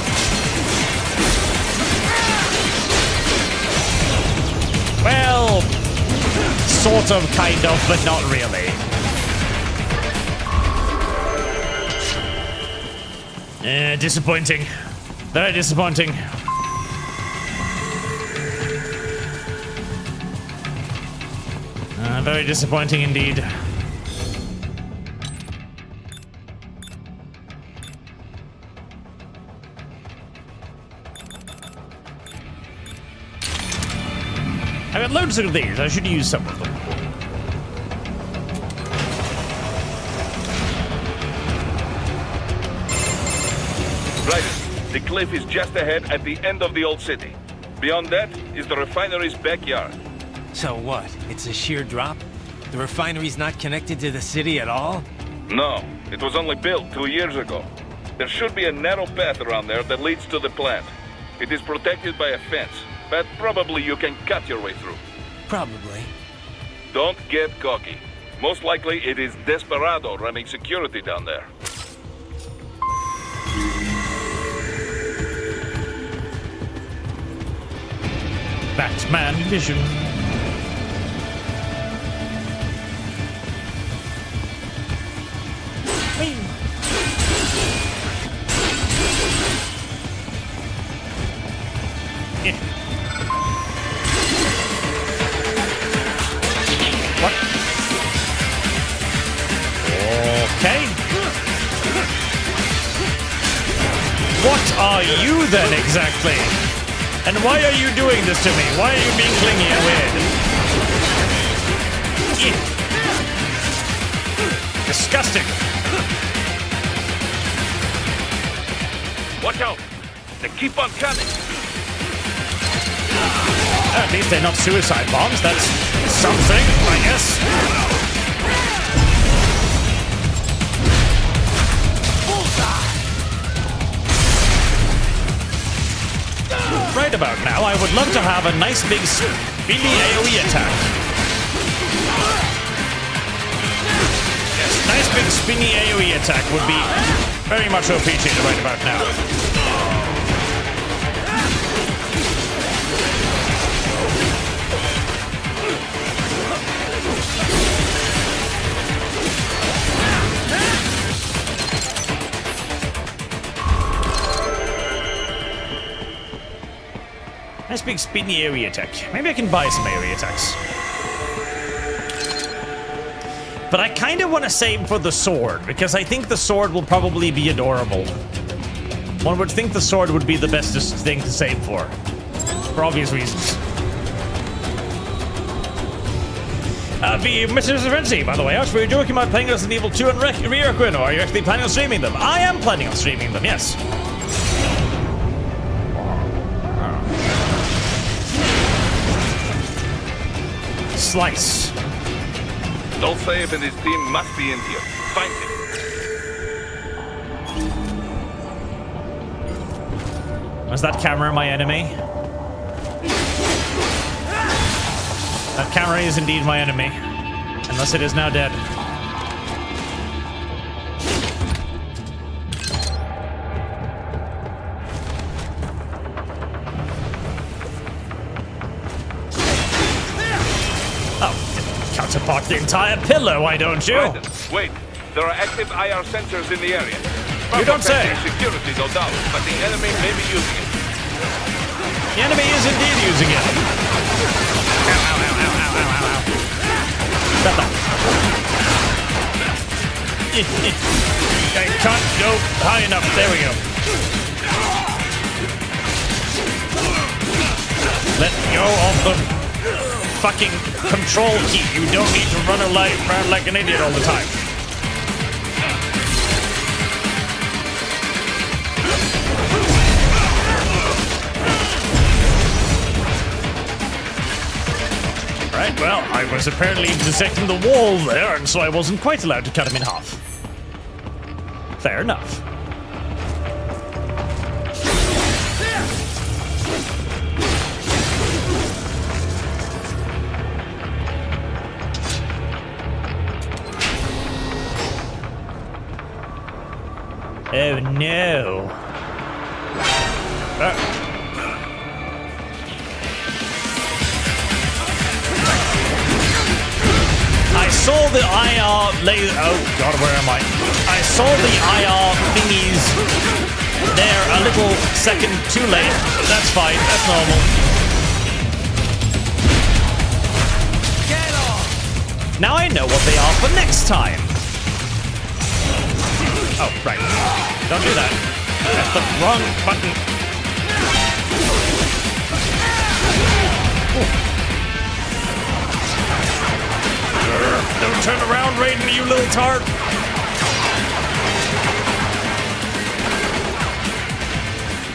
Well, sort of, kind of, but not really. Disappointing. Very disappointing. Very disappointing indeed. I've got loads of these. I should use some of them. Right. The cliff is just ahead at the end of the old city. Beyond that is the refinery's backyard. So what? It's a sheer drop? The refinery's not connected to the city at all? No, it was only built 2 years ago. There should be a narrow path around there that leads to the plant. It is protected by a fence, but probably you can cut your way through. Probably. Don't get cocky. Most likely it is Desperado running security down there. Batman Vision. What? Okay. What are you then exactly? And why are you doing this to me? Why are you being clingy and weird? Disgusting. Watch out! They keep on coming! At least they're not suicide bombs. That's something, I guess. Right about now, I would love to have a nice big spinny AoE attack. Yes, nice big spinny AoE attack would be very much appreciated right about now. Nice big spinny area attack. Maybe I can buy some area attacks. But I kind of want to save for the sword, because I think the sword will probably be adorable. One would think the sword would be the bestest thing to save for obvious reasons. Mrs. Renzi, by the way, were you joking about playing Resident Evil 2 and Rearquin, or are you actually planning on streaming them? I am planning on streaming them, yes. Slice. Dolphin and his team must be in here. Find him. Was that camera my enemy? That camera is indeed my enemy. Unless it is now dead. Oh, cut apart the entire pillar, why don't you? Wait, there are active IR sensors in the area. You don't say. Security, no doubt, but the enemy may be using it. The enemy is indeed using it. Ow, ow, ow, ow, ow, ow, ow. Stop that. I can't go high enough. There we go. Let go of the fucking control key. You don't need to run around like an idiot all the time. Right, well, I was apparently intersecting the wall there, and so I wasn't quite allowed to cut him in half. Fair enough. Oh no. I saw the IR laser. Oh god, where am I? I saw the IR thingies there a little second too late. That's fine, that's normal. Get off! Now I know what they are for next time. Oh, right. Don't do that. That's the wrong button. Don't turn around, Raiden, you little tart!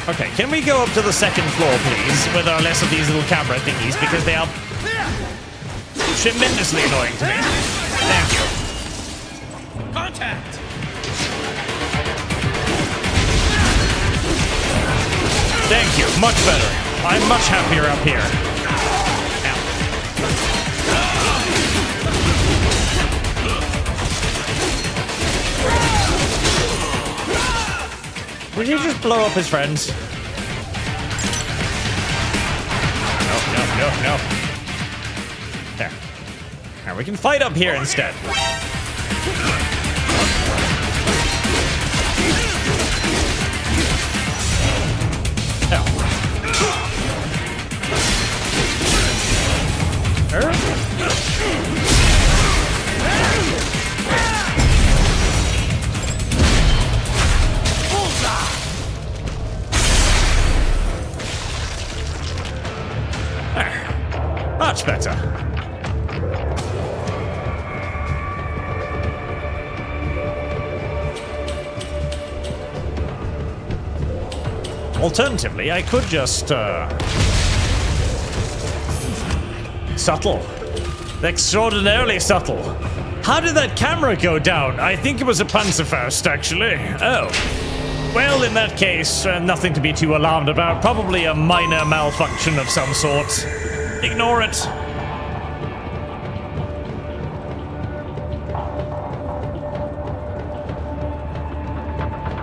Okay, can we go up to the second floor, please, with our less of these little camera thingies, because they are tremendously annoying to me. Thank you. Contact! Thank you, much better. I'm much happier up here. Would you just blow up his friends? No. There. Now we can fight up here instead. Much better. Alternatively, I could just, subtle. Extraordinarily subtle. How did that camera go down? I think it was a Panzerfaust, actually. Oh. Well, in that case, nothing to be too alarmed about. Probably a minor malfunction of some sort. Ignore it.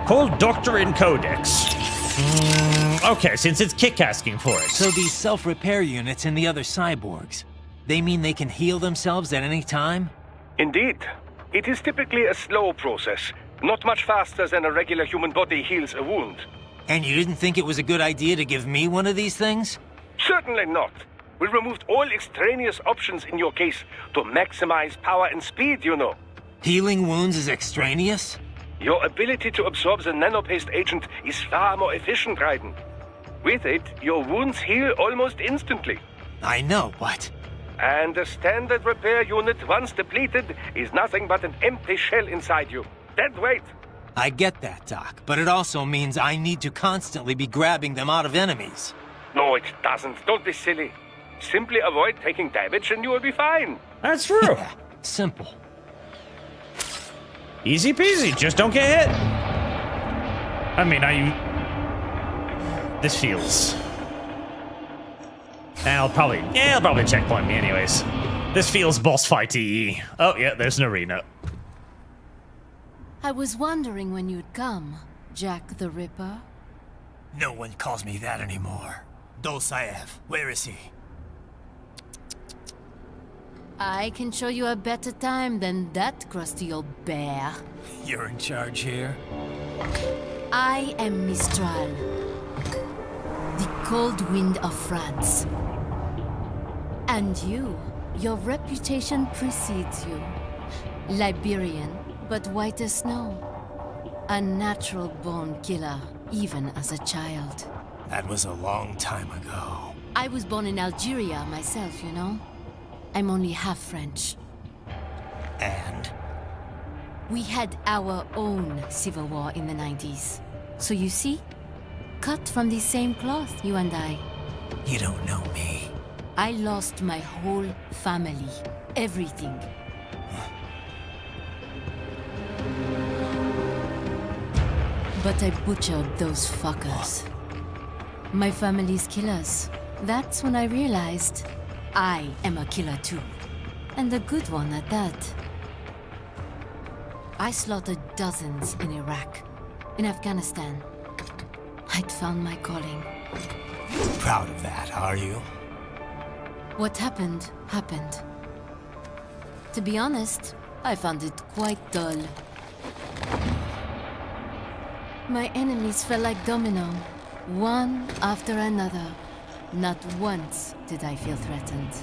Call Doctor in Codex. Okay, since it's Kick asking for it. So these self-repair units in the other cyborgs, they mean they can heal themselves at any time? Indeed. It is typically a slow process, not much faster than a regular human body heals a wound. And you didn't think it was a good idea to give me one of these things? Certainly not. We removed all extraneous options in your case to maximize power and speed, you know. Healing wounds is extraneous? Your ability to absorb the nanopaste agent is far more efficient, Raiden. With it, your wounds heal almost instantly. I know, but... And a standard repair unit, once depleted, is nothing but an empty shell inside you. Dead weight. I get that, Doc, but it also means I need to constantly be grabbing them out of enemies. No, it doesn't. Don't be silly. Simply avoid taking damage and you will be fine. That's true. Yeah, simple. Easy peasy, just don't get hit. I mean, this feels... I'll probably checkpoint me anyways. This feels boss fighty. Oh yeah, there's an arena. I was wondering when you'd come, Jack the Ripper. No one calls me that anymore. Dolsaev, where is he? I can show you a better time than that crusty old bear. You're in charge here? I am Mistral, the cold wind of France. And your reputation precedes you. Liberian, but white as snow. A natural-born killer, even as a child. That was a long time ago. I was born in Algeria myself, you know? I'm only half French. And? We had our own civil war in the 90s. So you see? Cut from the same cloth, you and I. You don't know me. I lost my whole family. Everything. But I butchered those fuckers. My family's killers. That's when I realized I am a killer too. And a good one at that. I slaughtered dozens in Iraq, in Afghanistan. I'd found my calling. Proud of that, are you? What happened, happened. To be honest, I found it quite dull. My enemies fell like domino, one after another. Not once did I feel threatened.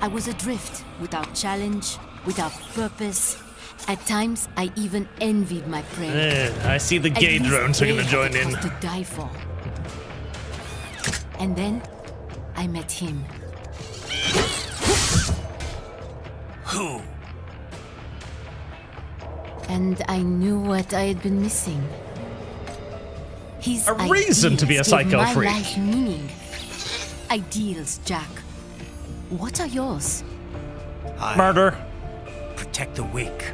I was adrift, without challenge, without purpose. At times, I even envied my prey. I see the gay drones are gonna join in. To die for. And then, I met him. Who? And I knew what I had been missing. His a reason to be a psycho my freak. Life meaning. Ideals, Jack. What are yours? Murder. Protect the weak.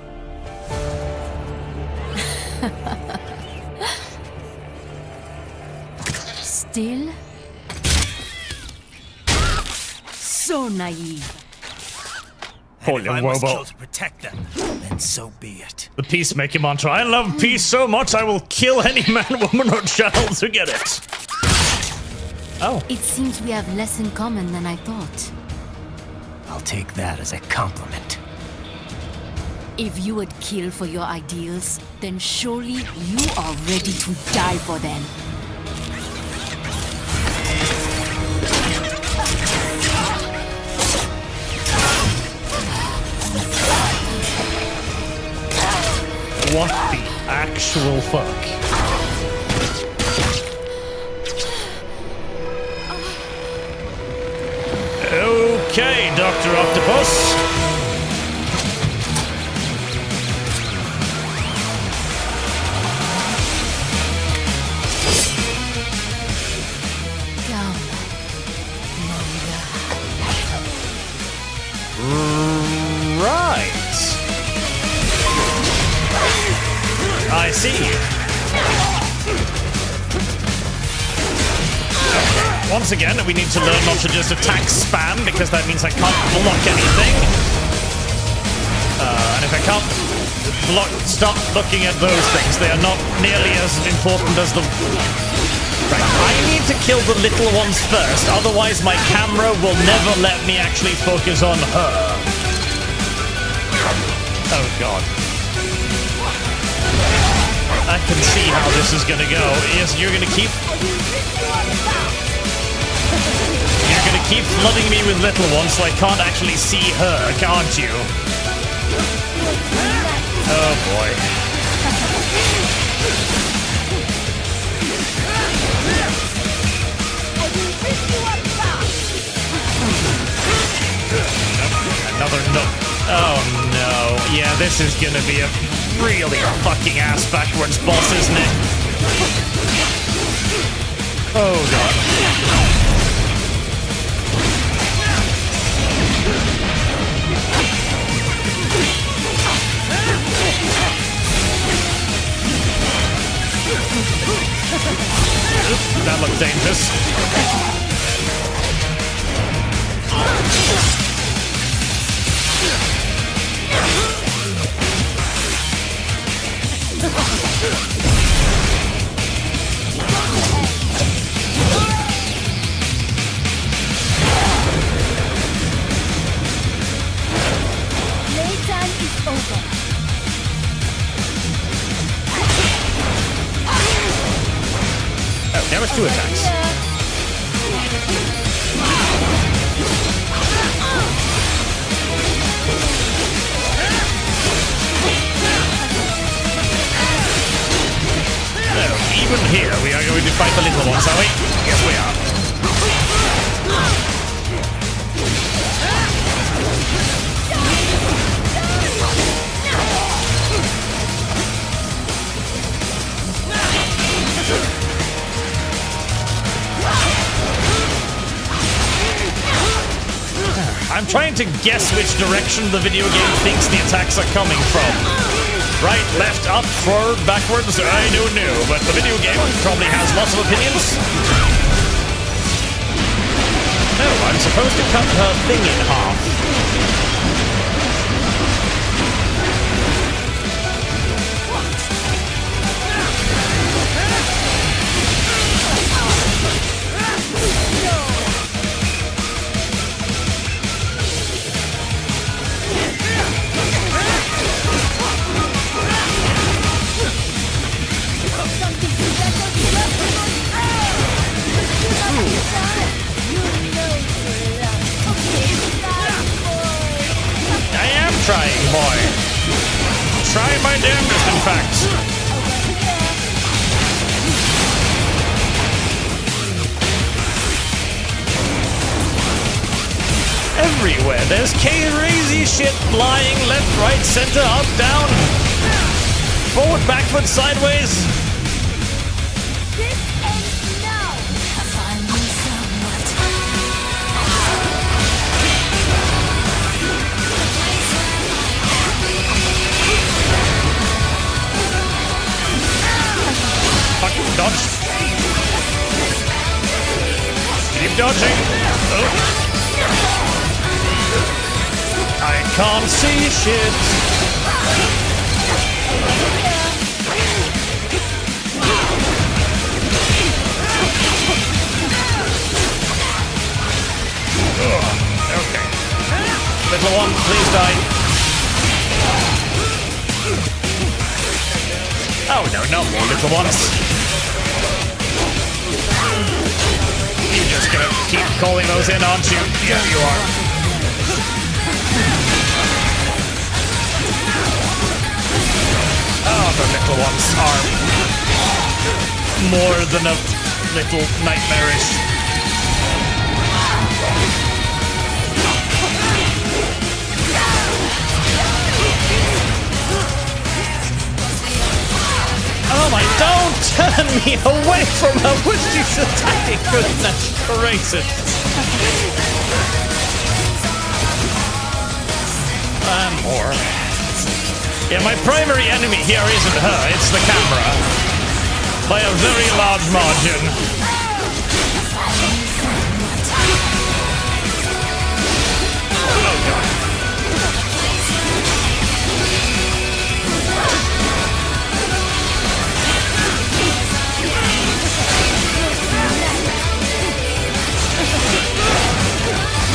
Still? So naive. Poor If I young must Wobo. kill to protect them, then so be it. The peacemaking mantra. I love peace so much I will kill any man, woman, or child to get it. Oh. It seems we have less in common than I thought. I'll take that as a compliment. If you would kill for your ideals, then surely you are ready to die for them. What the actual fuck? Okay, Dr. Octopus. Right. I see. Once again, we need to learn not to just attack spam, because that means I can't block anything. And if I can't stop looking at those things, they are not nearly as important as the... Right, I need to kill the little ones first, otherwise my camera will never let me actually focus on her. Oh god. I can see how this is gonna go. Yes, you're gonna keep... You're gonna keep flooding me with little ones so I can't actually see her, can't you? Oh boy. Another nook. Oh no. Yeah, this is gonna be a really fucking ass backwards boss, isn't it? Oh god. That looked dangerous. Playtime is over. Oh, there was 2 attacks. So, even here, we are going to fight the little ones, are we? Yes, we are. I'm trying to guess which direction the video game thinks the attacks are coming from. Right, left, up, forward, backwards, I don't know, but the video game probably has lots of opinions. Oh, I'm supposed to cut her thing in half. Trying, boy. Try my damnedest, in fact. Everywhere, there's crazy shit flying left, right, center, up, down, forward, backward, sideways. This ends now. I find me somewhat. Fuck, dodge. Keep dodging. Oh. I can't see shit. Okay. Little one, please die. Oh no, not more little ones. You're just gonna keep calling those in, aren't you? Yeah, you are. Oh, the little ones are more than a little nightmarish. Oh my, don't turn me away from her when she's attacking. Goodness gracious. And more. Yeah, my primary enemy here isn't her, it's the camera. By a very large margin. Oh god.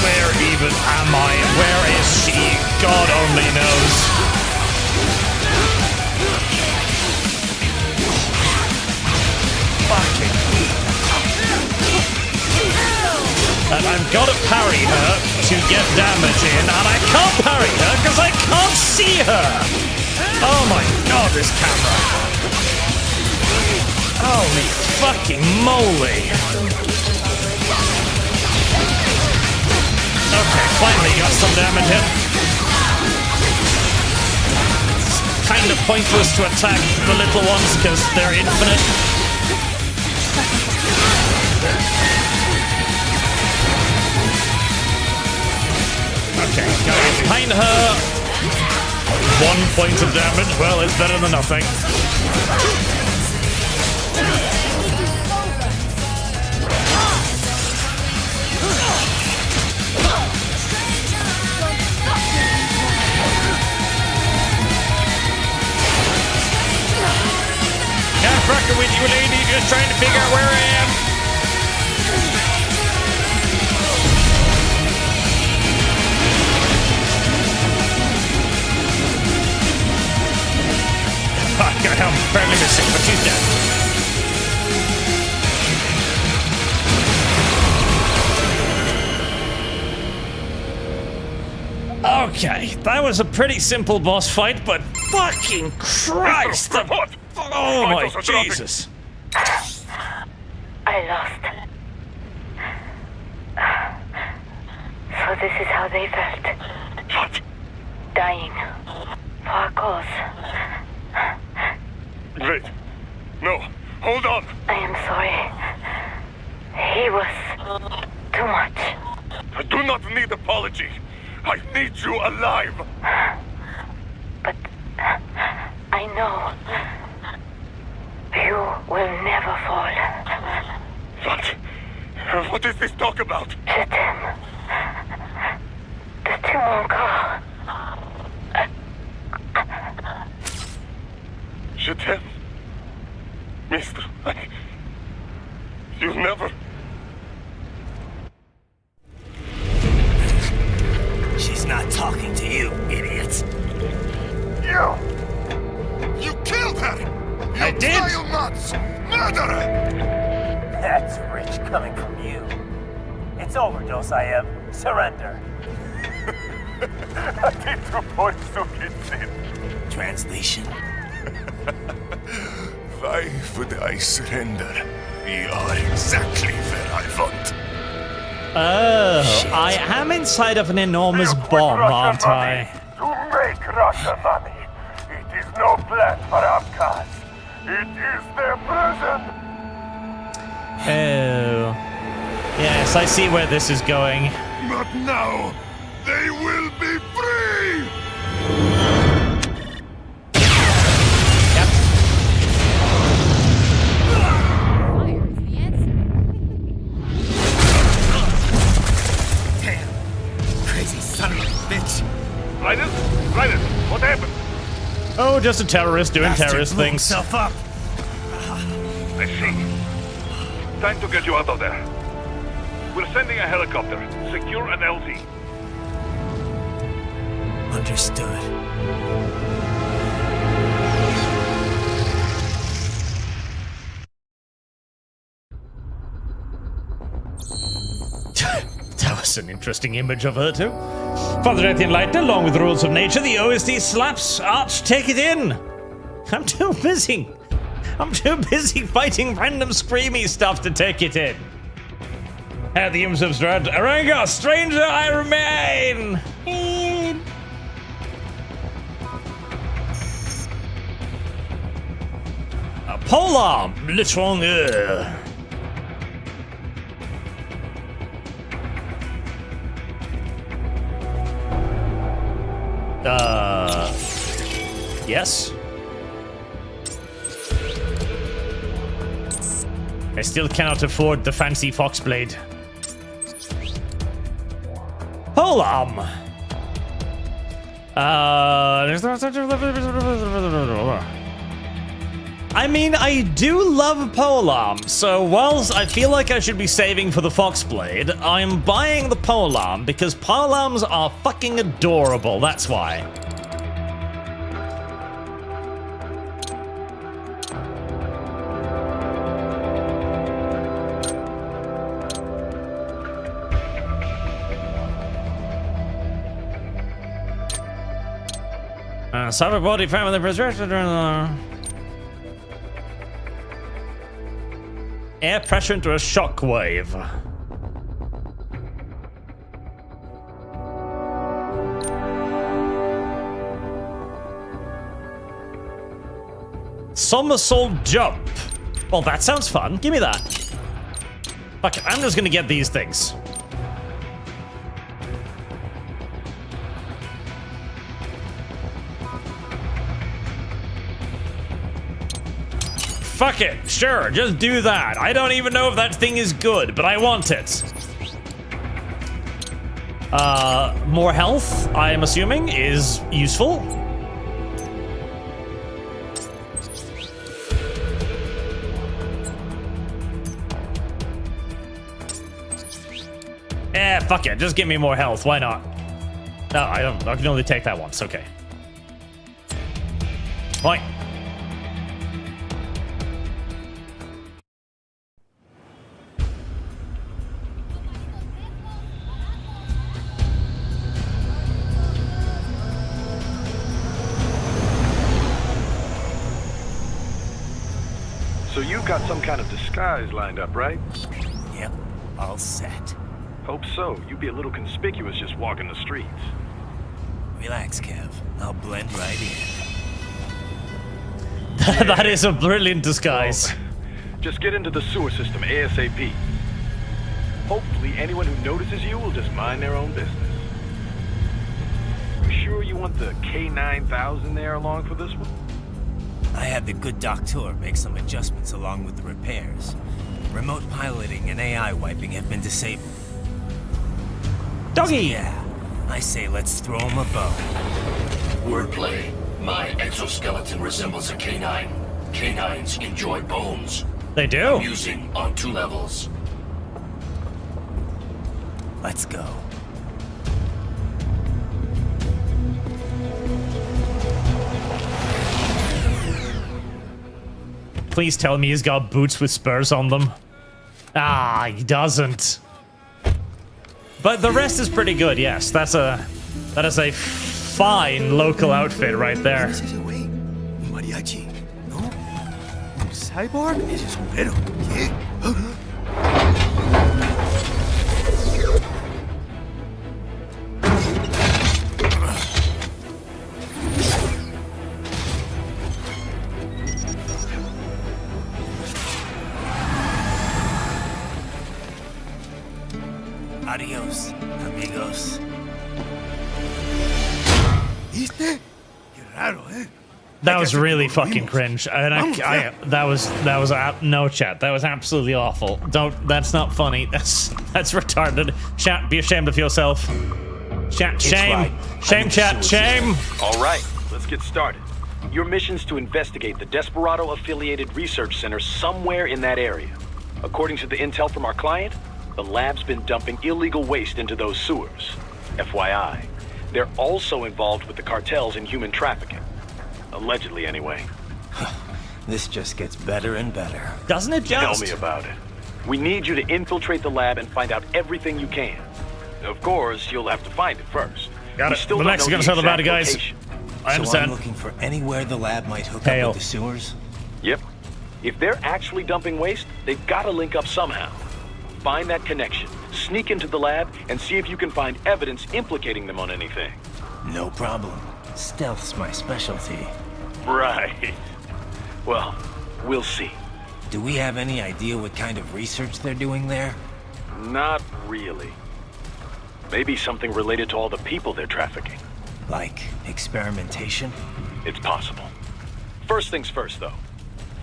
Where even am I? Where is she? God only knows. And I've got to parry her to get damage in, and I can't parry her because I can't see her! Oh my god, this camera! Holy fucking moly! Okay, finally got some damage in. It's kind of pointless to attack the little ones because they're infinite. Okay, going behind her. 1 point of damage. Well, it's better than nothing. figure we're in. I'm barely missing, but she's dead. Okay, that was a pretty simple boss fight, but fucking Christ! Oh my Jesus! I lost. So this is how they felt. What? Dying. For a cause. Wait. No. Hold on. I am sorry. He was too much. I do not need apology. I need you alive. But I know you will never fall. What? What is this talk about? Je t'aime. De tout mon corps. Je t'aime. Mister, you'll never... She's not talking to you, idiot. You killed her! You I did? vile nuts! Murderer! That's rich coming from you. It's overdose, I am. Surrender. Translation. Why would I surrender? We are exactly where I want. Oh, I am inside of an enormous bomb, aren't I? To make Russia money. It is no plan for Abkhaz. It is their prison. Oh. Yes, I see where this is going. Not now. They will be free. Linus, what happened? Oh, just a terrorist doing terrorist things. Himself up. I see. Time to get you out of there. We're sending a helicopter. Secure an LZ. Understood. That was an interesting image of her, too. Father Death the Enlightened, along with the rules of nature, the OSD slaps Arch, take it in. I'm too busy. I'm too busy fighting random screamy stuff to take it in. At the Imps of Strad, Aranga, stranger I remain. A polearm, le stronger. Yes. I still cannot afford the fancy foxblade. Polearm. I mean, I do love polearm, so whilst I feel like I should be saving for the foxblade, I'm buying the polearm because polearms are fucking adorable, that's why. Cyberbody family preservation. Air pressure into a shockwave. Somersault jump. Well, that sounds fun. Give me that. Fuck it, I'm just gonna get these things. Fuck it, sure, just do that. I don't even know if that thing is good, but I want it. More health, I am assuming, is useful. Fuck it. Just give me more health. Why not? No, I don't. I can only take that once. Okay. Fine. So you've got some kind of disguise lined up, right? Yep, all set. Hope so. You'd be a little conspicuous just walking the streets. Relax, Kev. I'll blend right in. That is a brilliant disguise. Well, just get into the sewer system ASAP. Hopefully anyone who notices you will just mind their own business. You sure you want the K9000 there along for this one? I had the good doctor make some adjustments along with the repairs. Remote piloting and AI wiping have been disabled. Doggy! Yeah, I say let's throw him a bone. Wordplay. My exoskeleton resembles a canine. Canines enjoy bones. They do? Amusing on 2 levels. Let's go. Please tell me he's got boots with spurs on them. Ah, he doesn't. But the rest is pretty good, yes. That is a fine local outfit right there. Mariachi, ¿no? Cyborg? Ese sombrero. ¿Qué? Adios, amigos. ¿Viste? Qué raro, ¿eh? That was really fucking cringe, and that was no chat. That was absolutely awful. That's not funny. That's retarded. Chat, be ashamed of yourself. Chat, shame, right. shame, chat, shame. All right, let's get started. Your mission's to investigate the Desperado-affiliated research center somewhere in that area. According to the intel from our client, the lab's been dumping illegal waste into those sewers. FYI, they're also involved with the cartels in human trafficking. Allegedly, anyway. This just gets better and better. Doesn't it just? Tell me about it. We need you to infiltrate the lab and find out everything you can. Of course, you'll have to find it first. Got it. Still The don't know Mexicans the are the bad exact guys. location. I So understand. I'm looking for anywhere the lab might hook Hail. up with the sewers? Yep. If they're actually dumping waste, they've got to link up somehow. Find that connection, sneak into the lab, and see if you can find evidence implicating them on anything. No problem. Stealth's my specialty. Right. Well, we'll see. Do we have any idea what kind of research they're doing there? Not really. Maybe something related to all the people they're trafficking. Like experimentation? It's possible. First things first, though.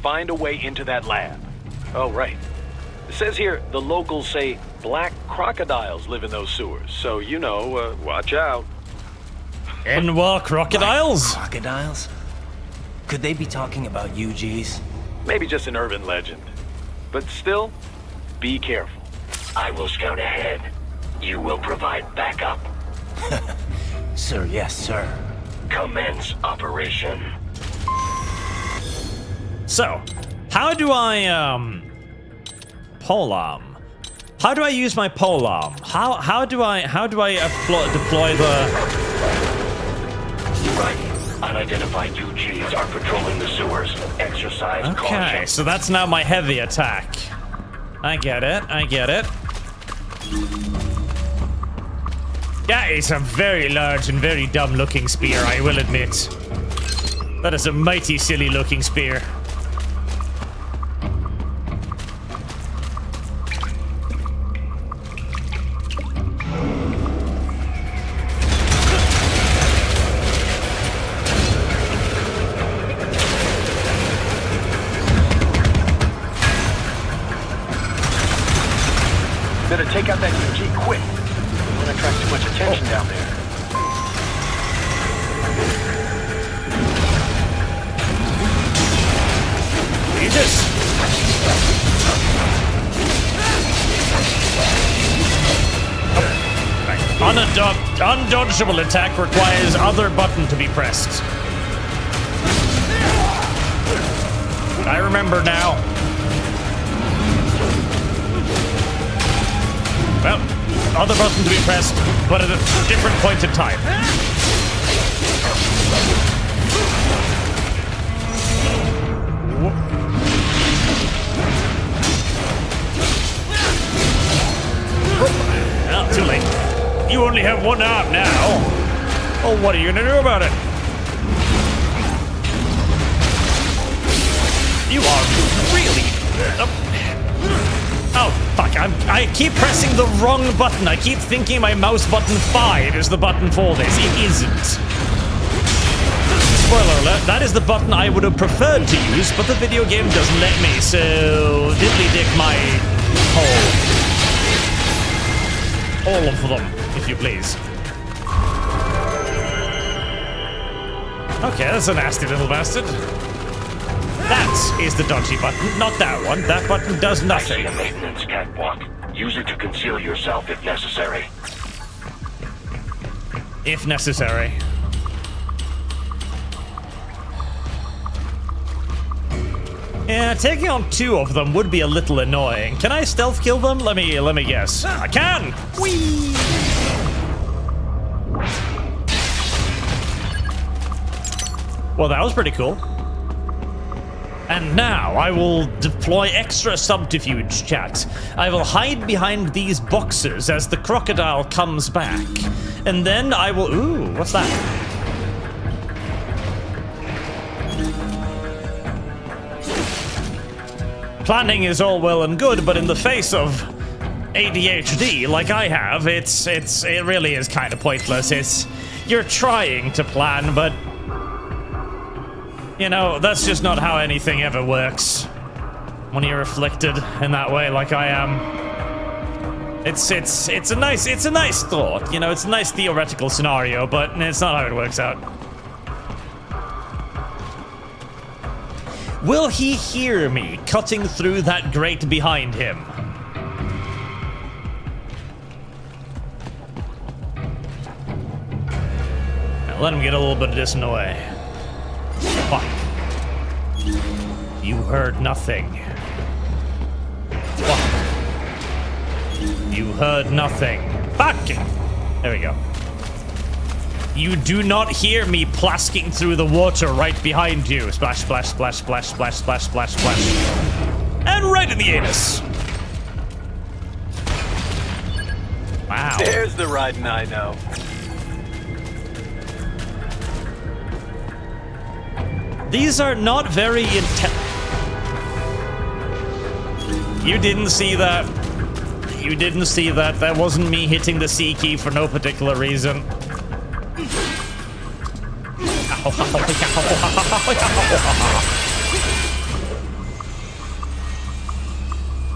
Find a way into that lab. Oh, right. It says here the locals say black crocodiles live in those sewers, so you know, watch out. And what, crocodiles? Like crocodiles? Could they be talking about UGs? Maybe just an urban legend. But still, be careful. I will scout ahead. You will provide backup. Sir, yes, sir. Commence operation. So, how do I, polearm? How do I use my polearm? How do I deploy the... Right. Unidentified UGs are patrolling the sewers. Exercise caution. Okay, so that's now my heavy attack. I get it, I get it. That is a very large and very dumb looking spear, I will admit. That is a mighty silly looking spear. Better take out that UG quick. Don't want to attract too much attention down there. Jesus! Undodgeable attack requires other button to be pressed. I remember now. Well, other button to be pressed, but at a different point in time. Well, too late. You only have one arm now. Oh, what are you gonna do about it? You are really... Oh, fuck. I keep pressing the wrong button. I keep thinking my mouse button 5 is the button for this. It isn't. Spoiler alert, that is the button I would have preferred to use, but the video game doesn't let me, so... diddly dick my hole. All of them, if you please. Okay, that's a nasty little bastard. That is the dodgy button, not that one. That button does nothing. I see a maintenance catwalk. Use it to conceal yourself if necessary. If necessary. Yeah, taking on 2 of them would be a little annoying. Can I stealth kill them? Let me guess. I can! Whee! Well, that was pretty cool. And now I will deploy extra subterfuge, chat. I will hide behind these boxes as the crocodile comes back. And then I will... Ooh, what's that? Planning is all well and good, but in the face of ADHD like I have, it really is kind of pointless. You're trying to plan, but you know, that's just not how anything ever works when you're afflicted in that way like I am. It's a nice thought, you know, it's a nice theoretical scenario, but it's not how it works out. Will he hear me cutting through that grate behind him? Now let him get a little bit of this in the way. Fuck. You heard nothing. Fuck. You heard nothing. Fuck! There we go. You do not hear me plasking through the water right behind you. Splash, splash, splash, splash, splash, splash, splash, splash. And right in the anus. Wow. There's the riding I know. These are not very You didn't see that. You didn't see that. That wasn't me hitting the C key for no particular reason.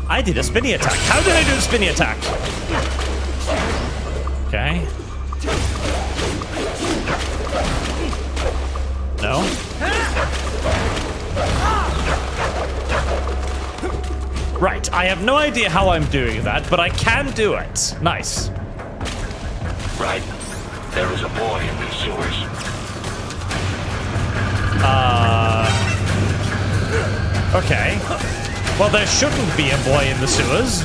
I did a spinny attack. How did I do a spinny attack? Okay. No. Right, I have no idea how I'm doing that, but I can do it. Nice. Right. There is a boy in the sewers. Okay. Well, there shouldn't be a boy in the sewers.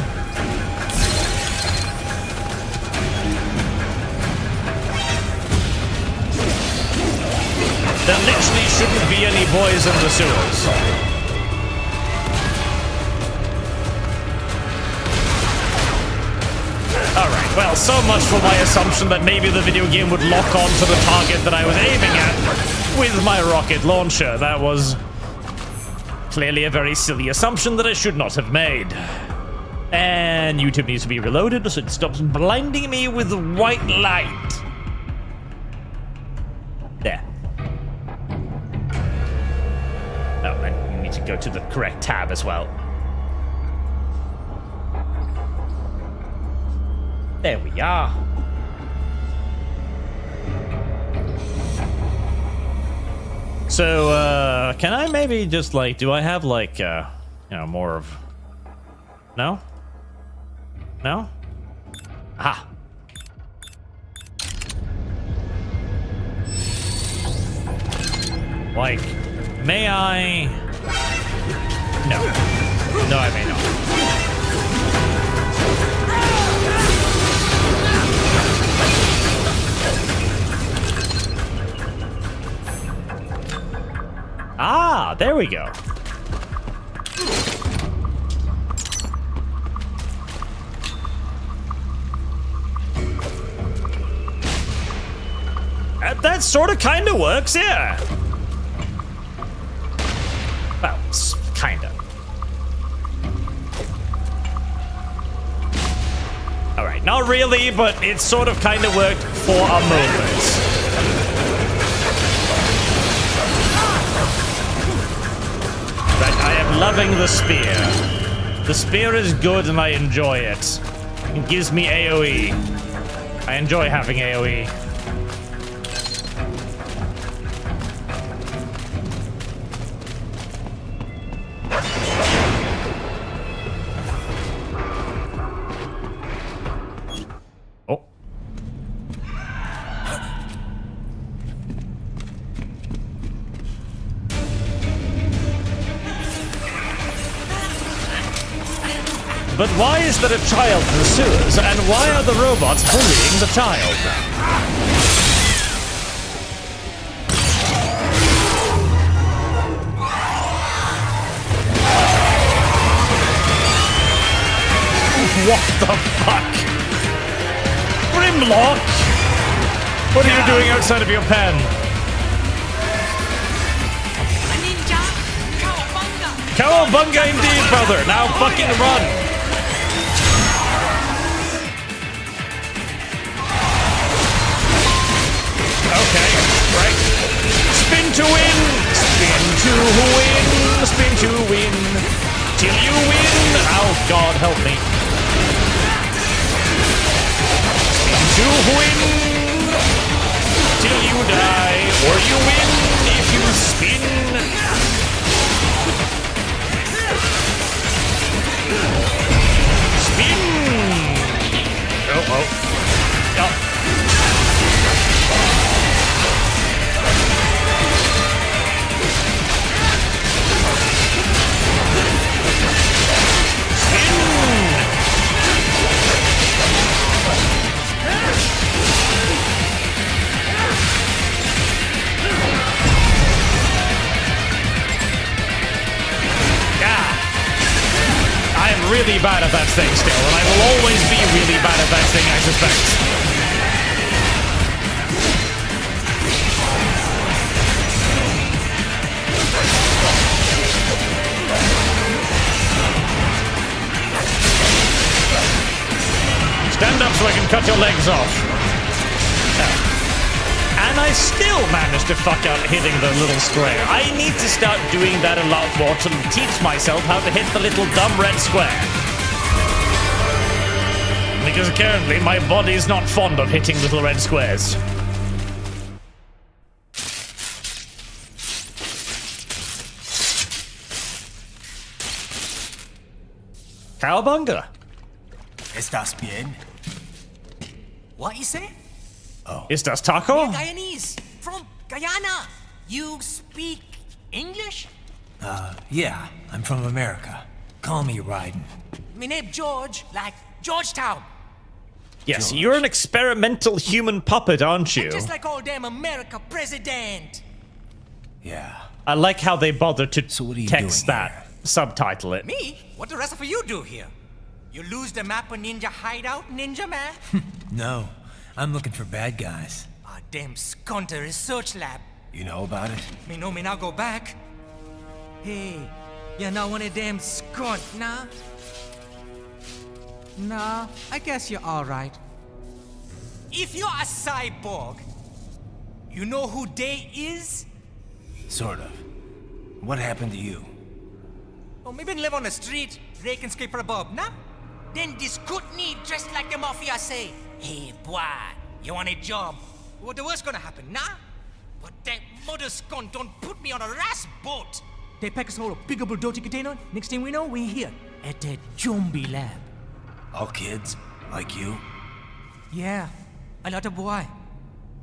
There literally shouldn't be any boys in the sewers. Alright, well, so much for my assumption that maybe the video game would lock on to the target that I was aiming at with my rocket launcher. That was clearly a very silly assumption that I should not have made. And YouTube needs to be reloaded so it stops blinding me with white light. There. Oh, and you need to go to the correct tab as well. There we are. So, can I maybe just, like, do I have, like, you know, more of... No? No? Aha. Like, may I? No. No, I may not. Ah, there we go. That sort of kind of works, yeah. Well, kind of. All right, not really, but it sort of kind of worked for a moment. Right, I am loving the spear. The spear is good and I enjoy it. It gives me AoE. I enjoy having AoE. But why is there a child in the sewers, and why are the robots bullying the child? What the fuck? Grimlock? What are you doing outside of your pen? Ninja! Cowabunga! Cowabunga indeed, brother! Now fucking run! Okay, right. Spin to win! Spin to win! Spin to win! Till you win! Oh, God, help me. Spin to win! Till you die. Or you win if you spin. Spin! Oh, oh. Oh. Really bad at that thing still, and I will always be really bad at that thing, I suspect. Stand up so I can cut your legs off. And I still managed to fuck out hitting the little square. I need to start doing that a lot more to teach myself how to hit the little dumb red square. Because currently my body is not fond of hitting little red squares. Cowabunga. ¿Estás bien? What you say? Oh. Is das taco? Guyanese from Guyana. You speak English? Yeah, I'm from America. Call me Ryden. My name George, like Georgetown. Yes, George. You're an experimental human puppet, aren't you? I'm just like all damn America president. Yeah. I like how they bothered to so what are you text doing that, here? Subtitle it. Me? What the rest of you do here? You lose the map of Ninja hideout, Ninja man? No, I'm looking for bad guys. Ah, damn Skunter research lab. You know about it? Me know me now go back. Hey, you're not one of them skunt, nah? Nah, I guess you're alright. If you're a cyborg, you know who they is? Sort of. What happened to you? Oh, me been live on the street, rake and scrape for a bob, nah? Then this Kootenai dressed like the mafia say, hey boy, you want a job? What the worst gonna happen, nah? But that mother skunt don't put me on a ras boat. They pack us all a big old dirty container. Next thing we know, we're here at the zombie lab. All kids? Like you? Yeah, a lot of boy.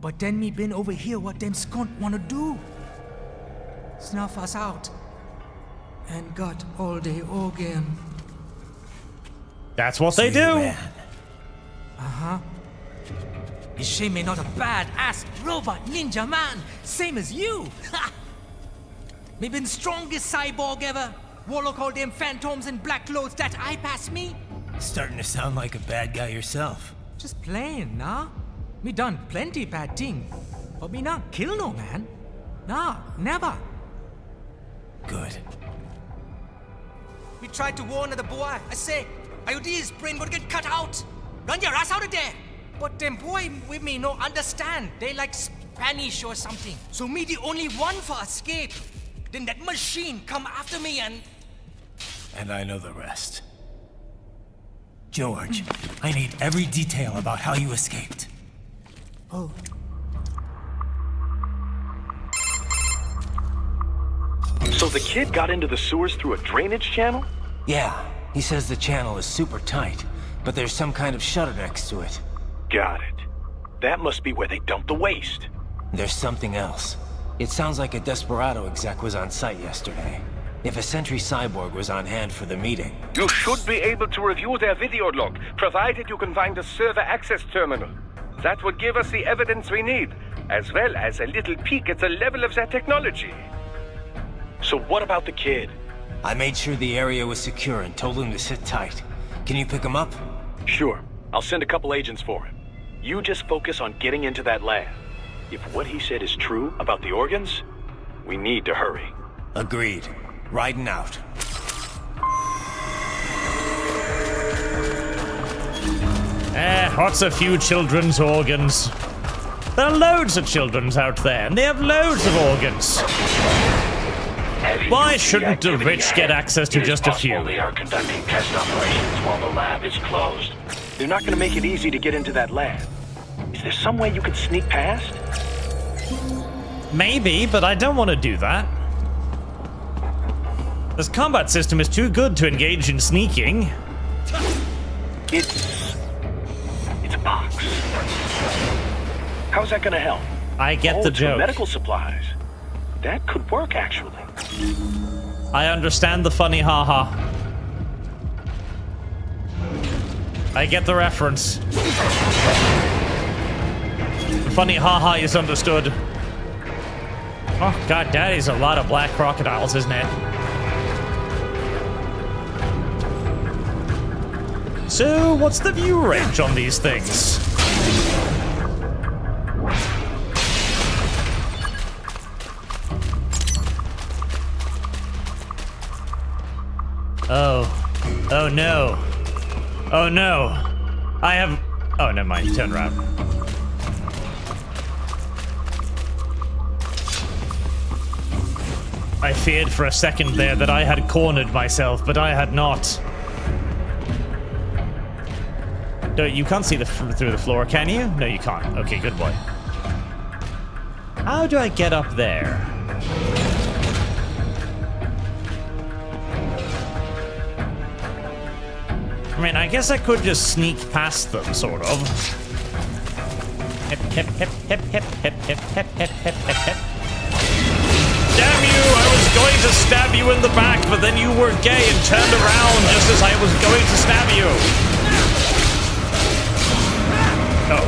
But then me been over here what them skunt wanna do. snuff us out, and got all the organ. That's what they do. Uh-huh. Is she may not a bad-ass robot ninja man, same as you? Ha! Me been strongest cyborg ever. Warlock all them phantoms in black clothes that eye pass me. Starting to sound like a bad guy yourself. Just playing, nah? Me done plenty bad thing, but me not kill no man. Nah, never. Good. We tried to warn the boy. I say, IOD's brain would get cut out. Run your ass out of there. But them boy with me no understand. They like Spanish or something. So me the only one for escape. Then that machine come after me and... And I know the rest. George, I need every detail about how you escaped. Oh. So the kid got into the sewers through a drainage channel? Yeah, he says the channel is super tight, but there's some kind of shutter next to it. Got it. That must be where they dumped the waste. There's something else. It sounds like a Desperado exec was on site yesterday. If a Sentry Cyborg was on hand for the meeting... You should be able to review their video log, provided you can find a server access terminal. That would give us the evidence we need, as well as a little peek at the level of their technology. So what about the kid? I made sure the area was secure and told him to sit tight. Can you pick him up? Sure. I'll send a couple agents for him. You just focus on getting into that lab. If what he said is true about the organs, we need to hurry. Agreed. Riding out. What's a few children's organs? There are loads of children's out there, and they have loads of organs. Why shouldn't the rich get access to just a few? They are conducting test operations while the lab is closed. They're not going to make it easy to get into that lab. Is there some way you could sneak past? Maybe, but I don't want to do that. This combat system is too good to engage in sneaking. It's a box. How's that going to help? I get the it's joke. For medical supplies. That could work, actually. I understand the funny haha. I get the reference. The funny haha is understood. Oh god, that is a lot of black crocodiles, isn't it? So, what's the view range on these things? Oh no. Oh no. I have... Oh, never mind. Turn around. I feared for a second there that I had cornered myself, but I had not. No, you can't see through the floor, can you? No, you can't. Okay, good boy. How do I get up there? I mean, I guess I could just sneak past them, sort of. Hip, hip, hip, hip, hip, hip, hip, hip, hip, hip, hip, hip. Damn you! I was going to stab you in the back, but then you were gay and turned around just as I was going to stab you. Oh.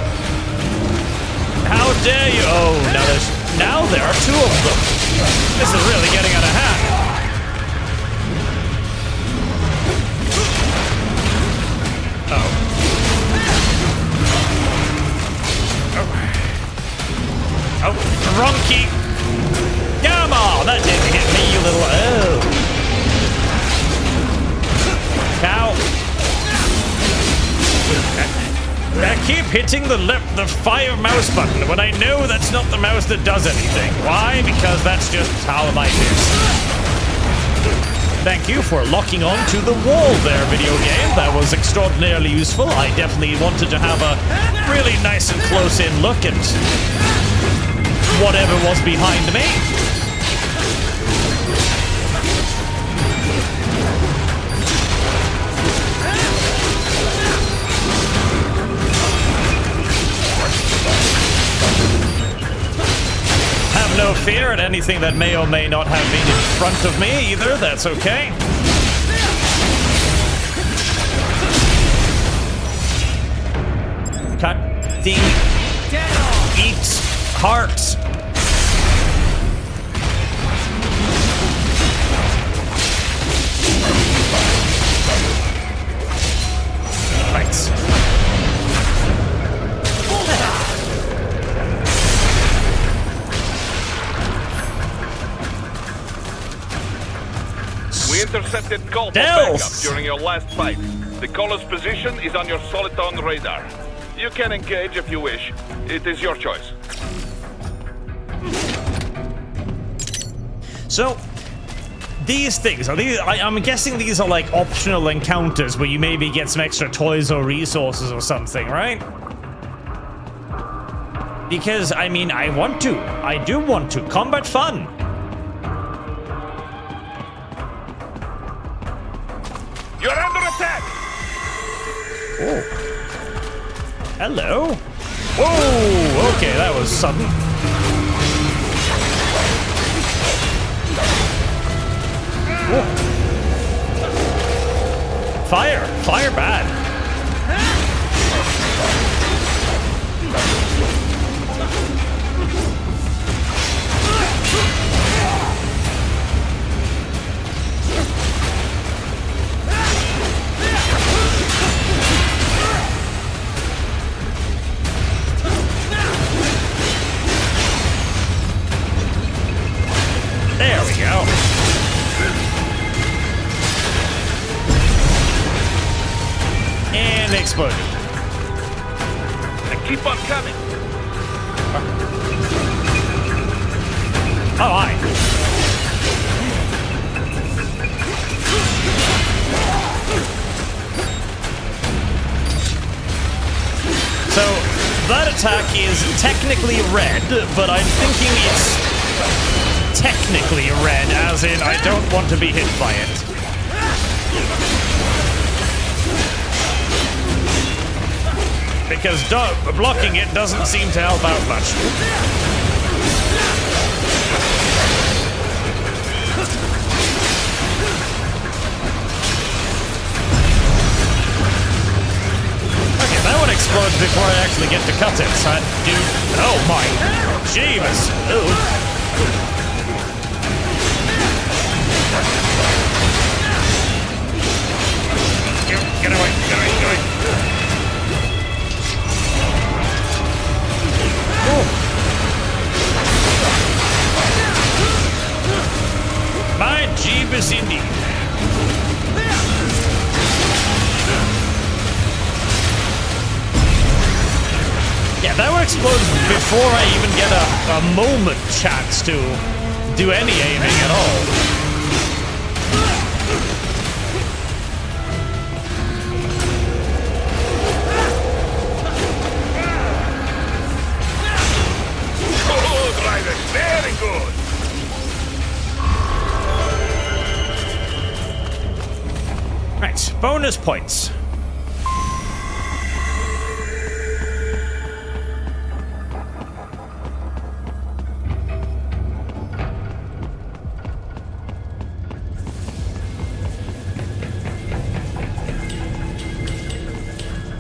How dare you? Oh, now there are two of them. This is really getting out of hand. Oh, drunky! Come on! That didn't hit me, you little... Oh! Cow! I keep hitting the fire mouse button when I know that's not the mouse that does anything. Why? Because that's just how life is. Thank you for locking on to the wall there, video game. That was extraordinarily useful. I definitely wanted to have a really nice and close-in look at whatever was behind me. Have no interfere at anything that may or may not have been in front of me either. That's okay. Cut the eat heart. Right. We intercepted call for backup during your last fight. The caller's position is on your Soliton radar. You can engage if you wish. It is your choice. So, these things, are these, I'm guessing these are like optional encounters where you maybe get some extra toys or resources or something, right? Because, I mean, I do want to. Combat fun. You're under attack! Oh. Hello. Whoa, okay, that was sudden. Whoa. Fire bad. There we go. And exploded. And keep on coming. Oh, hi. So, that attack is technically red, but I'm thinking it's technically red, as in I don't want to be hit by it. Because blocking it doesn't seem to help out much. Okay, that one explodes before I actually get to cut it. Oh my Jeebus. Ooh. Get away, get away, get away. My Jeebus indeed. Yeah, that one explodes before I even get a moment chance to do any aiming at all. Very good. Right, bonus points.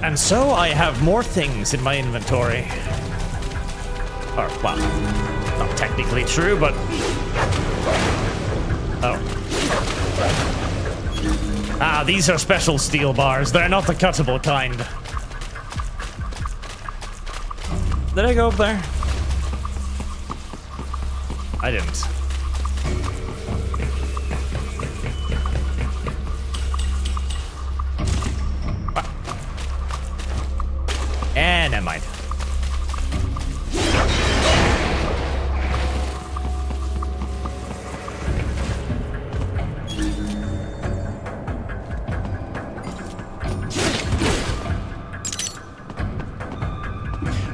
And so I have more things in my inventory. Or, well, not technically true, but... Oh. Ah, these are special steel bars. They're not the cuttable kind. Did I go up there? I didn't. And never mind.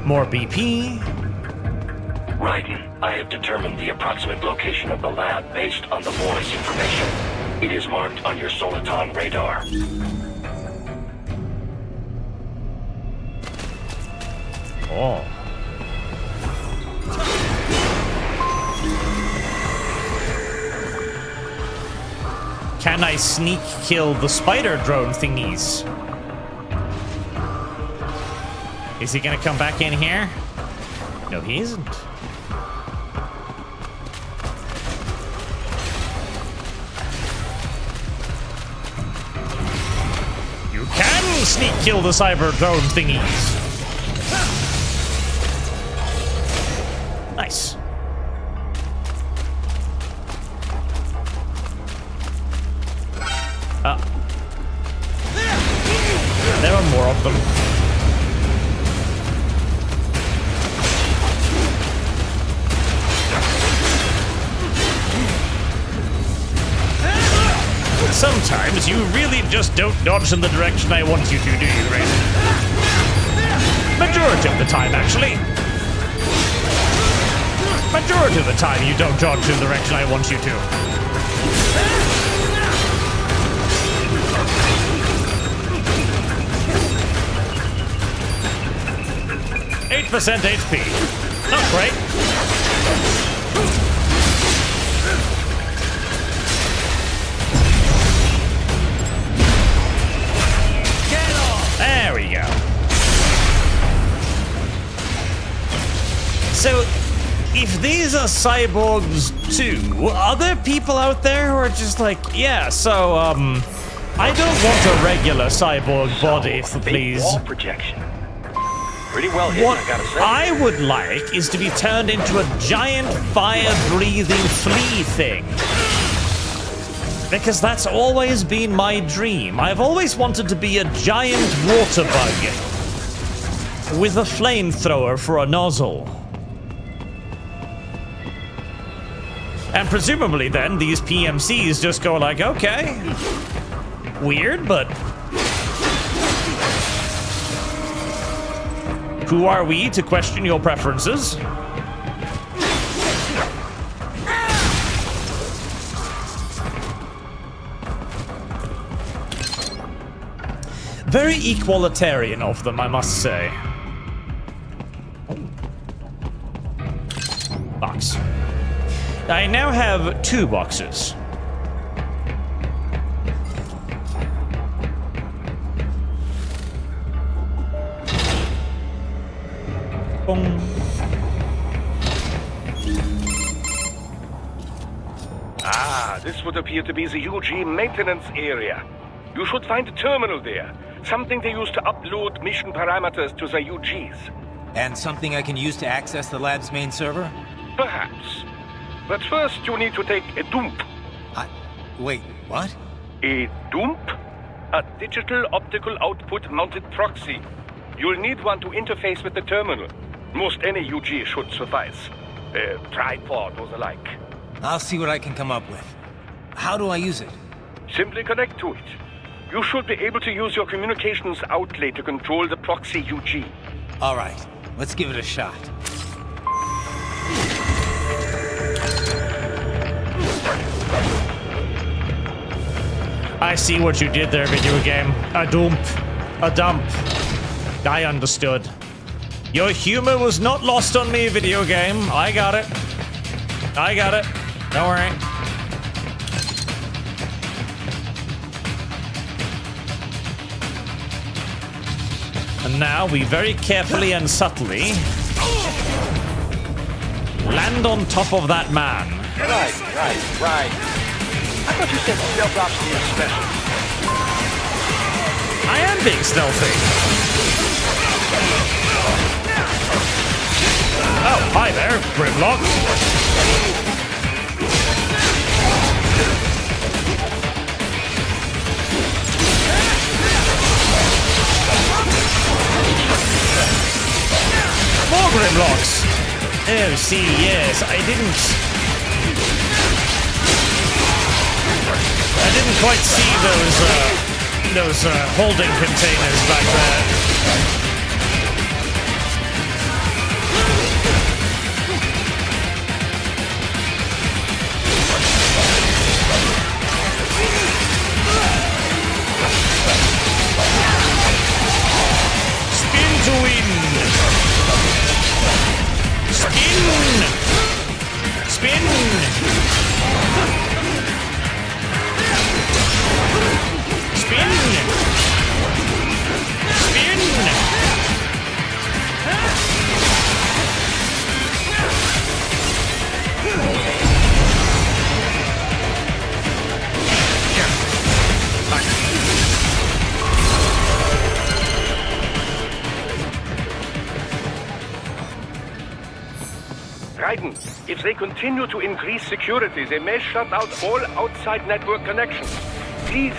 More BP. Raiden, I have determined the approximate location of the lab based on the voice information. It is marked on your Soliton radar. Oh. can I sneak kill the spider drone thingies? Is he gonna come back in here? No, he isn't. You can sneak kill the cyber drone thingies. Nice. There are more of them. Sometimes you really just don't dodge in the direction I want you to, do you, Raven? Majority of the time, actually. Majority of the time you don't dodge in the direction I want you to. 8% HP. Not great. There we go. So, if these are cyborgs too, are there people out there who are just like, yeah, so, I don't want a regular cyborg body, please. Wall projection. Pretty well hidden, What I gotta say. I would like is to be turned into a giant fire-breathing flea thing. Because that's always been my dream. I've always wanted to be a giant water bug with a flamethrower for a nozzle. And presumably then, these PMCs just go like, okay, weird, but who are we to question your preferences? Very equalitarian of them, I must say. Box. I now have 2 boxes. Boom. Ah, this would appear to be the UG maintenance area. You should find a terminal there. Something they use to upload mission parameters to the UGs. And something I can use to access the lab's main server? Perhaps. But first you need to take a dump. Wait, what? A dump? A digital optical output mounted proxy. You'll need one to interface with the terminal. Most any UG should suffice. A tripod or the like. I'll see what I can come up with. How do I use it? Simply connect to it. You should be able to use your communications outlet to control the proxy UG. All right, let's give it a shot. I see what you did there, video game. A dump. A dump. I understood. Your humor was not lost on me, video game. I got it. I got it. Don't worry. And now we very carefully and subtly land on top of that man. Right. I thought you said stealth ops being special. I am being stealthy. Oh, hi there, Grimlock. More Grimlocks! Oh, see, yes, I didn't quite see those holding containers back there. Spin to win! Spin! Raiden, if they continue to increase security, they may shut out all outside network connections. Please.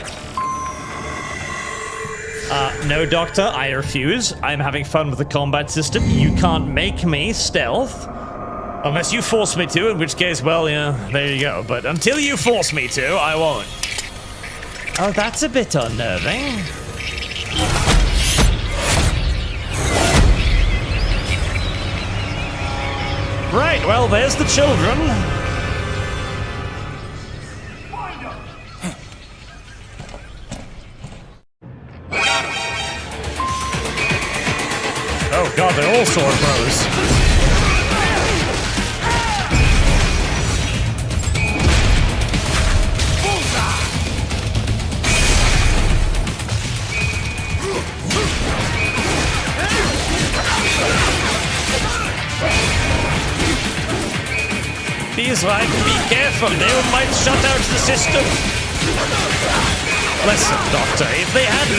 No, Doctor, I refuse. I'm having fun with the combat system. You can't make me stealth. Unless you force me to, in which case, well, yeah, there you go. But until you force me to, I won't. Oh, that's a bit unnerving. Right, well, there's the children. Oh god, they're all sword bros. Please, right, be careful, they might shut out the system. Listen, Doctor, if they had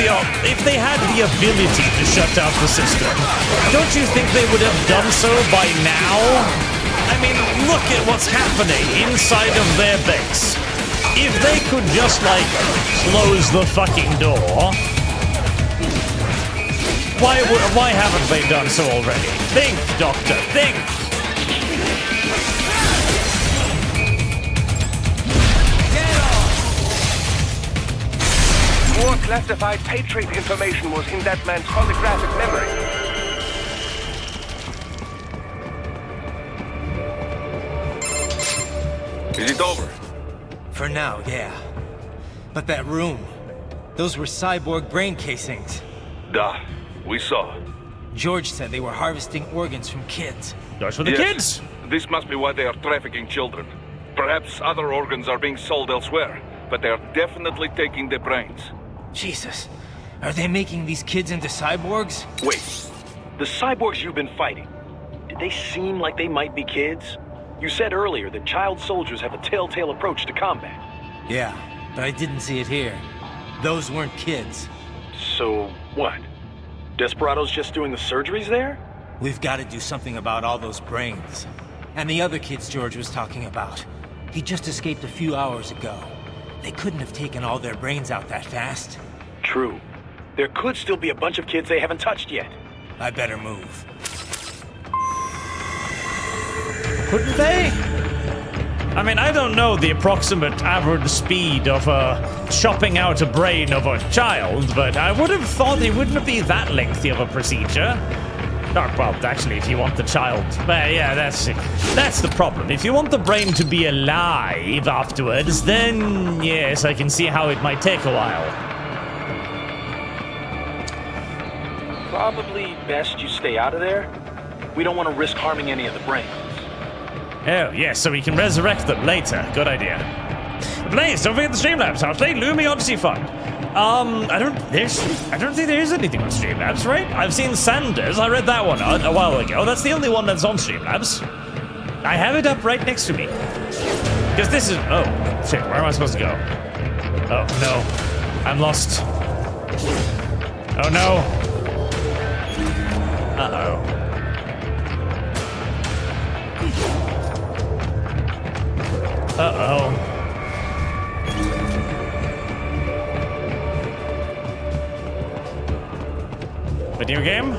the ability to shut out the system, don't you think they would have done so by now? I mean, look at what's happening inside of their base. If they could just, like, close the fucking door, why haven't they done so already? Think, Doctor, think! More classified Patriot information was in that man's holographic memory. Is it over? For now, yeah. But that room, those were cyborg brain casings. Duh, we saw. George said they were harvesting organs from kids. Those were the kids! This must be why they are trafficking children. Perhaps other organs are being sold elsewhere, but they are definitely taking the brains. Jesus, are they making these kids into cyborgs? Wait, the cyborgs you've been fighting, did they seem like they might be kids? You said earlier that child soldiers have a telltale approach to combat. Yeah, but I didn't see it here. Those weren't kids. So, what? Desperado's just doing the surgeries there? We've got to do something about all those brains. And the other kids George was talking about. He just escaped a few hours ago. They couldn't have taken all their brains out that fast. True. There could still be a bunch of kids they haven't touched yet. I better move. Couldn't they? I mean, I don't know the approximate average speed of chopping out a brain of a child, but I would have thought it wouldn't be that lengthy of a procedure. Well, actually, if you want the child... yeah, that's the problem. If you want the brain to be alive afterwards, then yes, I can see how it might take a while. Probably best you stay out of there. We don't want to risk harming any of the brains. Oh, yes, so we can resurrect them later. Good idea. Please, don't forget the Streamlabs. I'll play Looming Odyssey Fund. I don't think there is anything on Streamlabs, right? I've seen Sanders. I read that one a while ago. That's the only one that's on Streamlabs. I have it up right next to me. Because this is... Oh, shit, where am I supposed to go? Oh, no. I'm lost. Oh, no. Uh-oh. Uh-oh. Video game?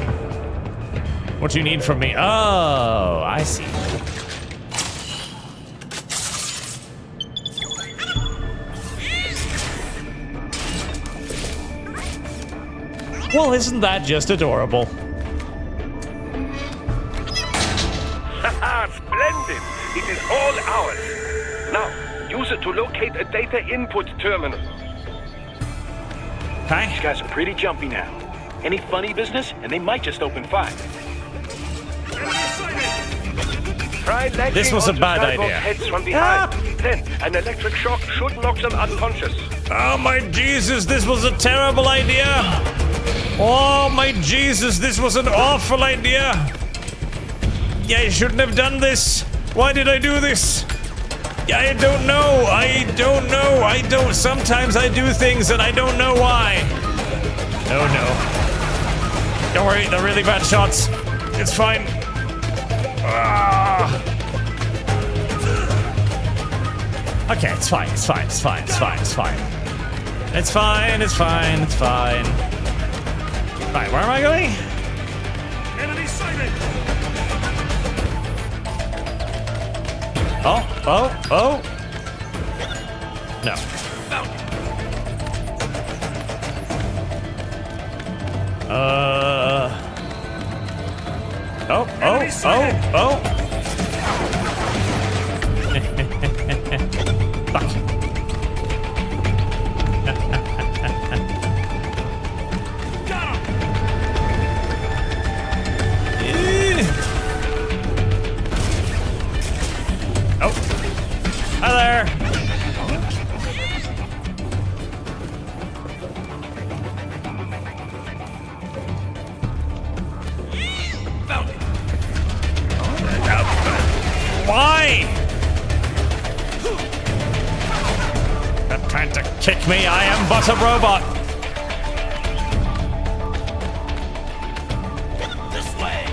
What do you need from me? Oh, I see. Well, isn't that just adorable? Haha, splendid! It is all ours. Now, use it to locate a data input terminal. Hi. These guys are pretty jumpy now. Any funny business, and they might just open fire. This was a bad idea. Heads from behind. Then, an electric shock should knock them unconscious. Oh my Jesus, this was a terrible idea! Oh my Jesus, this was an awful idea! Yeah, I shouldn't have done this! Why did I do this? I don't know, sometimes I do things and I don't know why. Oh no. Don't worry, they're really bad shots. It's fine. Okay, it's fine, it's fine, it's fine, it's fine, it's fine. It's fine, it's fine, it's fine. Right, where am I going? Enemy sighted! Oh, oh, oh. No. Oh, oh, oh, oh. Fuck. Oh. Hi there. Why? Stop trying to kick me. I am but a robot. This way.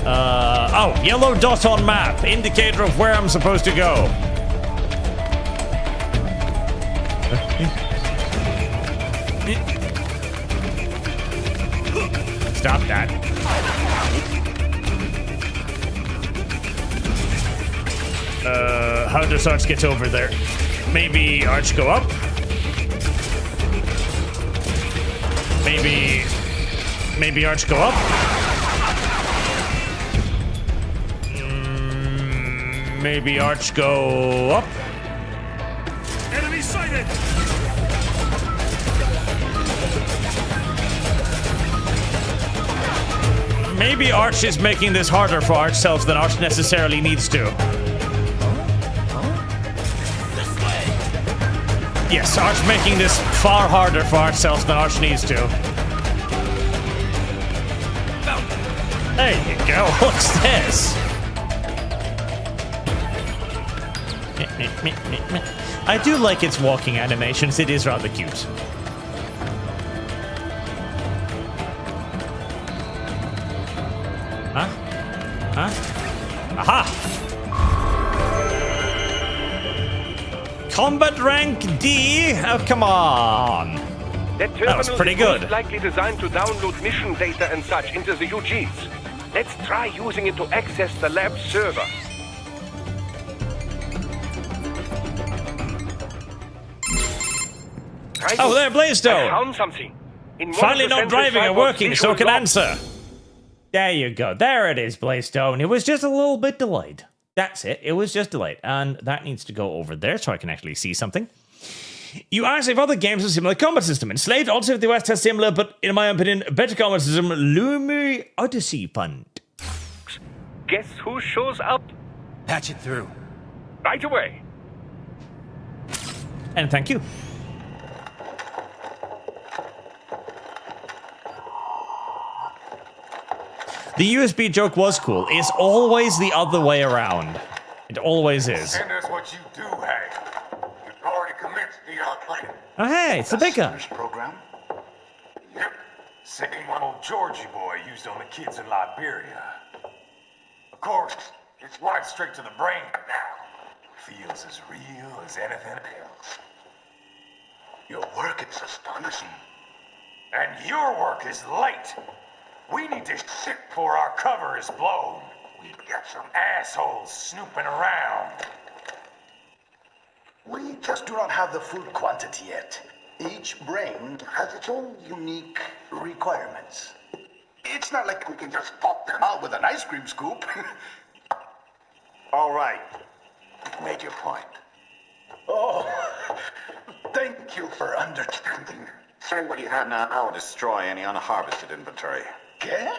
Oh, yellow dot on map. Indicator of where I'm supposed to go. Stop that. How does Arch get over there? Maybe Arch go up? Maybe Arch go up? Maybe Arch go up? Enemy sighted! Maybe Arch is making this harder for Arch self than Arch necessarily needs to. Yes, Arch making this far harder for Arch self than Arch needs to. There you go. What's this? I do like its walking animations. It is rather cute. Huh? Huh? Aha! Combat rank D? Oh, come on. That was pretty good. Most likely designed to download mission data and such into the UGs. Let's try using it to access the lab server. Oh, there, Blaistone. I found something. Finally not driving and working, so can answer. There you go. There it is, Blaistone. It was just a little bit delayed. That's it. It was just delayed. And that needs to go over there so I can actually see something. You asked if other games have similar combat system. Enslaved, also if the West has similar, but in my opinion, a better combat system, Lumi Odyssey Fund. Guess who shows up? Patch it through. Right away. And thank you. The USB joke was cool. It's always the other way around. It always is. And that's what you do, Hank. You've already commenced the outplaying. Oh, hey, it's the big guy. Program? Yep. Same one old Georgie boy used on the kids in Liberia. Of course, it's right straight to the brain now. Feels as real as anything else. Your work is astonishing. And your work is late. We need to ship before our cover is blown. We've got some assholes snooping around. We just do not have the full quantity yet. Each brain has its own unique requirements. It's not like we can just pop them out with an ice cream scoop. All right. Make your point. Oh, thank you for understanding. Say what you have now. I'll destroy any unharvested inventory. Okay?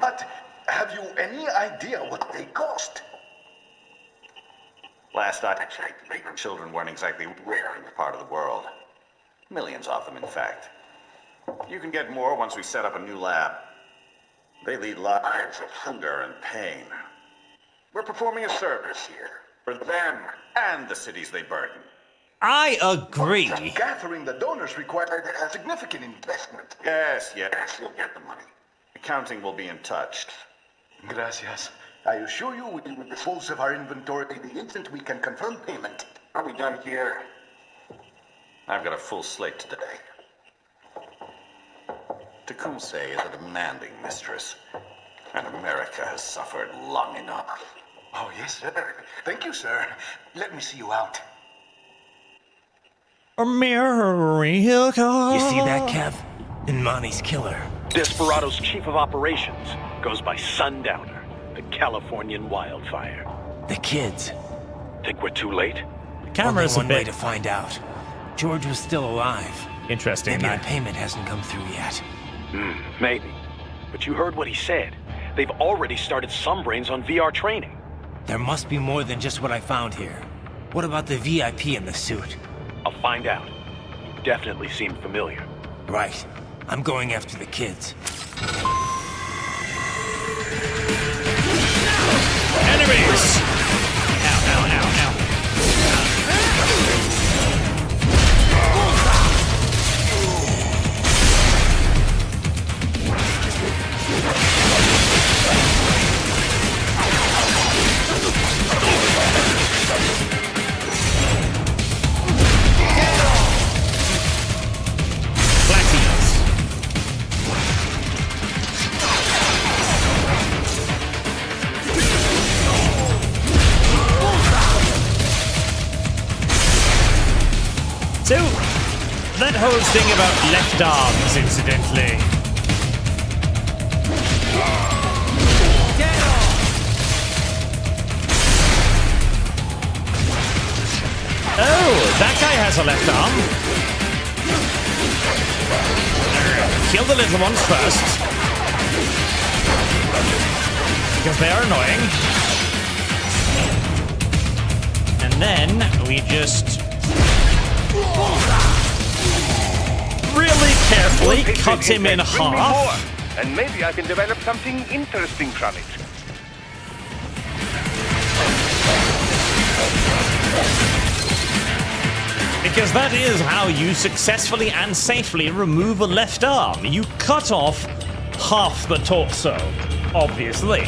But have you any idea what they cost? Last I checked, children weren't exactly rare in this part of the world. Millions of them, in fact. You can get more once we set up a new lab. They lead lives of hunger and pain. We're performing a service here for them and the cities they burden. I agree. But gathering the donors required a significant investment. Yes, you'll get the money. Accounting will be in touch. Gracias. I assure you we will dispose of our inventory the instant we can confirm payment. Are we done here? I've got a full slate today. Tecumseh is a demanding mistress, and America has suffered long enough. Oh, yes, sir. Thank you, sir. Let me see you out. America. You see that, Kev? Imani's killer. Desperado's chief of operations goes by Sundowner, the Californian wildfire. The kids. Think we're too late? The camera's Only a one way bit to find out. George was still alive. interesting. Maybe the payment hasn't come through yet. Maybe. But you heard what he said. They've already started some brains on VR training. There must be more than just what I found here. What about the VIP in the suit? I'll find out. He definitely seemed familiar. Right. I'm going after the kids. Enemies! Ow, ow, ow, ow. So, that whole thing about left arms, incidentally. Oh, that guy has a left arm. Kill the little ones first. Because they are annoying. And then we just really carefully cut him in half. And maybe I can develop something interesting from it. Because that is how you successfully and safely remove a left arm. You cut off half the torso, obviously.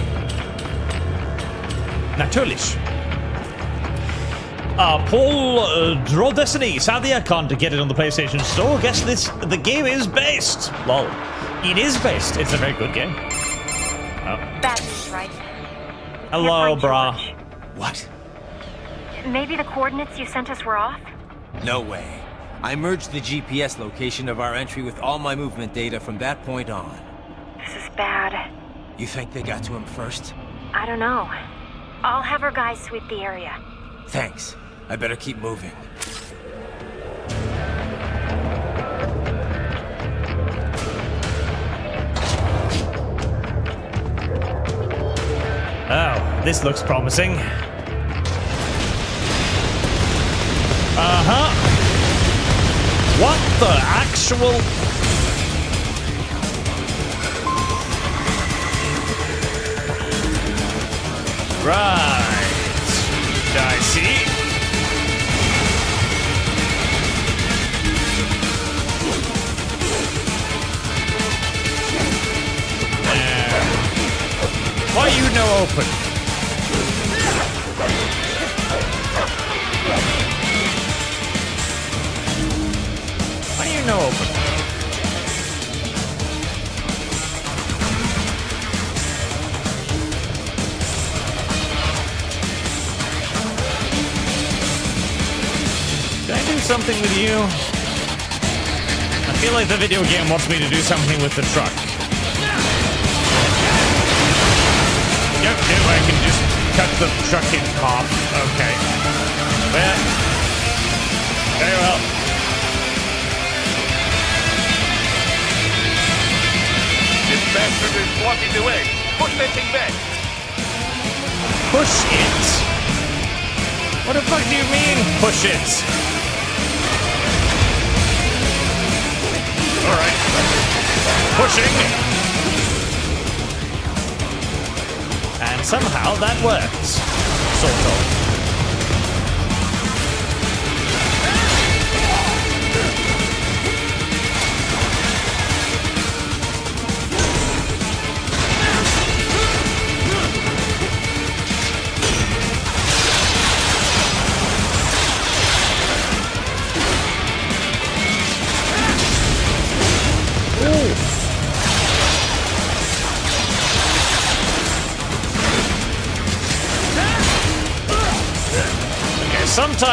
Natürlich. Paul Draw Destiny. Sadly, I can't get it on the PlayStation Store. Guess the game is based. Lol. It is based. It's a very good game. Oh. That's right. Hello, brah. What? Maybe the coordinates you sent us were off? No way. I merged the GPS location of our entry with all my movement data from that point on. This is bad. You think they got to him first? I don't know. I'll have our guys sweep the area. Thanks. I better keep moving. Oh, this looks promising. Uh-huh. What the actual... Right. I see. Why you no open? Why you no open? Can I do something with you? I feel like the video game wants me to do something with the truck. Yep, I can just cut the truck in half. Okay. Well, very well. This bastard is blocking the way. Push that thing back. Push it? What the fuck do you mean, push it? Alright. Pushing. And somehow that works. Sort of.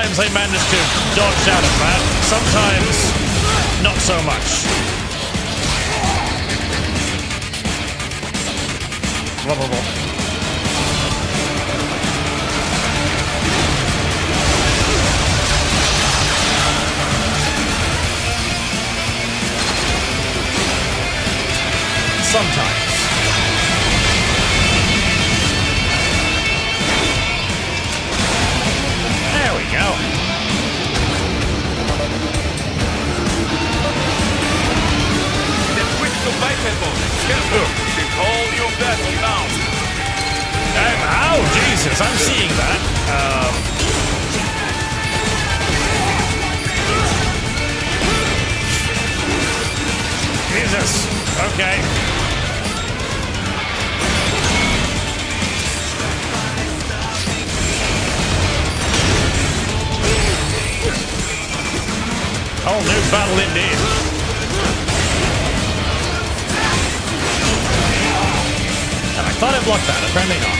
Sometimes I manage to dodge out of that, sometimes not so much. Blah, blah, blah. Sometimes. There we go. Then switch to bypass mode. Careful. It's all you got now. Oh, Jesus, I'm seeing that. Jesus. Okay. Whole new battle indeed. And I thought I blocked that, apparently not.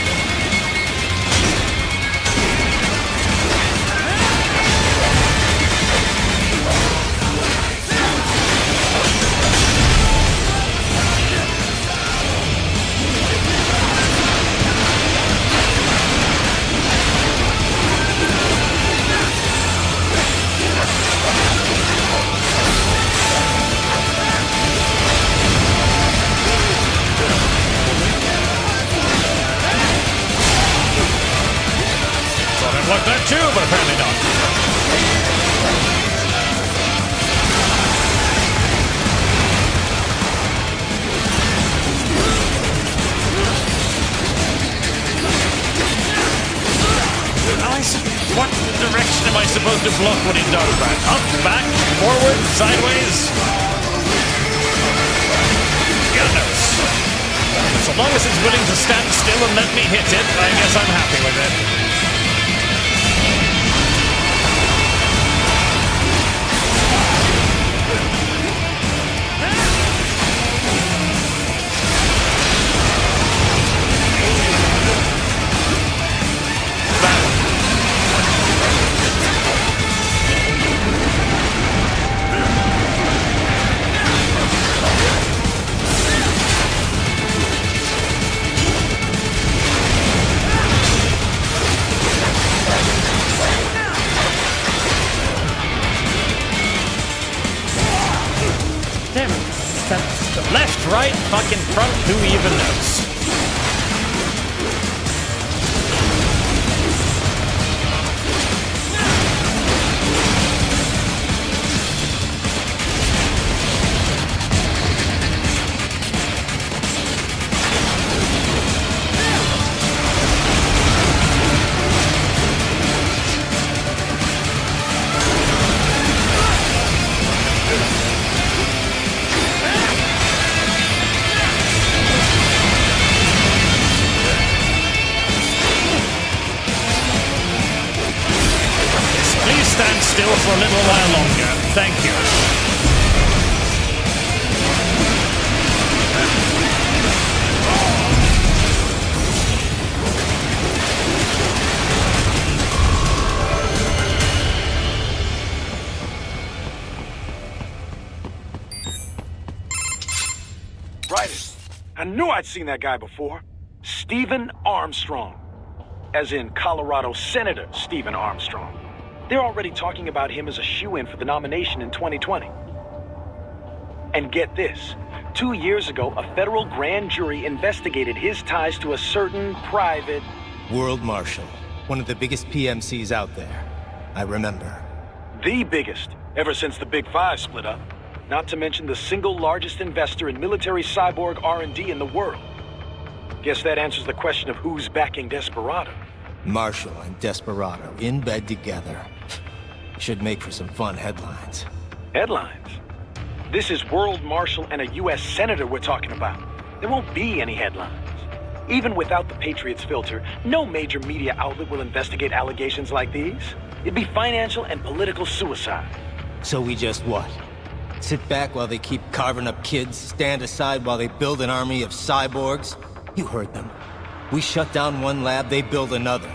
Like that too, but apparently not. What direction am I supposed to block when he does that? Up, back, forward, sideways? God knows. So long as it's willing to stand still and let me hit it, I guess I'm happy with it. Left, right, fucking front, who even knows? Stand still for a little while longer. Thank you. Right. I knew I'd seen that guy before. Stephen Armstrong. As in Colorado Senator Stephen Armstrong. They're already talking about him as a shoo-in for the nomination in 2020. And get this. 2 years ago, a federal grand jury investigated his ties to a certain private... World Marshal. One of the biggest PMCs out there. I remember. The biggest, ever since the Big Five split up. Not to mention the single largest investor in military cyborg R&D in the world. Guess that answers the question of who's backing Desperado. Marshall and Desperado in bed together. Should make for some fun headlines. Headlines? This is World Marshal and a U.S. Senator we're talking about. There won't be any headlines. Even without the Patriots filter, no major media outlet will investigate allegations like these. It'd be financial and political suicide. So we just what? Sit back while they keep carving up kids, stand aside while they build an army of cyborgs? You heard them. We shut down one lab, they build another.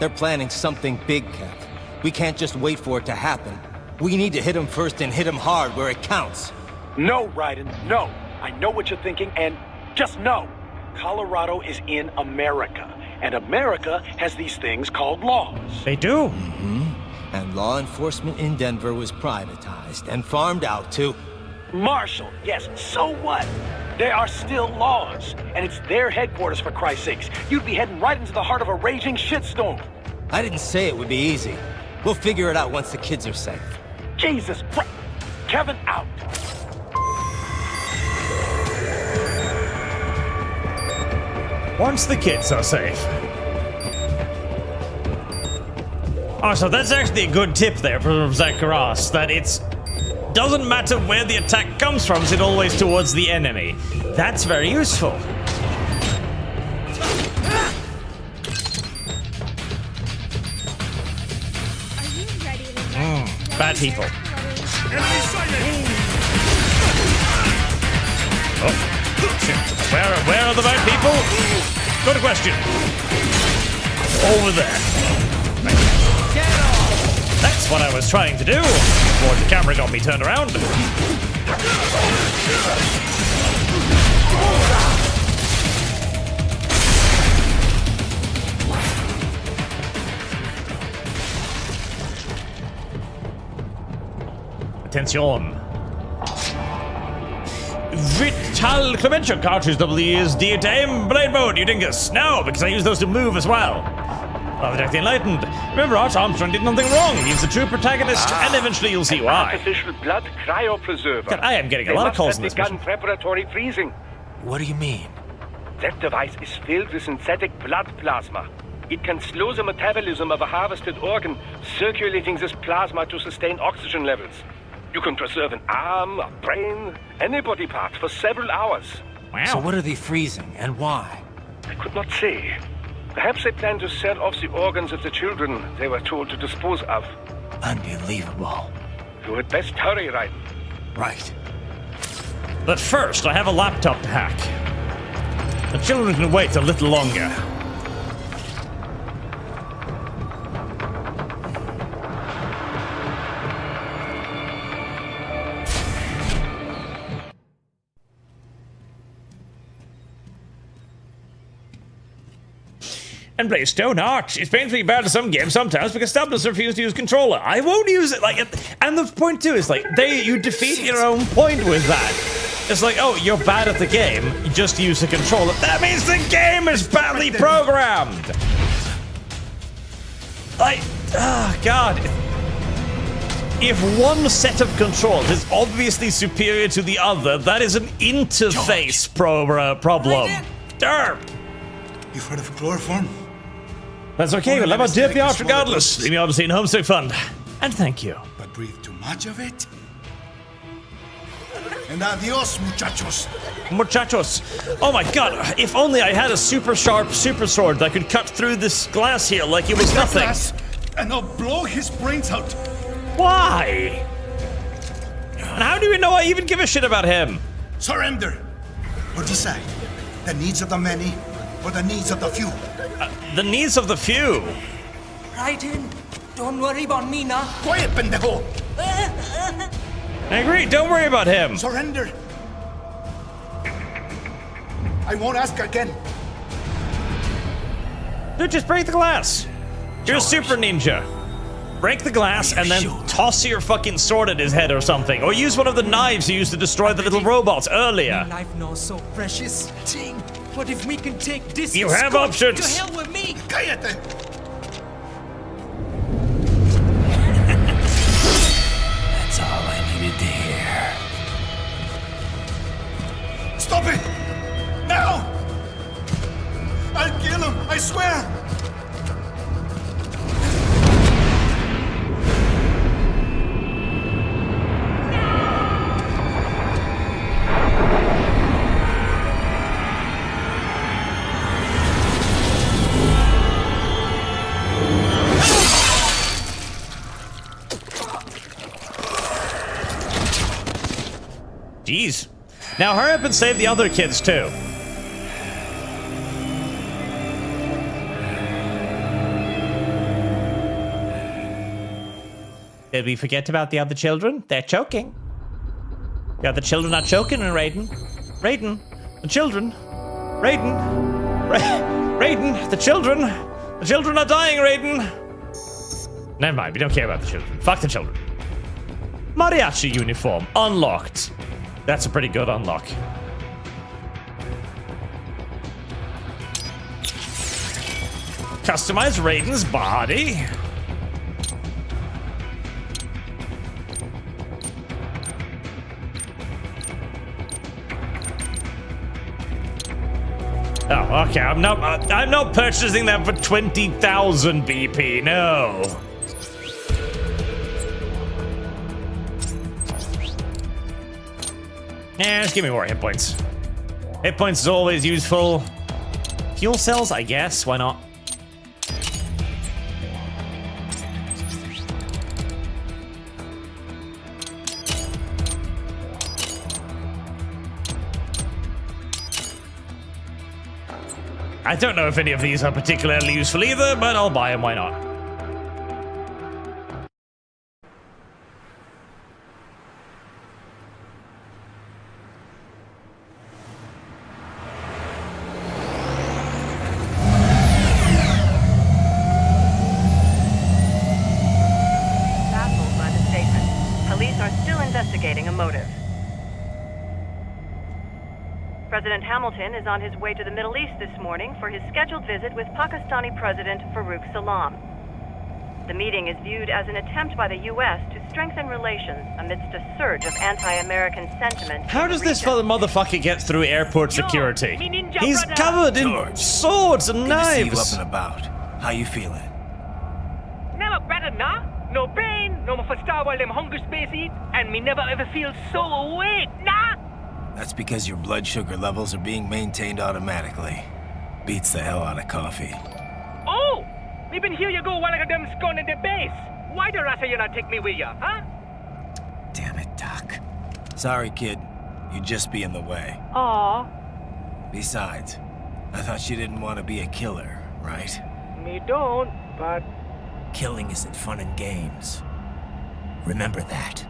They're planning something big, Cap. We can't just wait for it to happen. We need to hit him first and hit him hard where it counts. No, Raiden, no. I know what you're thinking, and just no. Colorado is in America, and America has these things called laws. They do. And law enforcement in Denver was privatized and farmed out to... Marshall, yes, so what? There are still laws, and it's their headquarters, for Christ's sakes. You'd be heading right into the heart of a raging shitstorm. I didn't say it would be easy. We'll figure it out once the kids are safe. Jesus Christ. Kevin, out. Once the kids are safe. Oh, so that's actually a good tip there from Zacharias, that it's doesn't matter where the attack comes from, it's always towards the enemy. That's very useful. Bad people. Oh, where are the bad people? Good question. Over there. That's what I was trying to do before the camera got me turned around. Attention. Vital Clementia cartridge is DTM blade mode, you dingus. No, because I use those to move as well. Object enlightened. Remember, Arch Armstrong did nothing wrong. He's a true protagonist, and eventually you'll see why. Artificial blood cryopreserver. God, I am getting a lot of calls in this mission. Preparatory freezing. What do you mean? That device is filled with synthetic blood plasma. It can slow the metabolism of a harvested organ, circulating this plasma to sustain oxygen levels. You can preserve an arm, a brain, any body part for several hours. Wow. So what are they freezing, and why? I could not say. Perhaps they plan to sell off the organs of the children they were told to dispose of. Unbelievable. You had best hurry, Raiden. Right. But first, I have a laptop to hack. The children can wait a little longer. And play Stone Arch. It's painfully bad in some games sometimes because tablets refuse to use controller. I won't use it. And the point too is you defeat your own point with that. It's like, oh, you're bad at the game. You just use the controller. That means the game is badly programmed. God. If one set of controls is obviously superior to the other, that is an interface problem. Derp. You've heard of chloroform? That's okay, we'll have a dip the arch regardless. Leave me Odyssey and Homesick Fund. And thank you. But breathe too much of it? And adios, muchachos. Muchachos. Oh my god, if only I had a super sharp super sword that could cut through this glass here like it was nothing. Glass, and I'll blow his brains out. Why? And how do you know I even give a shit about him? Surrender. Or decide. The needs of the many or the needs of the few. The needs of the few. Raiden, don't worry about me now. Quiet, pendejo. I agree, don't worry about him. Surrender. I won't ask again. Dude, just break the glass. You're a super ninja. Break the glass and then toss your fucking sword at his head or something. Or use one of the knives you used to destroy the little robots earlier. Life knows so precious. Ting. What if we can take this? You have options. To hell with me. Cállate. That's all I needed to hear. Stop it! Now! I'll kill him, I swear! Jeez. Now hurry up and save the other kids too. Did we forget about the other children? They're choking. The other children are choking, and Raiden. Raiden, the children. Raiden. Raiden, the children. The children are dying, Raiden. Never mind, we don't care about the children. Fuck the children. Mariachi uniform, unlocked. That's a pretty good unlock. Customize Raiden's body. Oh, okay. I'm not purchasing that for 20,000 BP. No. Yeah, just give me more hit points. Hit points is always useful. Fuel cells, I guess. Why not? I don't know if any of these are particularly useful either, but I'll buy them, why not? Baffled by the statement, police are still investigating a motive. President Hamilton is on his way to the Middle East this morning for his scheduled visit with Pakistani President Farouk Salam. The meeting is viewed as an attempt by the U.S. to strengthen relations amidst a surge of anti-American sentiment. How does this motherfucker get through airport security? He's covered in swords and knives. Good to see you up and about. How you feeling? Never better, nah? No pain, no more for star while them hunger space eat, and me never ever feel so awake, nah? That's because your blood sugar levels are being maintained automatically. Beats the hell out of coffee. Oh! Me been here you go while I got them scone in the base. Why the rasta you not take me with ya, huh? Damn it, Doc. Sorry, kid. You'd just be in the way. Aw. Besides, I thought you didn't want to be a killer, right? Me don't, but... Killing isn't fun and games. Remember that.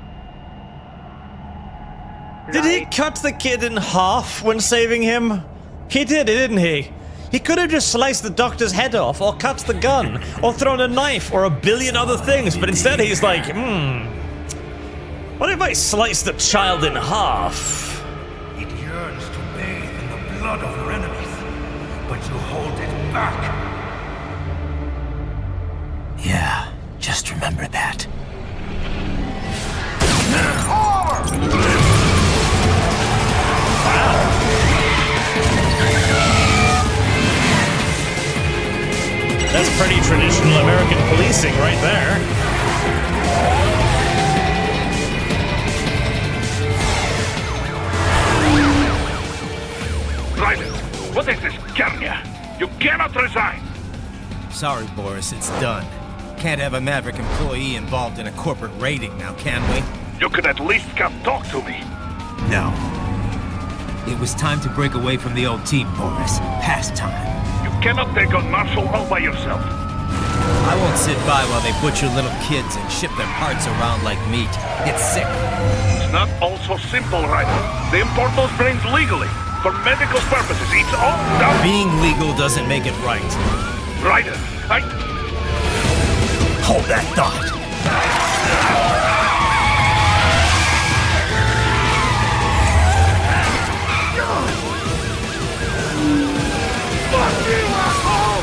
Did he cut the kid in half when saving him? He did, didn't he? He could have just sliced the doctor's head off, or cut the gun, or thrown a knife, or a billion other things, but instead he's like, what if I slice the child in half? It yearns to bathe in the blood of your enemies, but you hold it back. Yeah, just remember that. That's pretty traditional American policing right there. Ryder, what is this, Garnia? You cannot resign! Sorry, Boris, it's done. Can't have a Maverick employee involved in a corporate raiding now, can we? You could at least come talk to me. No. It was time to break away from the old team, Boris. Past time. You cannot take on Marshall all by yourself. I won't sit by while they butcher little kids and ship their parts around like meat. It's sick. It's not all so simple, Ryder. They import those brains legally. For medical purposes. It's all done. Being legal doesn't make it right. Ryder, Hold that thought. Fuck you, asshole!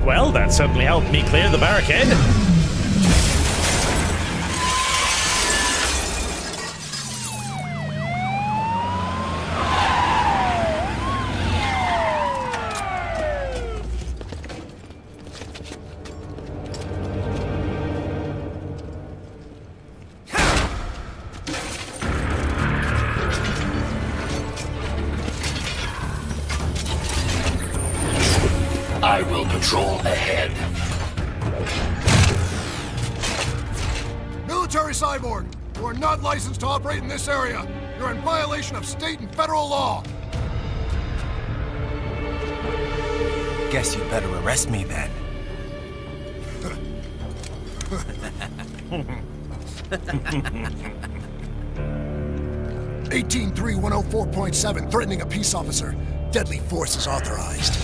Well, that certainly helped me clear the barricade. Patrol ahead. Military Cyborg, you are not licensed to operate in this area. You're in violation of state and federal law. Guess you better arrest me then. 183104.7, threatening a peace officer. Deadly force is authorized.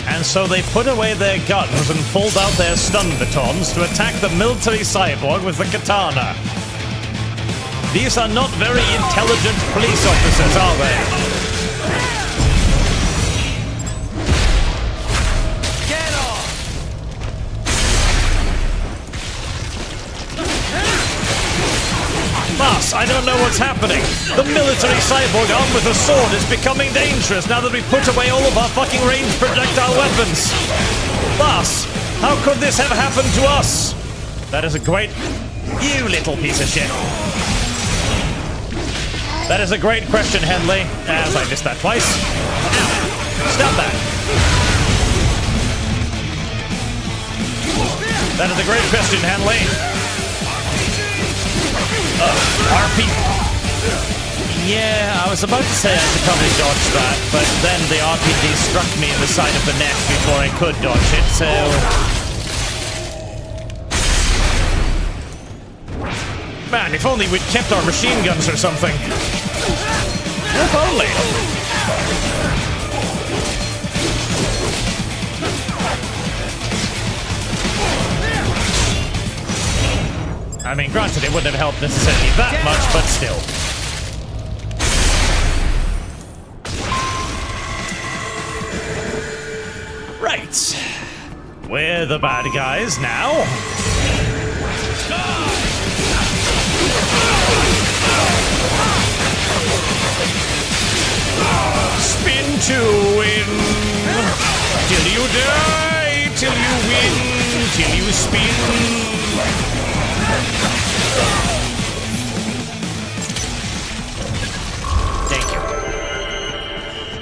And so they put away their guns and pulled out their stun batons to attack the military cyborg with the katana. These are not very intelligent police officers, are they? Boss, I don't know what's happening. The military cyborg armed with a sword is becoming dangerous now that we put away all of our fucking ranged projectile weapons. Boss, how could this have happened to us? That is a great... You little piece of shit. That is a great question, Henley. As I missed that twice. Ow. Stop that. That is a great question, Henley. RP. Yeah, I was about to say I could probably dodge that, but then the RPG struck me in the side of the neck before I could dodge it, so... Man, if only we'd kept our machine guns or something. If only. I mean, granted, it wouldn't have helped necessarily that much, but still. Right. We're the bad guys now. Spin to win. Till you die. Till you win. Till you spin. Thank you.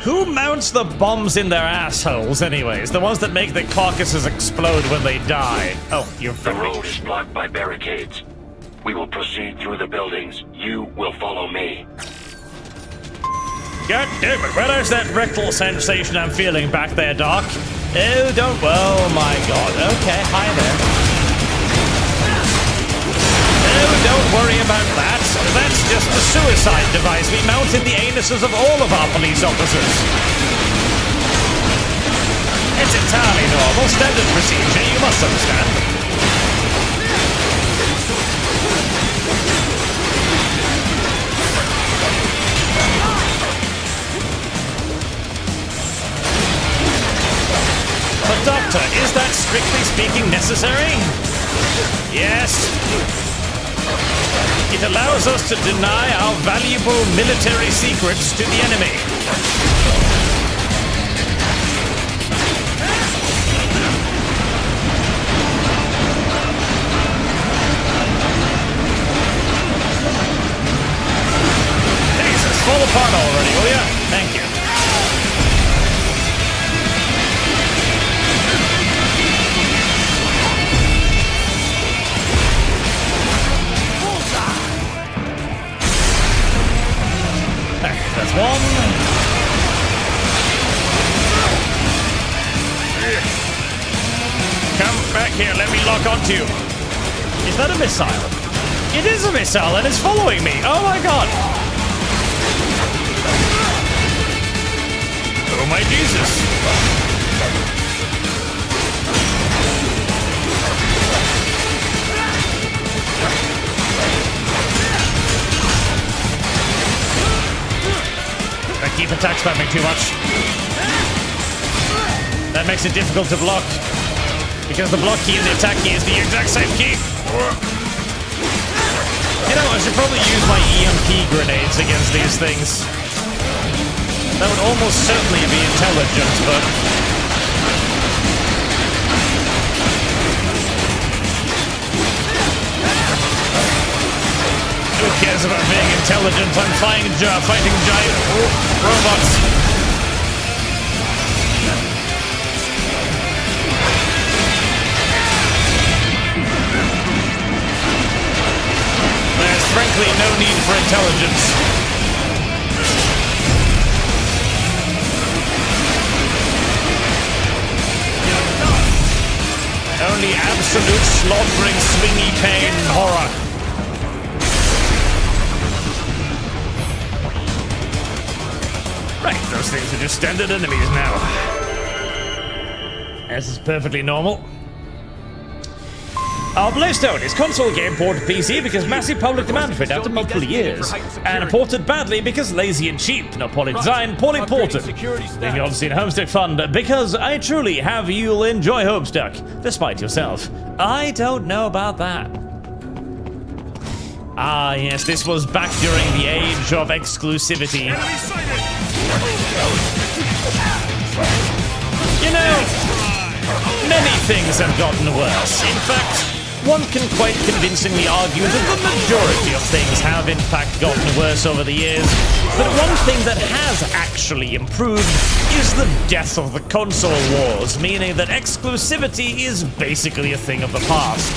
Who mounts the bombs in their assholes, anyways? The ones that make the carcasses explode when they die. Oh, you're The road is blocked by barricades. We will proceed through the buildings. You will follow me. God damn it, where's that rectal sensation I'm feeling back there, Doc? Oh, don't... Oh, my God. Okay, hi there. Oh, don't worry about that. That's just the suicide device we mount in the anuses of all of our police officers. It's entirely normal, standard procedure, you must understand. But Doctor, is that strictly speaking necessary? Yes. It allows us to deny our valuable military secrets to the enemy. Jesus, fall apart already, will ya? Thank you. That's one. Come back here, let me lock onto you. Is that a missile? It is a missile and it's following me. Oh my God. Oh my Jesus. I keep attack spamming too much. That makes it difficult to block. Because the block key and the attack key is the exact same key. You know, I should probably use my EMP grenades against these things. That would almost certainly be intelligent, but... Who cares about being intelligent? I'm fighting giant robots. intelligence. Only absolute slaughtering, swingy pain, horror. Right, those things are just standard enemies now. This is perfectly normal. Our Blaystone is console game ported to PC because massive public demand for it after multiple years. And ported badly because lazy and cheap. No poorly designed, poorly ported. Leaving you on Homestick Fund because I truly have you'll enjoy Homestuck, despite yourself. I don't know about that. Ah, yes, this was back during the age of exclusivity. You know, many things have gotten worse. In fact, one can quite convincingly argue that the majority of things have in fact gotten worse over the years. But one thing that has actually improved is the death of the console wars, meaning that exclusivity is basically a thing of the past.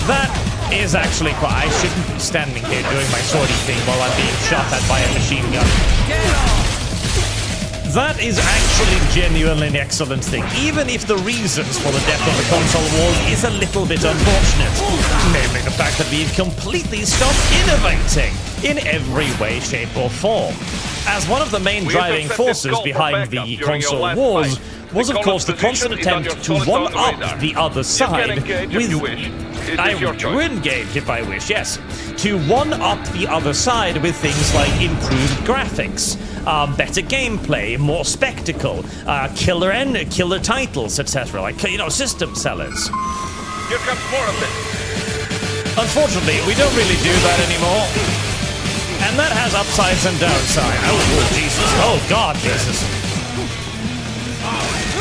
That is actually quite... I shouldn't be standing here doing my swordy thing while I'm being shot at by a machine gun. That is actually genuinely an excellent thing, even if the reasons for the death of the console wars is a little bit unfortunate. Namely the fact that we've completely stopped innovating in every way, shape or form. As one of the main driving forces behind the console wars was of course the constant attempt to one-up the other side with... I will engage if I wish, yes. To one-up the other side with things like improved graphics, better gameplay, more spectacle, killer titles, etc. Like, you know, system sellers. Here comes more of this. Unfortunately, we don't really do that anymore. And that has upsides and downsides. Oh, Jesus. Oh, God, Jesus.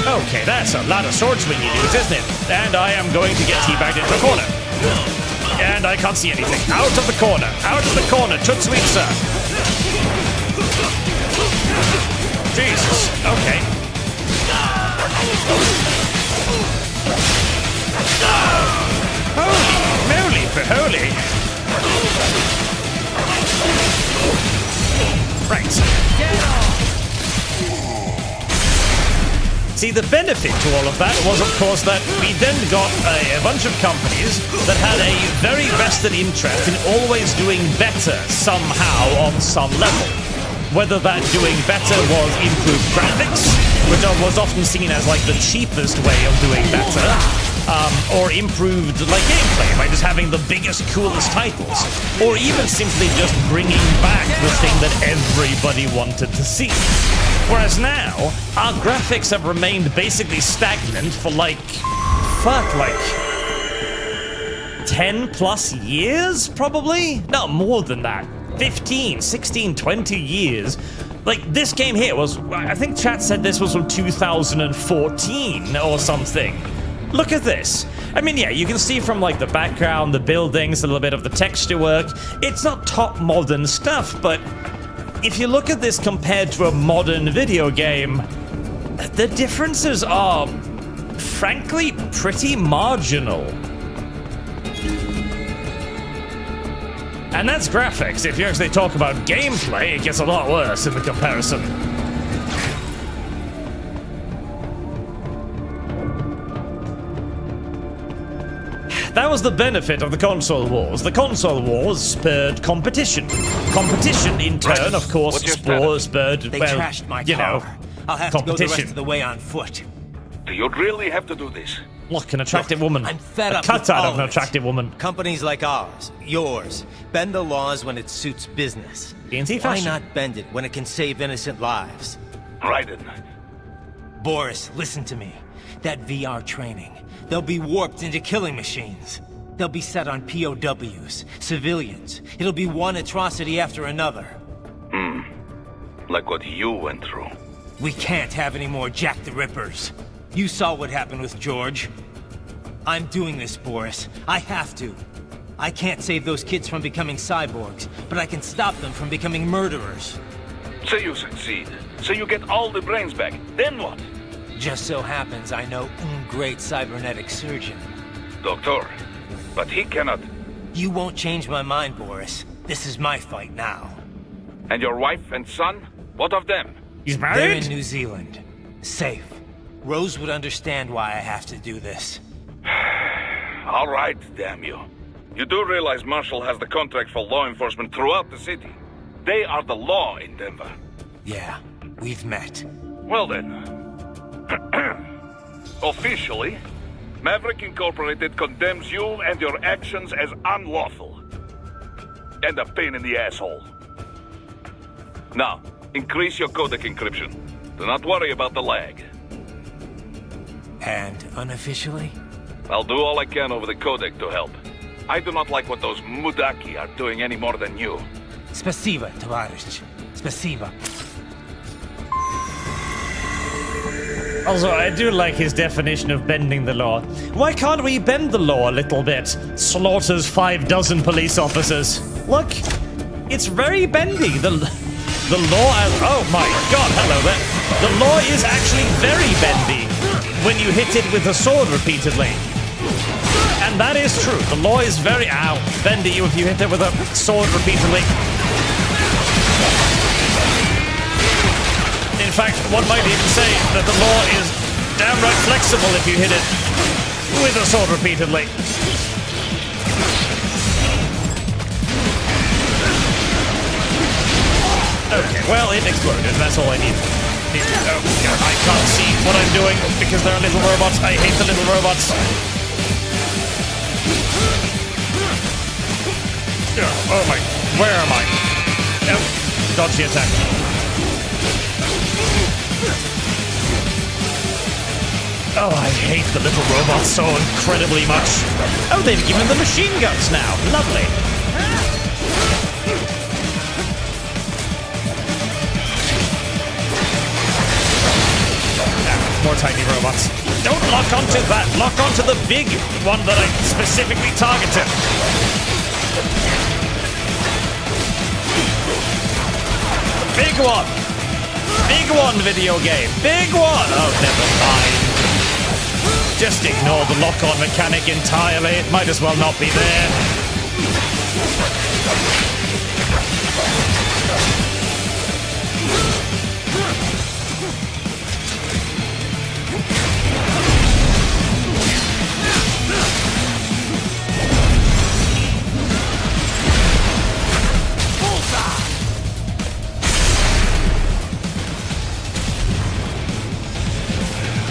Okay, that's a lot of sword swinging dudes, isn't it? And I am going to get teabagged into the corner. And I can't see anything. Out of the corner. Out of the corner. Tut sweet, sir. Jesus. Okay. Holy moly for holy. Right. See, the benefit to all of that was, of course, that we then got a bunch of companies that had a very vested interest in always doing better somehow on some level. Whether that doing better was improved graphics, which was often seen as like the cheapest way of doing better, or improved like gameplay by just having the biggest, coolest titles, or even simply just bringing back the thing that everybody wanted to see. Whereas now, our graphics have remained basically stagnant for like 10 plus years, probably? No, more than that. 15, 16, 20 years. Like, this game here was, I think chat said this was from 2014 or something. Look at this. I mean, yeah, you can see from like the background, the buildings, a little bit of the texture work. It's not top modern stuff, but if you look at this compared to a modern video game, the differences are, frankly, pretty marginal. And that's graphics. If you actually talk about gameplay, it gets a lot worse in the comparison. That was the benefit of the console wars. The console wars spurred competition. Competition, in turn, of course, spurred, they trashed my car. I'll have to go the rest of the way on foot. Do you really have to do this? Look, an attractive woman. I'm fed up with all of an it. attractive woman. Companies like ours, yours, bend the laws when it suits business. Why not bend it when it can save innocent lives? Right it. Boris, listen to me. That VR training, they'll be warped into killing machines. They'll be set on POWs, civilians. It'll be one atrocity after another. Like what you went through. We can't have any more Jack the Rippers. You saw what happened with George. I'm doing this, Boris. I have to. I can't save those kids from becoming cyborgs, but I can stop them from becoming murderers. Say you succeed. Say you get all the brains back. Then what? Just so happens I know a great cybernetic surgeon. Doctor, but he cannot... You won't change my mind, Boris. This is my fight now. And your wife and son? What of them? He's They're married? in New Zealand. Safe. Rose would understand why I have to do this. All right, damn you. You do realize Marshall has the contract for law enforcement throughout the city. They are the law in Denver. Yeah, we've met. Well then. Officially, Maverick Incorporated condemns you and your actions as unlawful. And a pain in the asshole. Now, increase your codec encryption. Do not worry about the lag. And unofficially? I'll do all I can over the codec to help. I do not like what those Mudaki are doing any more than you. Spasiba, товарищ. Spasiba. Also, I do like his definition of bending the law. Why can't we bend the law a little bit? Slaughters 6 police officers. Look, it's very bendy. The law, oh my god, hello there. The law is actually very bendy when you hit it with a sword repeatedly. And that is true. The law is very, bendy if you hit it with a sword repeatedly. In fact, one might even say that the law is downright flexible if you hit it with a sword repeatedly. Okay, well, it exploded. That's all I need. Oh, God, I can't see what I'm doing because there are little robots. I hate the little robots. Oh my, where am I? Oh, dodge the attack. Oh, I hate the little robots so incredibly much. Oh, they've given them machine guns now. Lovely. More tiny robots. Don't lock onto that. Lock onto the big one that I specifically targeted. The big one. Big one, video game. Big one. Oh, never mind. Just ignore the lock-on mechanic entirely. It might as well not be there.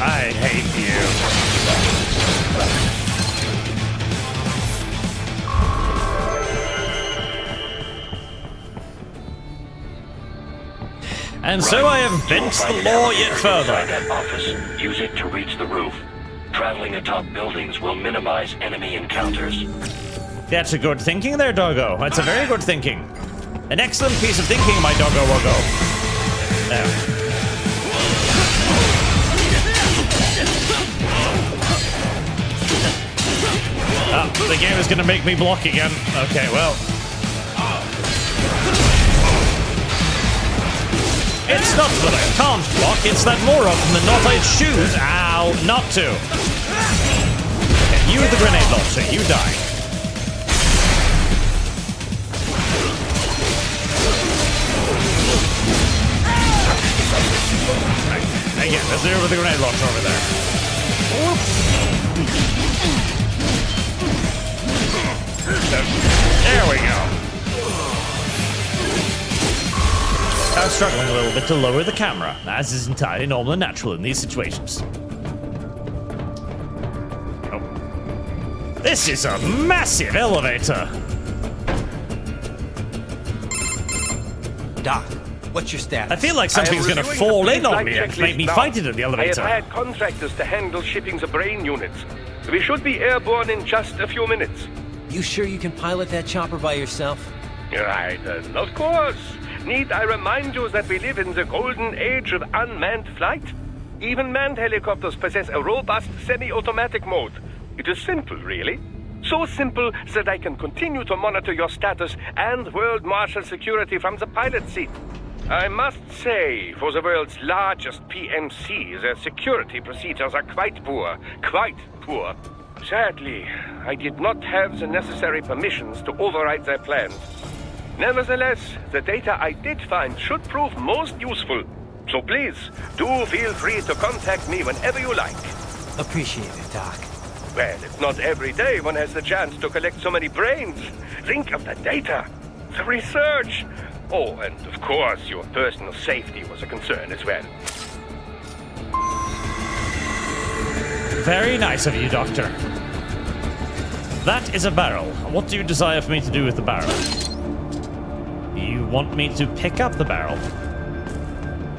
I hate you. And so I have bent the law yet further. That office. Use it to reach the roof. Traveling atop buildings will minimize enemy encounters. That's a good thinking there, doggo. That's a very good thinking. An excellent piece of thinking, my doggo woggo. There. Oh, the game is gonna make me block again. Okay, well. It's not that I can't block, it's that more often than not I choose, ow, not to. Okay, you with the grenade launcher, you die. Right. Again, there's there with the grenade launcher over there. There we go. I was struggling a little bit to lower the camera, as is entirely normal and natural in these situations. Oh. This is a massive elevator! Doc, what's your status? I feel like something's gonna fall in on me and make me fight it at the elevator. I have hired contractors to handle shipping the brain units. We should be airborne in just a few minutes. You sure you can pilot that chopper by yourself? Right, of course. Need I remind you that we live in the golden age of unmanned flight? Even manned helicopters possess a robust semi-automatic mode. It is simple, really. So simple that I can continue to monitor your status and world marshal security from the pilot seat. I must say, for the world's largest PMC, their security procedures are quite poor. Quite poor. Sadly, I did not have the necessary permissions to override their plans. Nevertheless, the data I did find should prove most useful. So please, do feel free to contact me whenever you like. Appreciate it, Doc. Well, it's not every day one has the chance to collect so many brains. Think of the data, the research. Oh, and of course, your personal safety was a concern as well. Very nice of you, Doctor. That is a barrel. What do you desire for me to do with the barrel? You want me to pick up the barrel?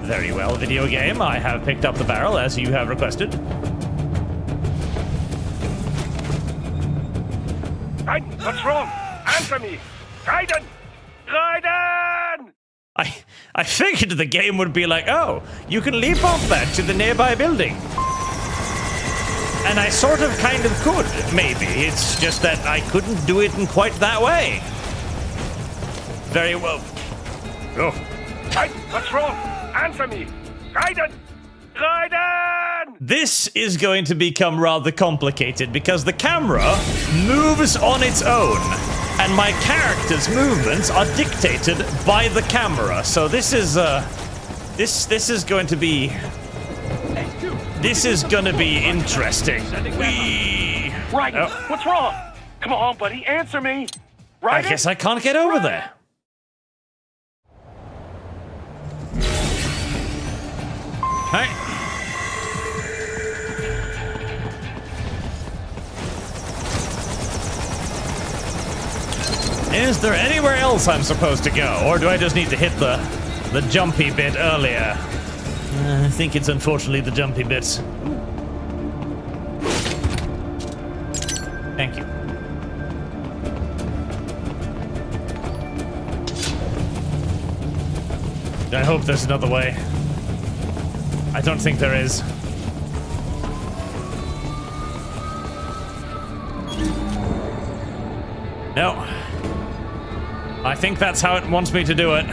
Very well, video game. I have picked up the barrel as you have requested. Raiden, what's wrong? Answer me! Raiden! Raiden! I figured the game would be like, oh, you can leap off that to the nearby building. And I sort of kind of could, maybe. It's just that I couldn't do it in quite that way. Very well. Oh. Raiden, what's wrong? Answer me! Raiden! Raiden! This is going to become rather complicated because the camera moves on its own, and my character's movements are dictated by the camera. So this is this is going to be interesting. Raiden, what's wrong? Come on, buddy, answer me. Raiden? I guess I can't get over there. Hey. Is there anywhere else I'm supposed to go, or do I just need to hit the jumpy bit earlier? I think it's unfortunately the jumpy bits. Thank you. I hope there's another way. I don't think there is. No. I think that's how it wants me to do it.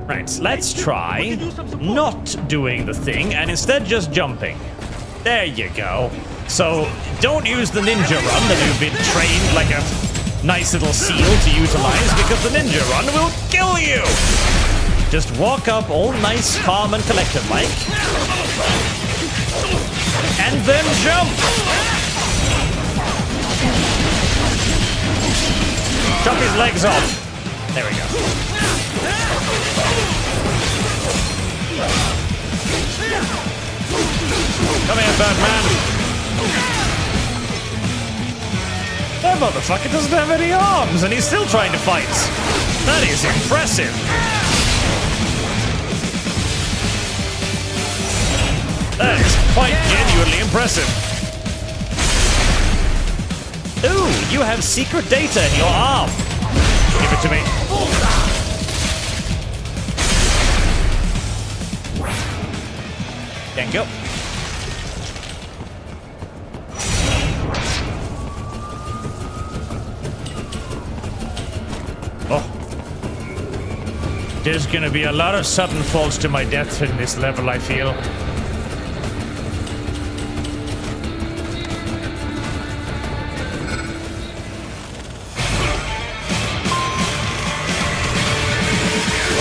Right, let's try not doing the thing and instead just jumping. There you go. So, don't use the ninja run that you've been trained like a nice little seal to utilize, because the ninja run will kill you! Just walk up all nice, calm, and collected like. And then jump! Chop his legs off. There we go. Come here, Birdman. That motherfucker doesn't have any arms, and he's still trying to fight. That is impressive. That is quite genuinely impressive. Ooh, you have secret data in your arm. Give it to me. Can't go. Oh. There's gonna be a lot of sudden falls to my death in this level, I feel.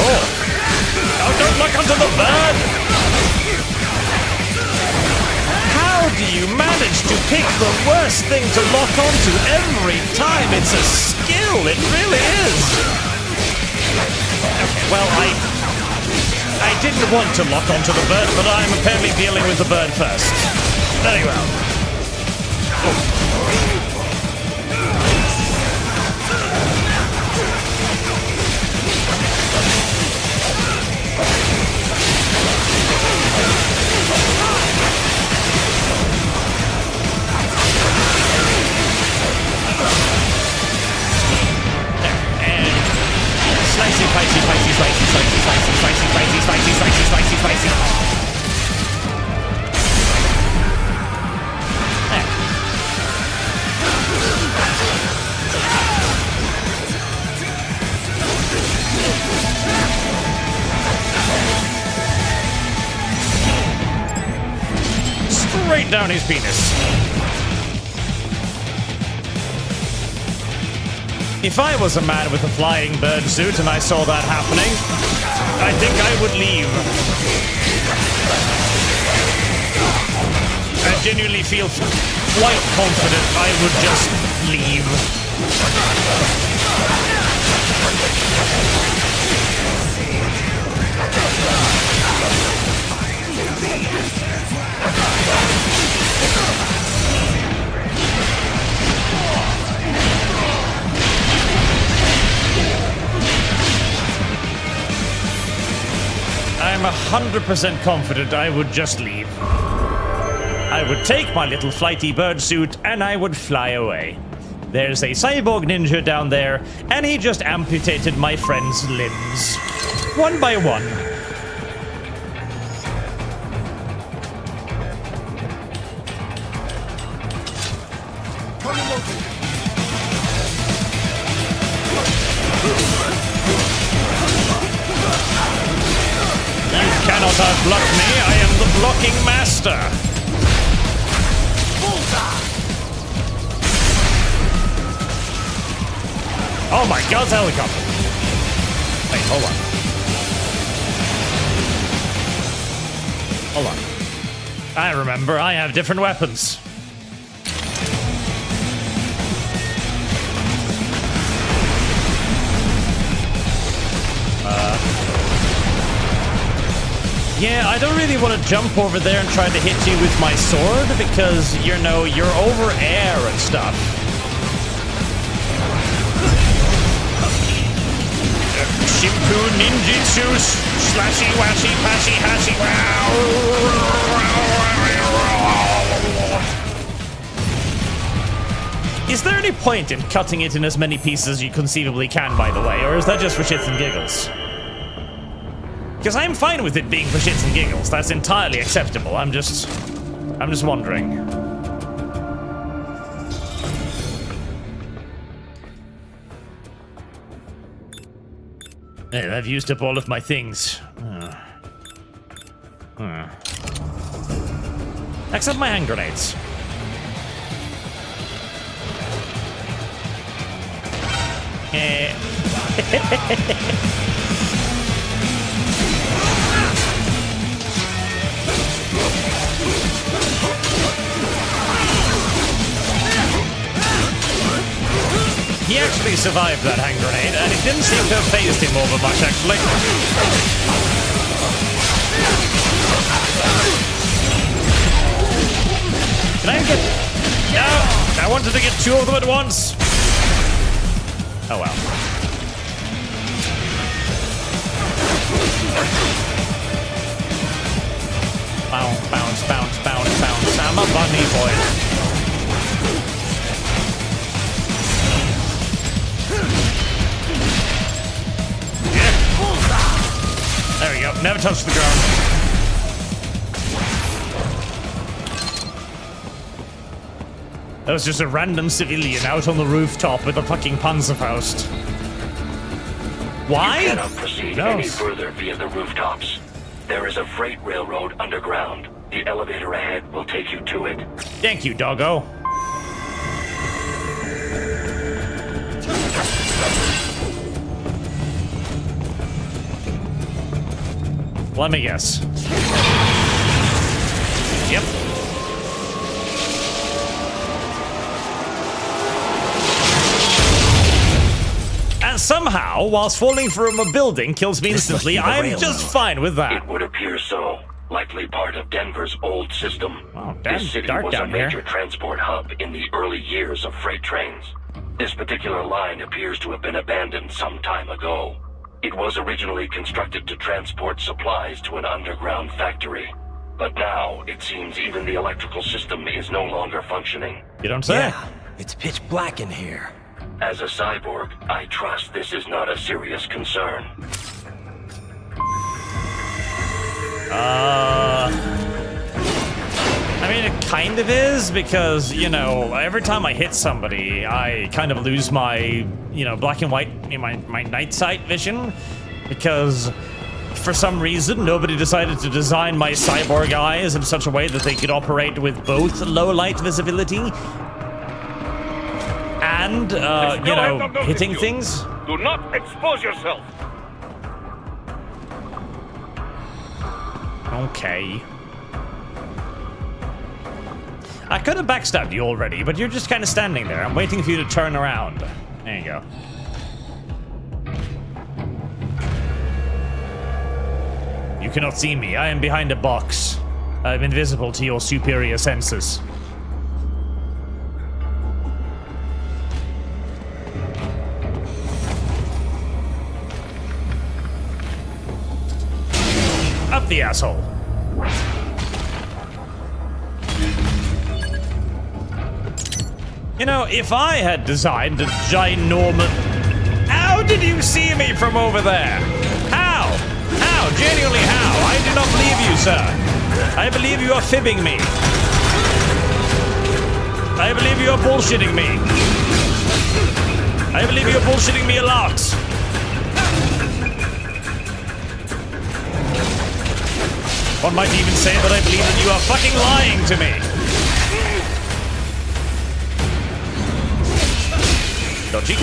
Oh! Oh, don't look onto the bird! How do you manage to pick the worst thing to lock onto every time? It's a skill, it really is. Okay, well, I didn't want to lock onto the bird, but I'm apparently dealing with the bird first. Very well. Oh. Spicy, spicy, spicy, spicy, spicy, spicy, spicy, spicy, spicy, spicy, spicy, spicy. There. take down his penis. If I was a man with a flying bird suit and I saw that happening, I think I would leave. I genuinely feel quite confident I would just leave. I'm 100% confident I would just leave. I would take my little flighty bird suit and I would fly away. There's a cyborg ninja down there, and he just amputated my friend's limbs. One by one. You cannot outblock me, I am the blocking master. Oh my god, it's a helicopter. Wait, hold on. Hold on. I remember, I have different weapons. Yeah, I don't really want to jump over there and try to hit you with my sword because, you know, you're over air and stuff. Shimpu ninjutsu slashy washy pashy hashy wow. Is there any point in cutting it in as many pieces as you conceivably can, by the way, or is that just for shits and giggles? Because I'm fine with it being for shits and giggles. That's entirely acceptable. I'm just wondering. Hey, I've used up all of my things. Except my hand grenades. He actually survived that hand grenade, and it didn't seem to have phased him over much, actually. Can I get... No! I wanted to get two of them at once! Oh well. Bounce, bounce, bounce, bounce, bounce. I'm a bunny boy. There we go. Never touch the ground. That was just a random civilian out on the rooftop with a fucking Panzerfaust. Why? You cannot proceed any further via the rooftops. There is a freight railroad underground. The elevator ahead will take you to it. Thank you, doggo. Let me guess. Yep. And somehow, whilst falling from a building kills me instantly, I'm just fine with that. It would appear so. Likely part of Denver's old system. Oh, damn this city dark was a down major here. transport hub in the early years of freight trains. This particular line appears to have been abandoned some time ago. It was originally constructed to transport supplies to an underground factory. But now, it seems even the electrical system is no longer functioning. You don't say? Yeah, it's pitch black in here. As a cyborg, I trust this is not a serious concern. I mean, it kind of is, because, you know, every time I hit somebody, I kind of lose my, you know, black and white, my night sight vision, because for some reason, nobody decided to design my cyborg eyes in such a way that they could operate with both low light visibility and, you know, hitting things. Do not expose yourself. Okay. I could have backstabbed you already, but you're just kind of standing there. I'm waiting for you to turn around. There you go. You cannot see me. I am behind a box. I'm invisible to your superior senses. Up the asshole. You know, if I had designed a ginormous... How did you see me from over there? How? How? Genuinely how? I do not believe you, sir. I believe you are fibbing me. I believe you are bullshitting me. I believe you are bullshitting me a lot. One might even say that I believe that you are fucking lying to me. Dodgy.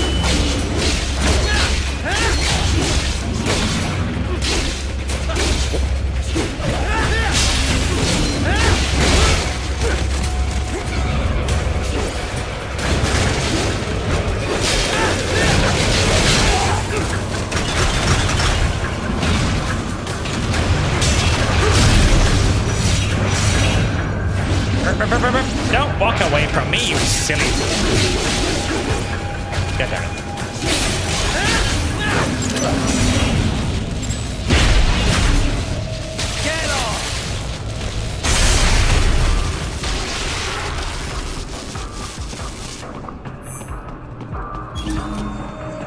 Don't walk away from me, you silly. Get down. Get off!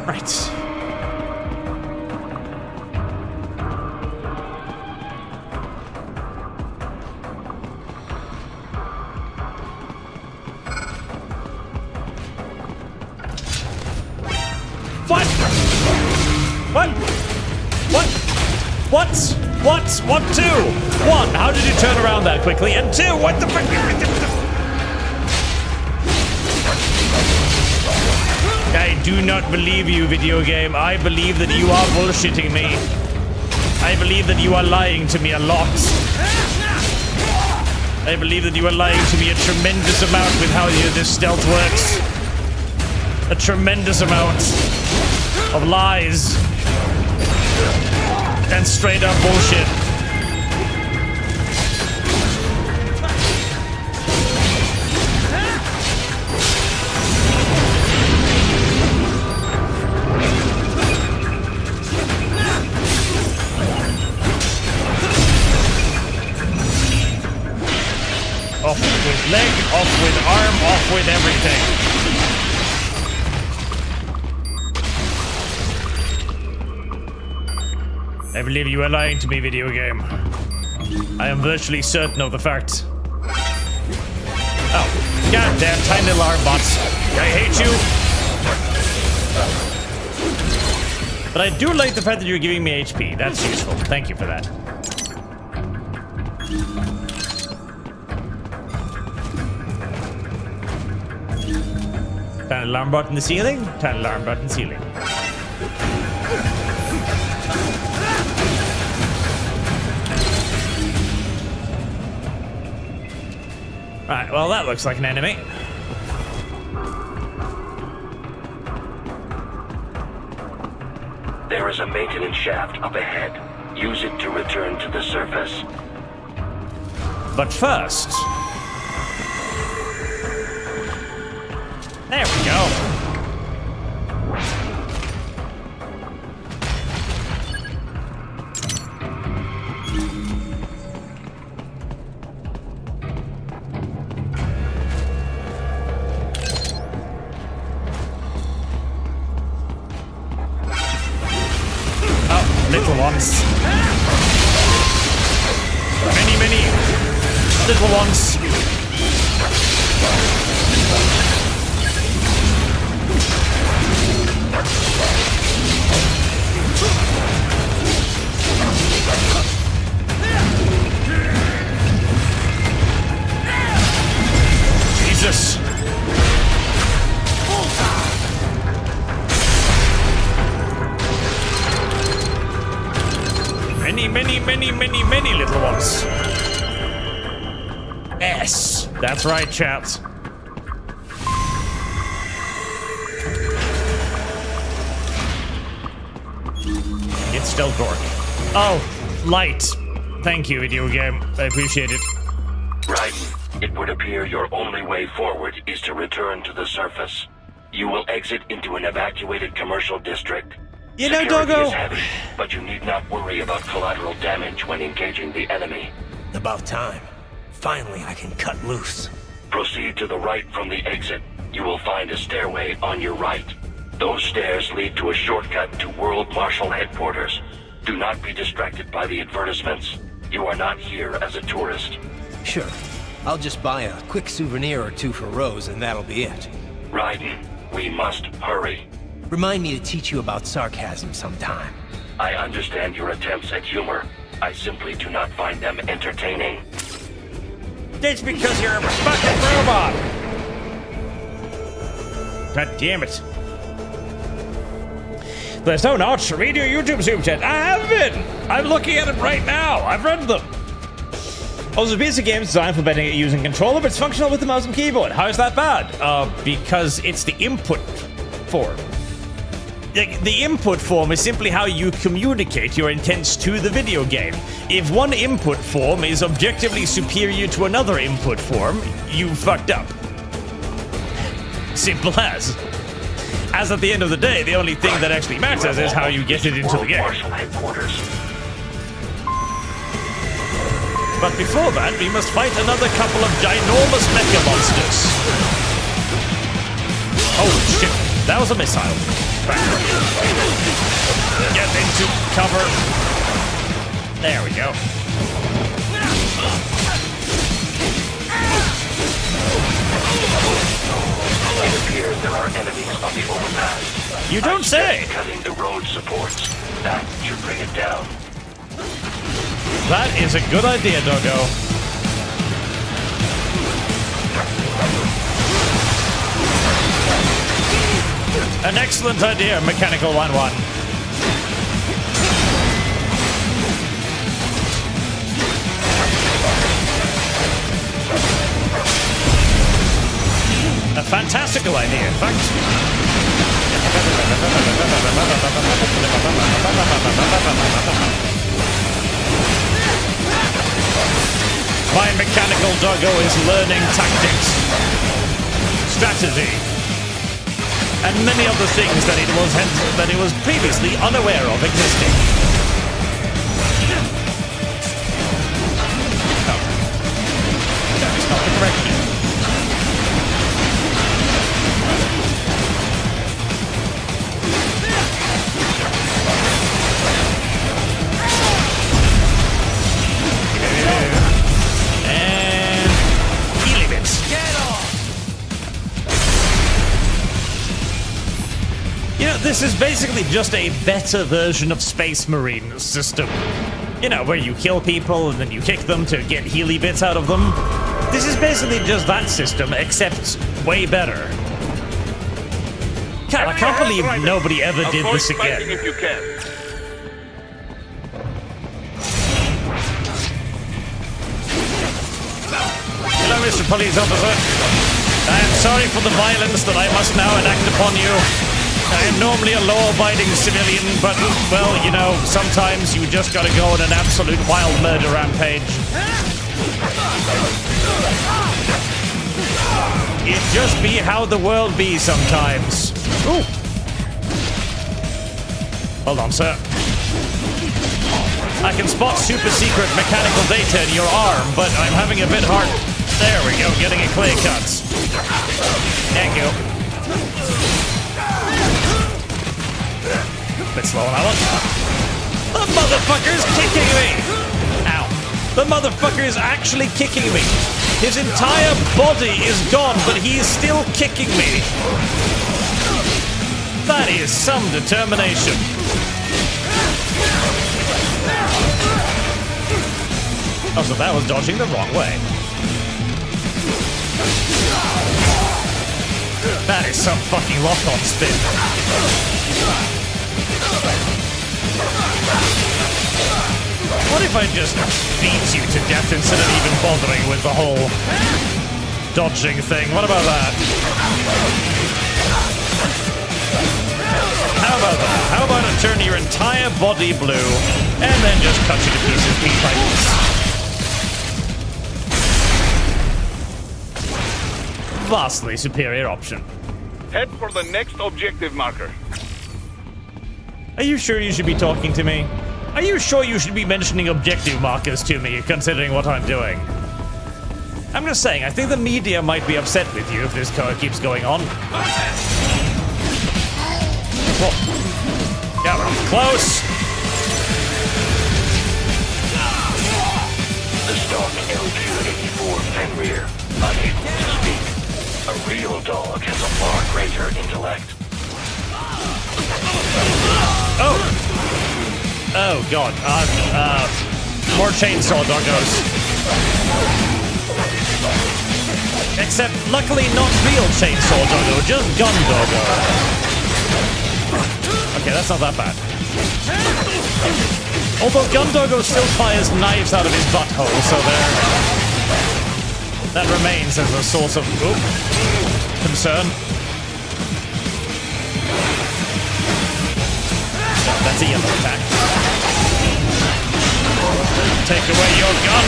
Right. What? What? What? What? Two? One, how did you turn around that quickly? And two, what the frick? I do not believe you, video game. I believe that you are bullshitting me. I believe that you are lying to me a lot. I believe that you are lying to me a tremendous amount with how this stealth works. A tremendous amount of lies and straight up bullshit. Off with leg, off with arm, off with everything. I believe you are lying to me, video game. I am virtually certain of the fact. Oh, goddamn tiny alarm bots. I hate you. But I do like the fact that you're giving me HP. That's useful. Thank you for that. Tiny alarm bot in the ceiling. Tiny alarm bot in the ceiling. Right, well, that looks like an enemy. There is a maintenance shaft up ahead. Use it to return to the surface. But first... There we go. Little ones. Many little ones. many little ones. S. That's right, chaps. It's still Gork. Oh, light. Thank you, video game. I appreciate it. Right. It would appear your only way forward is to return to the surface. You will exit into an evacuated commercial district. You know, Security Doggo. is heavy, but you need not worry about collateral damage when engaging the enemy. About time. Finally, I can cut loose. Proceed to the right from the exit. You will find a stairway on your right. Those stairs lead to a shortcut to World Marshal Headquarters. Do not be distracted by the advertisements. You are not here as a tourist. Sure. I'll just buy a quick souvenir or two for Rose, and that'll be it. Raiden, we must hurry. Remind me to teach you about sarcasm sometime. I understand your attempts at humor. I simply do not find them entertaining. That's because you're a fucking robot. God damn it. There's no notch. Read your YouTube super chat. I have been. I'm looking at it right now. I've read them. Also, a piece of game is designed for betting it using controller, but it's functional with the mouse and keyboard. How is that bad? Because it's the input form. The input form is simply how you communicate your intents to the video game. If one input form is objectively superior to another input form, you fucked up. Simple as. As at the end of the day, the only thing that actually matters is how you get it into the game. But before that, we must fight another couple of ginormous mecha monsters. Holy shit, that was a missile. Get into cover. There we go. It appears there are enemies on the overpass. You don't say. Cutting the road supports. That should bring it down. That is a good idea, Doggo. An excellent idea, Mechanical 1-1. A fantastical idea, in fact. My mechanical doggo is learning tactics, strategy, and many other things that it was previously unaware of existing. No. That is not the correct key. This is basically just a better version of Space Marine system. You know, where you kill people and then you kick them to get Healy bits out of them. This is basically just that system, except way better. God, I can't believe nobody ever did this again. If you can. Hello, Mr. Police Officer. I am sorry for the violence that I must now enact upon you. I am normally a law-abiding civilian, but, well, you know, sometimes you just gotta go on an absolute wild murder rampage. It just be how the world be sometimes. Ooh. Hold on, sir. I can spot super-secret mechanical data in your arm, but I'm having a bit hard... There we go, getting a clear cut. Thank you. Bit slow on that one. The motherfucker's kicking me! Ow. The motherfucker is actually kicking me. His entire body is gone, but he is still kicking me. That is some determination. Oh, so that was dodging the wrong way. That is some fucking lock-on spin. if I just beat you to death instead of even bothering with the whole dodging thing? What about that? How about that? How about I turn your entire body blue and then just cut you to pieces piece by piece? Vastly superior option. Head for the next objective marker. Are you sure you should be talking to me? Are you sure you should be mentioning objective markers to me, considering what I'm doing? I'm just saying, I think the media might be upset with you if this keeps going on. Whoa. Yeah, we're close. The stock LQ-84 Fenrir, unable to speak. A real dog has a far greater intellect. Oh! Oh god, more chainsaw doggos. Except, luckily not real chainsaw doggo, just gun doggo. Okay, that's not that bad. Although gun doggo still fires knives out of his butthole, so that remains as a source of concern. That's a yellow attack. Take away your gun!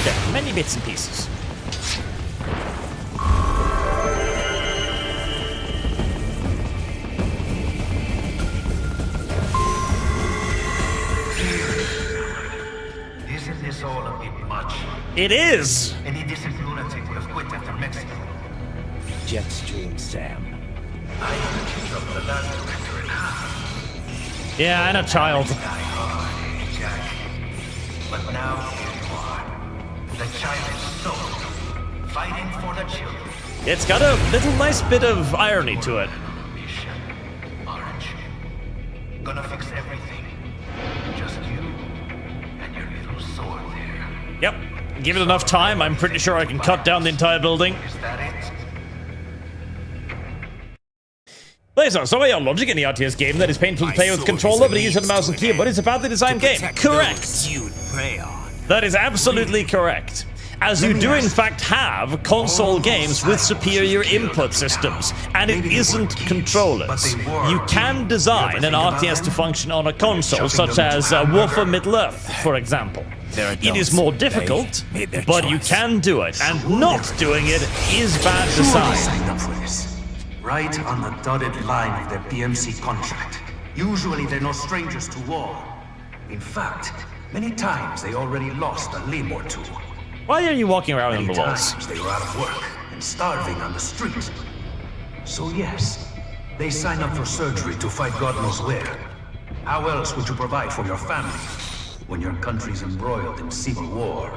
Okay, many bits and pieces. Isn't this all a bit much? It is! Any decent lunatic would have quit after Mexico. Jetstream, Sam. I heard you dropped the last director in half. Yeah, and a child. Die hard, Jack. But now here you are. The child is sold. Fighting for the children. It's got a little nice bit of irony to it. Orange. Gonna fix everything. Just you and your little sword there. Yep. Give it enough time, I'm pretty sure I can cut down the entire building. Is that it? There's no sorry on logic in the RTS game that is painful to play with controller, but easier to mouse and keyboard. It's a badly designed game. Correct. That is absolutely correct. As you do in fact have console games with superior input systems, and it isn't controllers. You can design an RTS to function on a console, such as War for Middle-earth, for example. It is more difficult, but you can do it, and not doing it is bad design. Signed up for this. Right on the dotted line of their BMC contract. Usually they're no strangers to war. In fact, many times they already lost a limb or two. Why are you walking around in the Many walls? times they were out of work and starving on the street. So yes, they sign up for surgery to fight God knows where. How else would you provide for your family when your country's embroiled in civil war?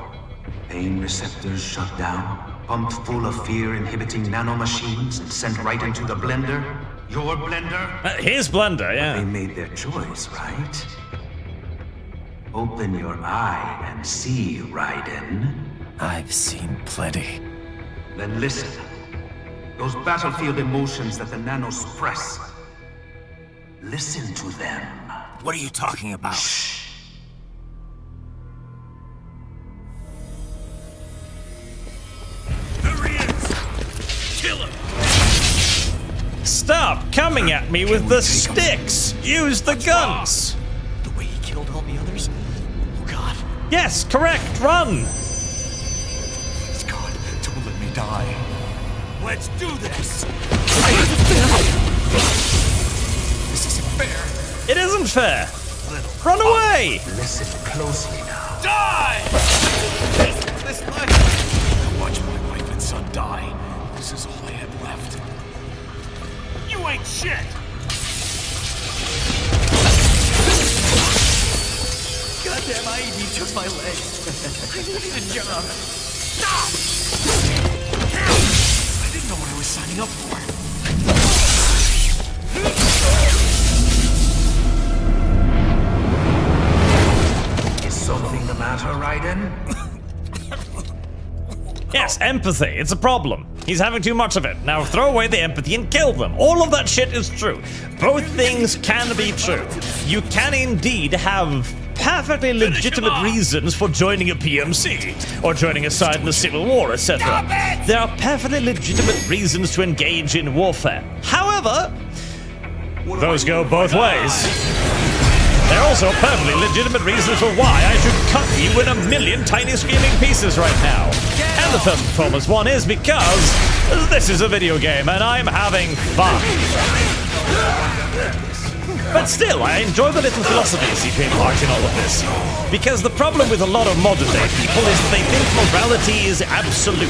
Pain receptors shut down, pumped full of fear-inhibiting nanomachines and sent right into the blender? Your blender? His blender, yeah. They made their choice, right? Open your eye and see, Raiden. I've seen plenty. Then listen. Those battlefield emotions that the nanos suppress. Listen to them. What are you talking about? Shh. There he is! Kill him! Stop coming at me with the sticks! Use the guns! The way he killed all the others? Oh god. Yes, correct, run! Please God, don't let me die. Let's do this! This isn't fair. It isn't fair! Run away! Listen closely now. Die! This life. I watched my wife and son die. This is all I had left. You ain't shit! Goddamn IED took my leg. I needed a job. Stop! I didn't know what I was signing up for. Is something the matter, Raiden? Yes, empathy, it's a problem. He's having too much of it. Now throw away the empathy and kill them. All of that shit is true. Both things can be true. You can indeed have perfectly legitimate reasons for joining a PMC, or joining a side in the Civil War, etc. There are perfectly legitimate reasons to engage in warfare. However, those go both ways. There are also perfectly legitimate reasons for why I should cut you in a million tiny screaming pieces right now. And the first and foremost one is because this is a video game and I'm having fun. But still, I enjoy the little philosophy you see taking part in all of this. Because the problem with a lot of modern day people is that they think morality is absolute.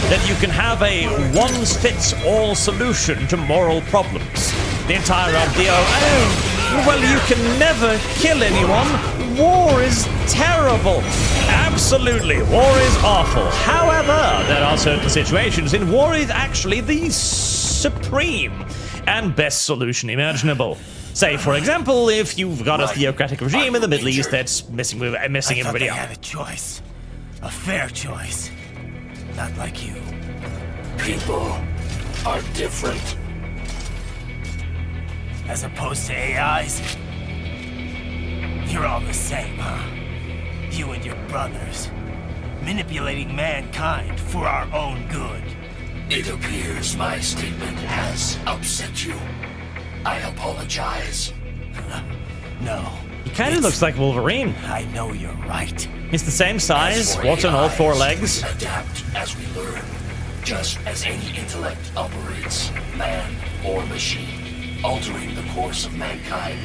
That you can have a one-fits-all solution to moral problems. The entire idea of, well, you can never kill anyone. War is terrible. Absolutely, war is awful. However, there are certain situations in war is actually the supreme and best solution imaginable. Say, for example, if you've got a theocratic regime in the Middle East that's messing everybody up. I had a choice. A fair choice. Not like you. People are different. As opposed to AIs? You're all the same, huh? You and your brothers. Manipulating mankind for our own good. It appears my statement has upset you. I apologize. No. He kind of looks like Wolverine. I know you're right. He's the same size, walks on all four legs. Adapt as we learn. Just as any intellect operates, man or machine, altering the course of mankind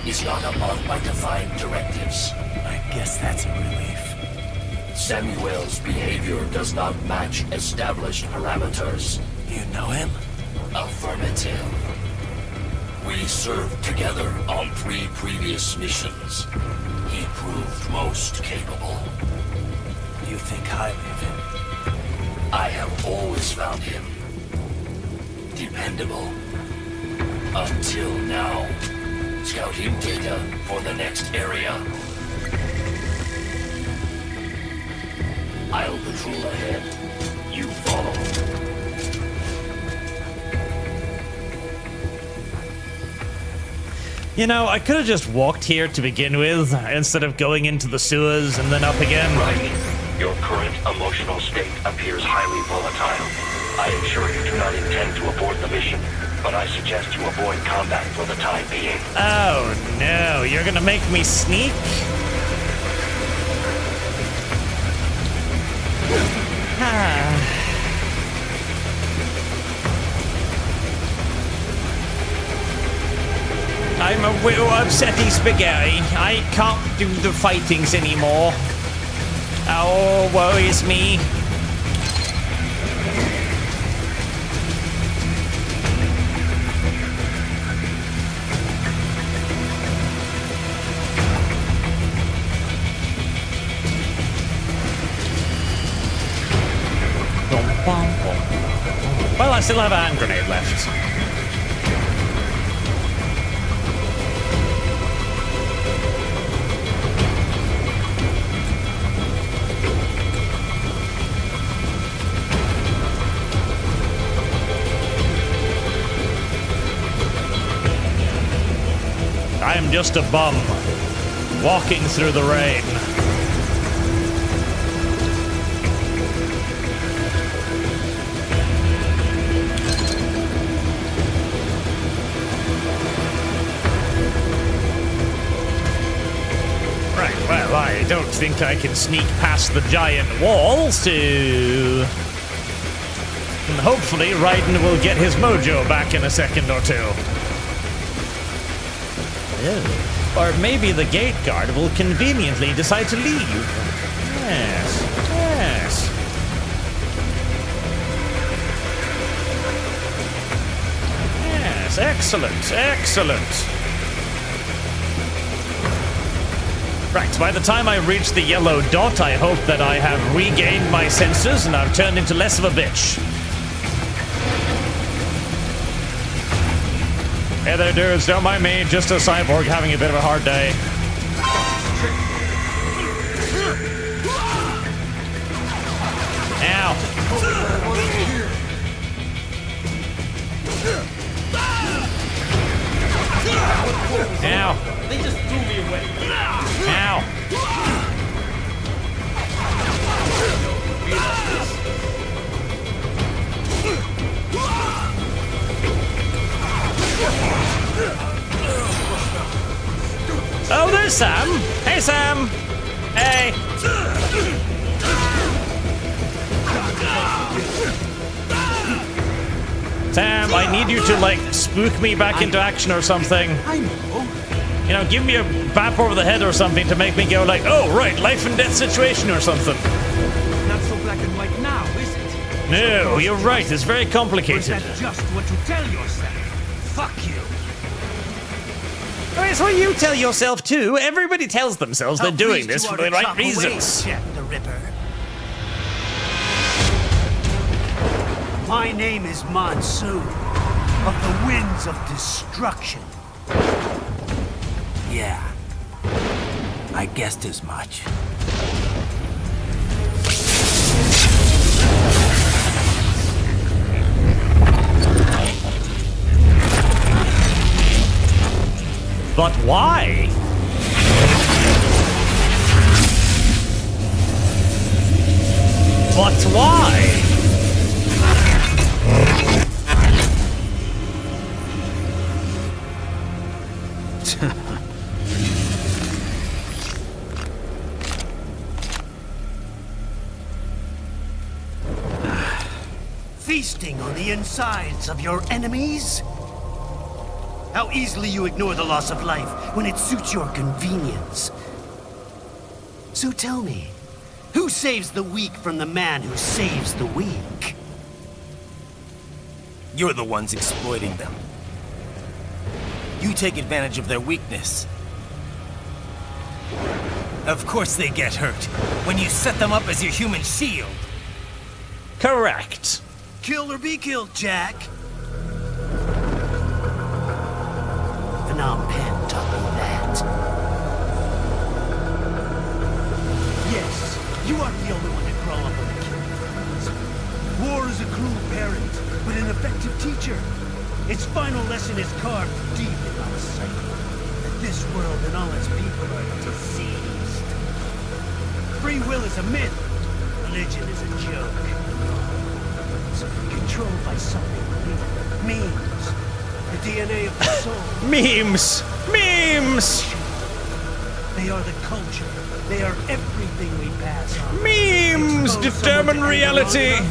is not among my defined directives. I guess that's a relief. Samuel's behavior does not match established parameters. You know him? Affirmative. We served together on 3 previous missions. He proved most capable. You think highly of him? I have always found him dependable. Until now. Scouting data for the next area. I'll patrol ahead. You follow. You know, I could have just walked here to begin with, instead of going into the sewers and then up again. Riley, your current emotional state appears highly volatile. I am sure you do not intend to abort the mission, but I suggest you avoid combat for the time being. Oh no, you're gonna make me sneak? I'm a little upsetty spaghetti. I can't do the fightings anymore. Oh, woe is me. Well, I still have a hand grenade left. I am just a bum, walking through the rain. Right, well, I don't think I can sneak past the giant walls to... And hopefully Raiden will get his mojo back in a second or two. Or maybe the gate guard will conveniently decide to leave. Yes, yes. Yes, excellent, excellent. Right, by the time I reach the yellow dot, I hope that I have regained my senses and I've turned into less of a bitch. Hey there, dudes, don't mind me, just a cyborg having a bit of a hard day. Ow. there's Sam. Hey, Sam. Hey. Sam, I need you to, like, spook me back into action or something. I know. You know, give me a bap over the head or something to make me go like, oh, right, life and death situation or something. Not so black and white now, is it? No, you're right. It's very complicated. Or is that just what you tell yourself? Fuck you. I mean, it's what you tell yourself, too. Everybody tells themselves they're doing this for the right reasons. Jack the Ripper. My name is Monsoon, of the Winds of Destruction. Yeah, I guessed as much. But why? But why? Feasting on the insides of your enemies? How easily you ignore the loss of life when it suits your convenience. So tell me, who saves the weak from the man who saves the weak? You're the ones exploiting them. You take advantage of their weakness. Of course they get hurt when you set them up as your human shield. Correct. Kill or be killed, Jack. Phnom Penh taught me that. Yes, you aren't the only one to crawl up on the killing fields. War is a cruel parent, but an effective teacher. Its final lesson is carved deep in our psyche. That this world and all its people are diseased. Free will is a myth. Religion is a joke. Controlled by something memes. The DNA of the soul. Memes! Memes! They are the culture. They are everything we pass on. Memes determine reality.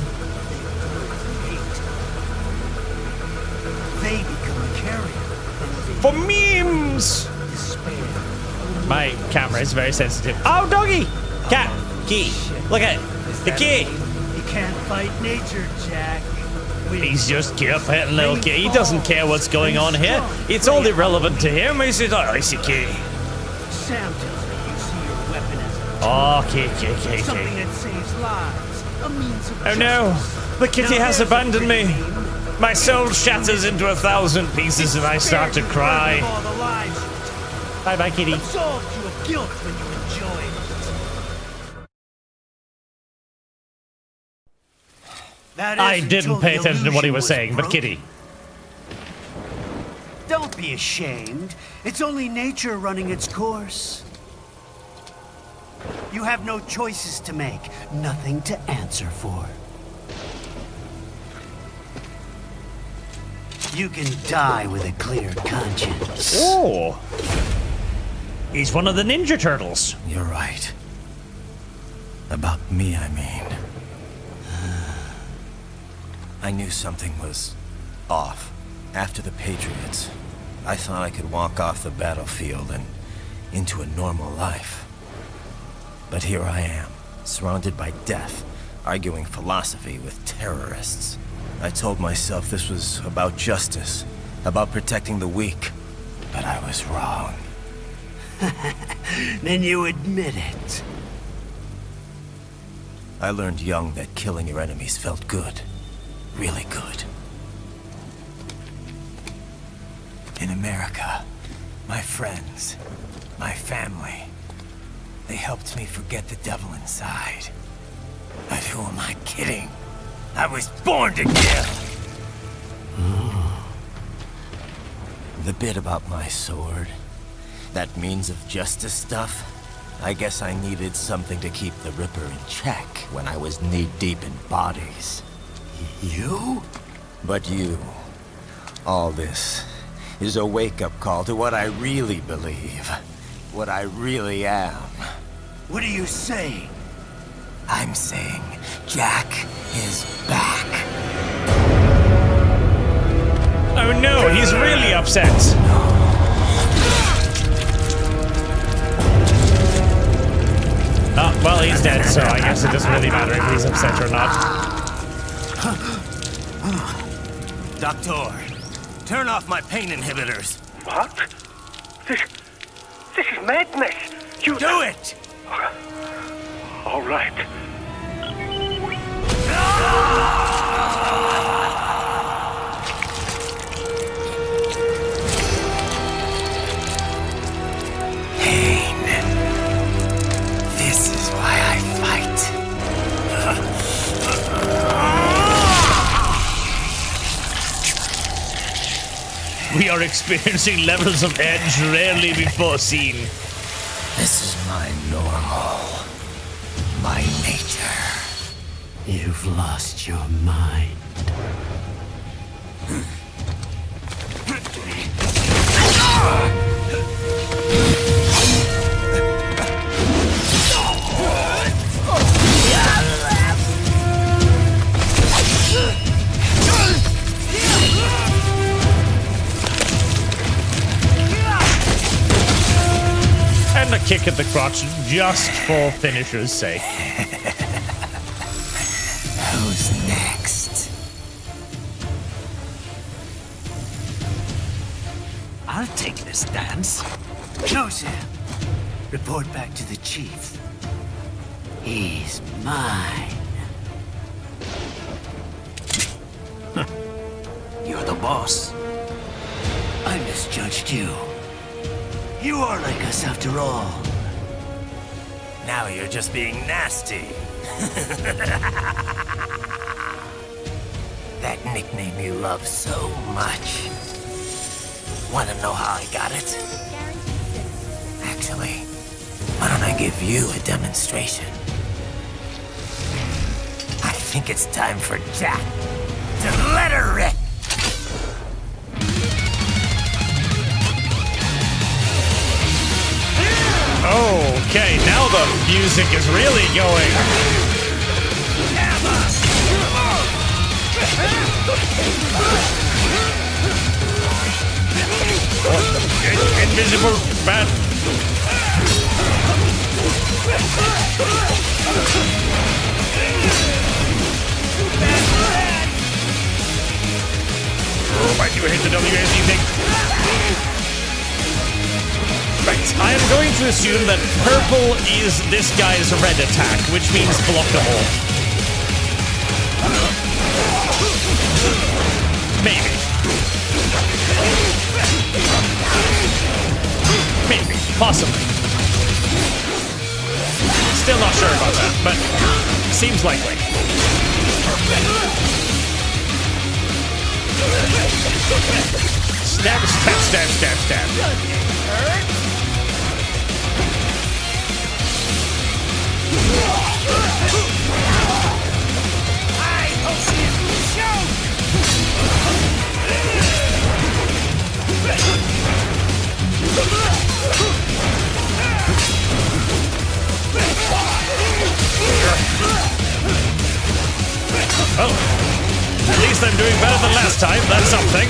They become a carrier. For memes! Despair. My camera is very sensitive. Oh, doggy! Cat! Key! Look at it! The key! You can't fight nature, Jack. He's just kept petting little key. He doesn't care what's going on here. It's all irrelevant to him. He says, oh, I see key. Sam tells me you see your weapon as a oh, key. something that saves lives. A means of oh no! The kitty has abandoned me. My soul shatters into 1,000 pieces and I start to cry. Bye bye, kitty. Absolved you of guilt when you enjoy it. I didn't pay attention to what he was saying, but kitty. Don't be ashamed. It's only nature running its course. You have no choices to make, nothing to answer for. You can die with a clear conscience. Oh! He's one of the Ninja Turtles. You're right. About me, I mean. I knew something was off. After the Patriots, I thought I could walk off the battlefield and into a normal life. But here I am, surrounded by death, arguing philosophy with terrorists. I told myself this was about justice, about protecting the weak. But I was wrong. Then you admit it. I learned young that killing your enemies felt good. Really good. In America, my friends, my family, they helped me forget the devil inside. But who am I kidding? I was born to kill! The bit about my sword, that means of justice stuff, I guess I needed something to keep the Ripper in check when I was knee-deep in bodies. You? But you. All this is a wake-up call to what I really believe. what I really am. What are you saying? I'm saying Jack is back. Oh no, he's really upset. Oh, well, he's dead, so I guess it doesn't really matter if he's upset or not. Doctor, turn off my pain inhibitors. What? This is madness. You do it! All right. Pain. This is why I fight. We are experiencing levels of edge rarely before seen. This is my normal. My nature. You've lost your mind. And a kick at the crotch just for finisher's sake. Who's next? I'll take this dance. No, sir. Report back to the chief. He's mine. You're the boss. I misjudged you. You are like us after all. Now you're just being nasty. That nickname you love so much. Want to know how I got it? Actually, why don't I give you a demonstration? I think it's time for Jack to let her rip. Okay, now the music is really going. Oh, invisible bat. Oh, why do you hit the WASD thing? Right, I am going to assume that purple is this guy's red attack, which means blockable. Maybe. Maybe. Possibly. Still not sure about that, but seems likely. Stab, stab, stab, stab, stab. Well, at least I'm doing better than last time. That's something.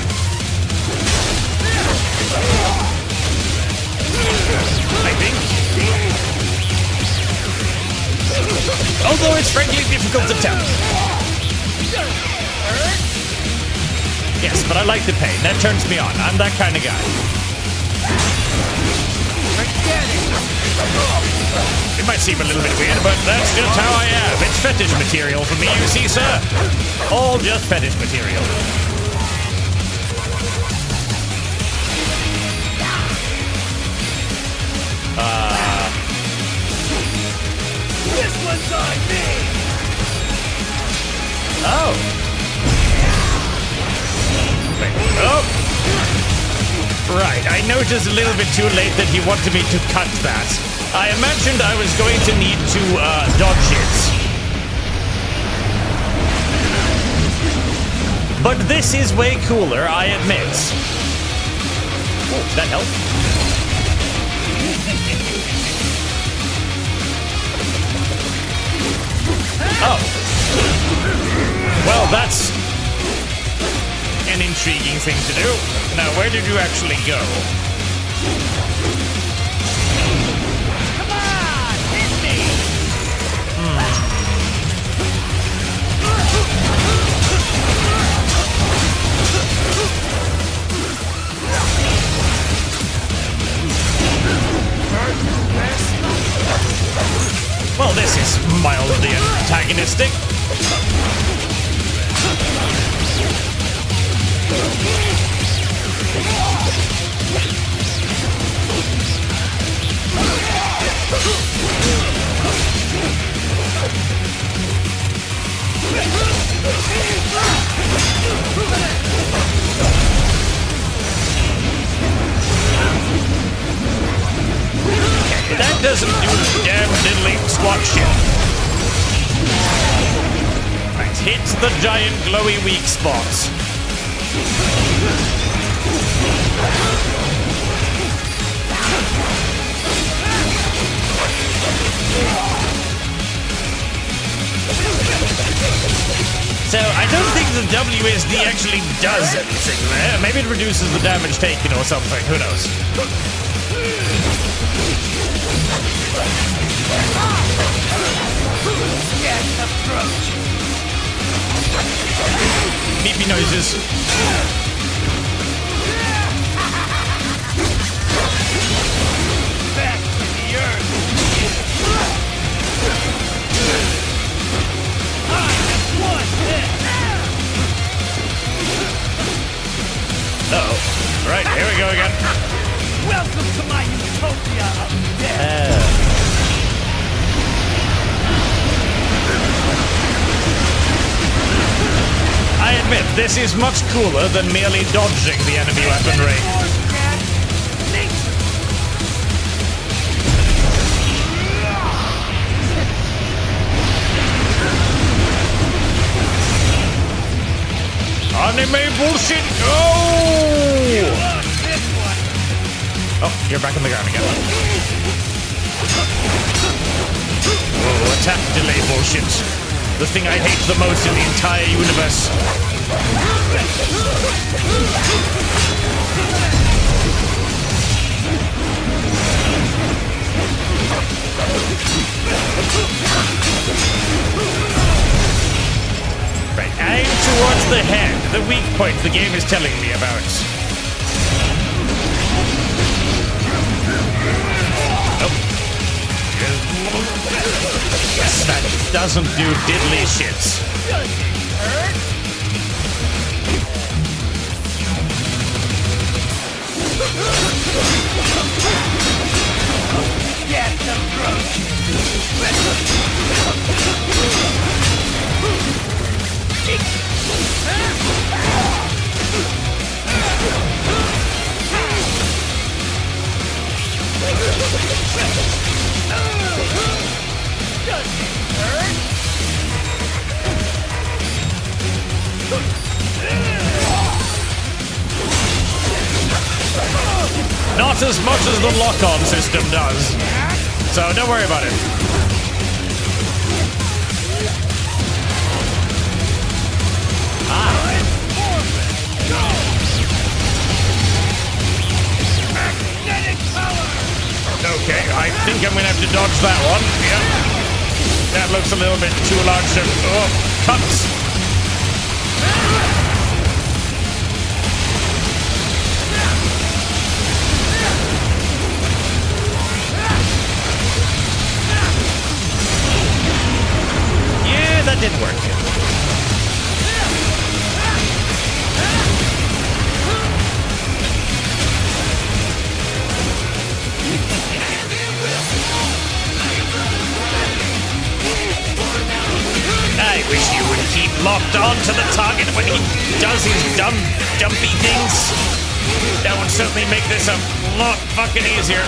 I think. Although it's frankly difficult to tell. Yes, but I like the pain. That turns me on. I'm that kind of guy. It might seem a little bit weird, but that's just how I am. It's fetish material for me, you see, sir. All just fetish material. This one's on me! Oh. Wait. Oh. Right, I noticed a little bit too late that he wanted me to cut that. I imagined I was going to need to dodge it. But this is way cooler, I admit. Oh, that helped. that's an intriguing thing to do. Now, where did you actually go? Come on, hit me! Well, this is mildly antagonistic. That doesn't do damn diddly squat shit. Right, hits the giant glowy weak spots. So I don't think the WSD actually does anything there. Maybe it reduces the damage taken or something. Who knows? Yes, approach. Beepy noises. Back to the earth. I have won this. Uh-oh. Right, here we go again. Welcome to my utopia of death. I admit, this is much cooler than merely dodging the enemy weaponry. Anime bullshit, go! Oh, you're back on the ground again. Whoa, attack delay bullshit. The thing I hate the most in the entire universe. Right, aim towards the head, the weak point the game is telling me about. Nope. Yes, that doesn't do diddly shits. Yes, approach. Not as much as the lock-on system does. So don't worry about it. Okay, I think I'm gonna have to dodge that one. Yep. That looks a little bit too large to... Oh, cuts! Yeah, that didn't work. I wish you would keep locked on to the target when he does his dumb, jumpy things. That would certainly make this a lot fucking easier.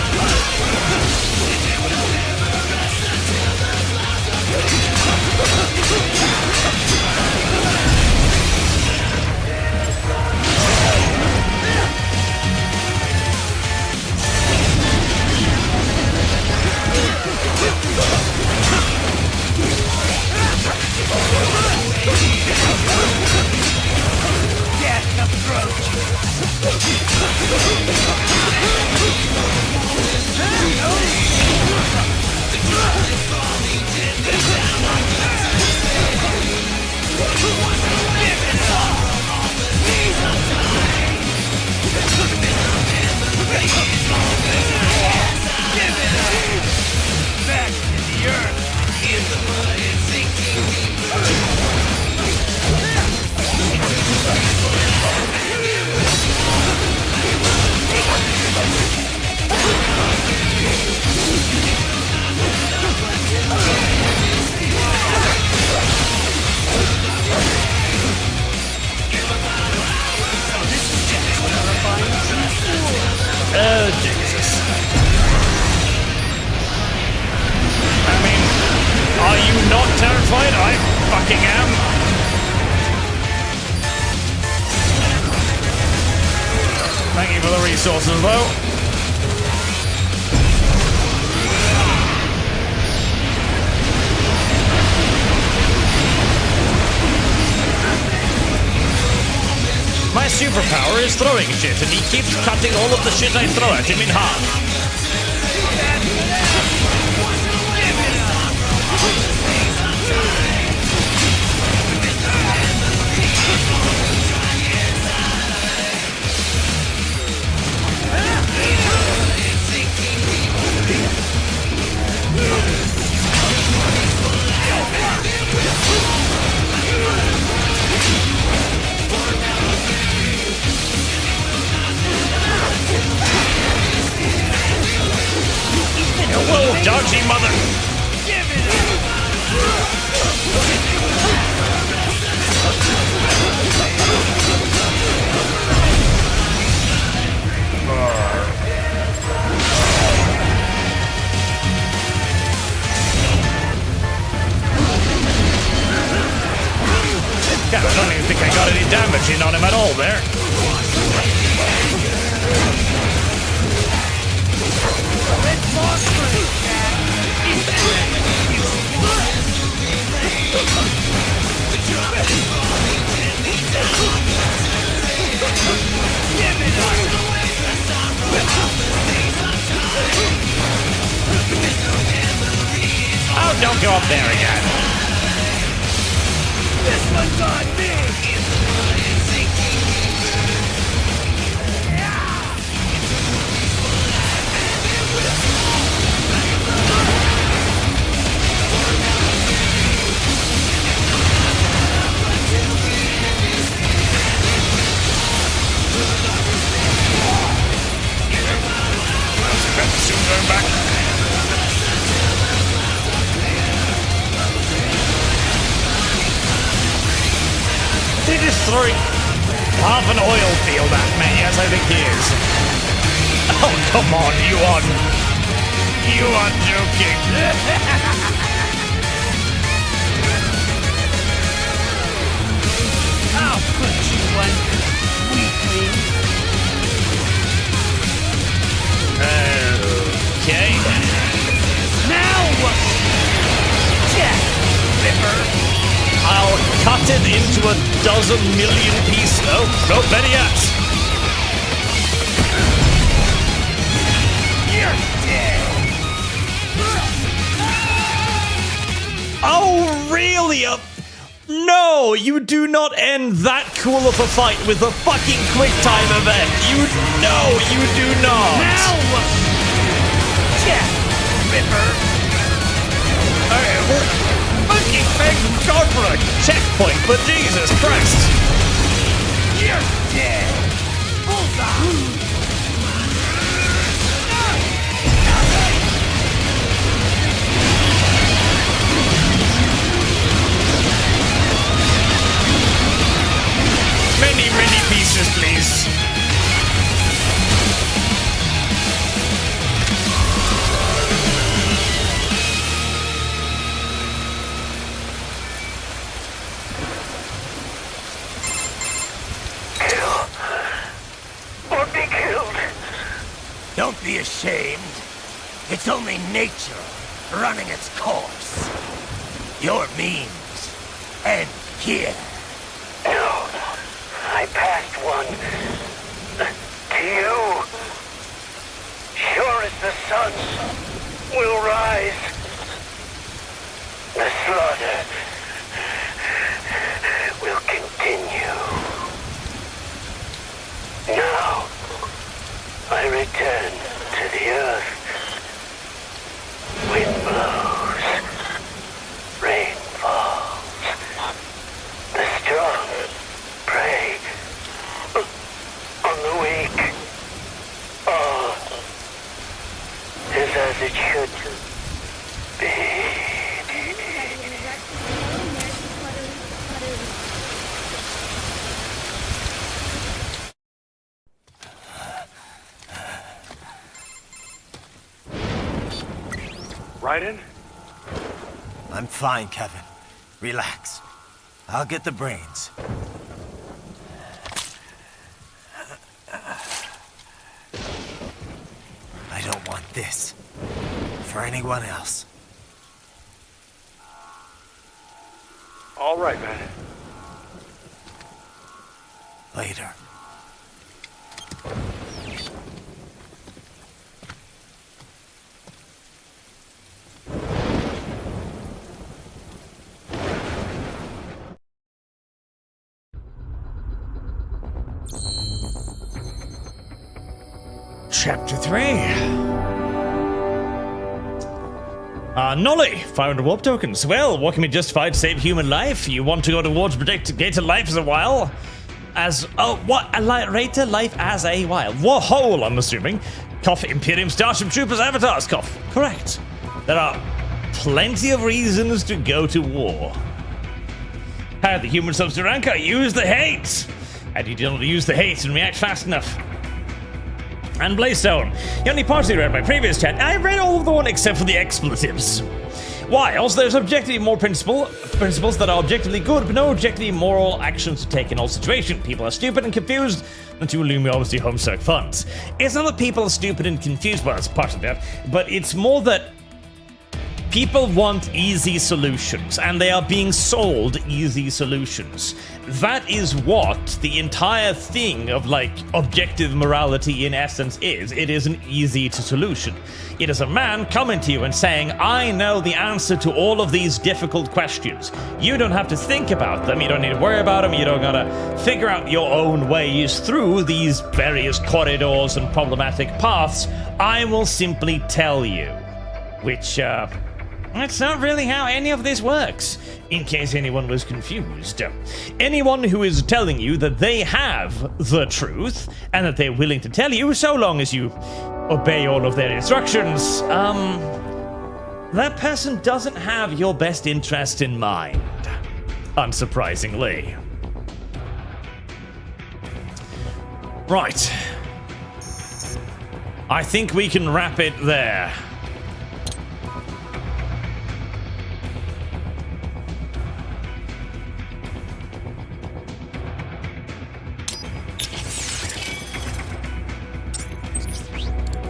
resources, though. My superpower is throwing shit, and he keeps cutting all of the shit I throw at him in half. Whoa, dodgy mother! God, I don't even think I got any damage in on him at all there. Oh, don't go up there again. This one's on me! Soon going back. They're just throwing half an oil field at me. Yes, I think he is. Oh, come on, you are joking. I'll put you one, weakling. Okay. Now what? Jack Ripper. I'll cut it into a dozen million pieces. Oh, no, better yet. You're dead. Oh, really? No, you do not end that cool of a fight with a fucking quick time event. You do not. Now what? Jack Ripper. Fucking thank God for a checkpoint, but Jesus Christ. You're dead. Bullseye. Many pieces, please. Or be killed. Don't be ashamed. It's only nature running its course. Your means end here. No, I passed one to you. Sure as the sun will rise, the slaughter will continue. Now, I return to the earth. Wind blows, rain falls. The strong prey on the weak. All is as it should be. Raiden? I'm fine, Kevin. Relax. I'll get the brains. this. For anyone else. All right, man. Later. Chapter 3. Nolly, found warp tokens. Well, what can be justified to save human life? You want to go towards predict greater life as a while? Greater life as a while. Whoa, I'm assuming. Cough, Imperium Starship Troopers avatars. Cough. Correct. There are plenty of reasons to go to war. How the human substitute ranker use the hate. And you don't use the hate and react fast enough. And Blaystone, you only partially read my previous chat. I read all of the one except for the expletives. Why? Also, there's objectively more principles that are objectively good, but no objectively moral actions to take in all situations. People are stupid and confused, and to Illumi obviously homestuck funds. It's not that people are stupid and confused, well, it's part of that, but it's more that people want easy solutions, and they are being sold easy solutions. That is what the entire thing of, like, objective morality in essence is. It is an easy solution. It is a man coming to you and saying, I know the answer to all of these difficult questions. You don't have to think about them. You don't need to worry about them. You don't gotta figure out your own ways through these various corridors and problematic paths. I will simply tell you. Which, that's not really how any of this works, in case anyone was confused. Anyone who is telling you that they have the truth, and that they're willing to tell you so long as you obey all of their instructions, that person doesn't have your best interest in mind, unsurprisingly. Right. I think we can wrap it there.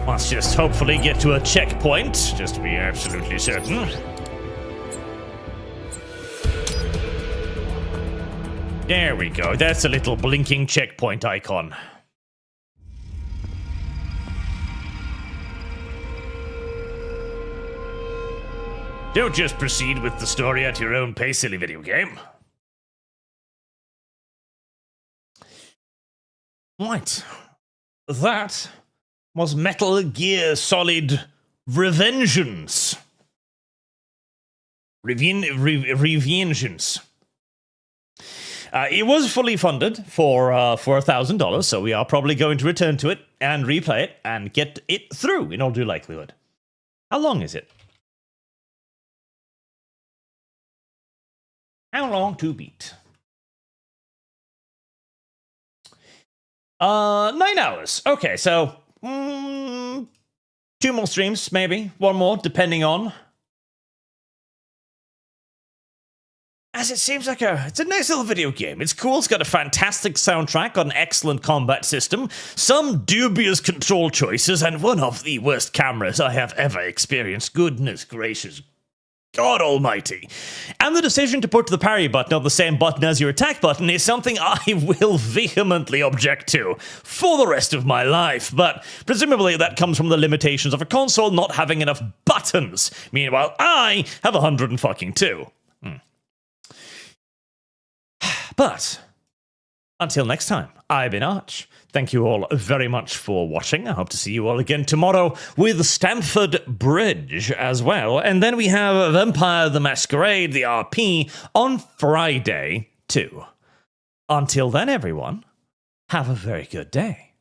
Let's just hopefully get to a checkpoint, just to be absolutely certain. There we go, that's a little blinking checkpoint icon. Don't just proceed with the story at your own pace, silly video game. Right. That was Metal Gear Solid Revengeance. Revengeance. It was fully funded for $1,000, so we are probably going to return to it and replay it and get it through in all due likelihood. How long is it? How long to beat? 9 hours. Okay, so 2 more streams, maybe. 1 more, depending on. As it seems like it's a nice little video game. It's cool, it's got a fantastic soundtrack, got an excellent combat system, some dubious control choices, and one of the worst cameras I have ever experienced. Goodness gracious. God almighty. And the decision to put the parry button on the same button as your attack button is something I will vehemently object to for the rest of my life, but presumably that comes from the limitations of a console not having enough buttons. Meanwhile, I have 102. But until next time, I've been Arch. Thank you all very much for watching. I hope to see you all again tomorrow with Stamford Bridge as well. And then we have Vampire the Masquerade, the RP, on Friday too. Until then, everyone, have a very good day.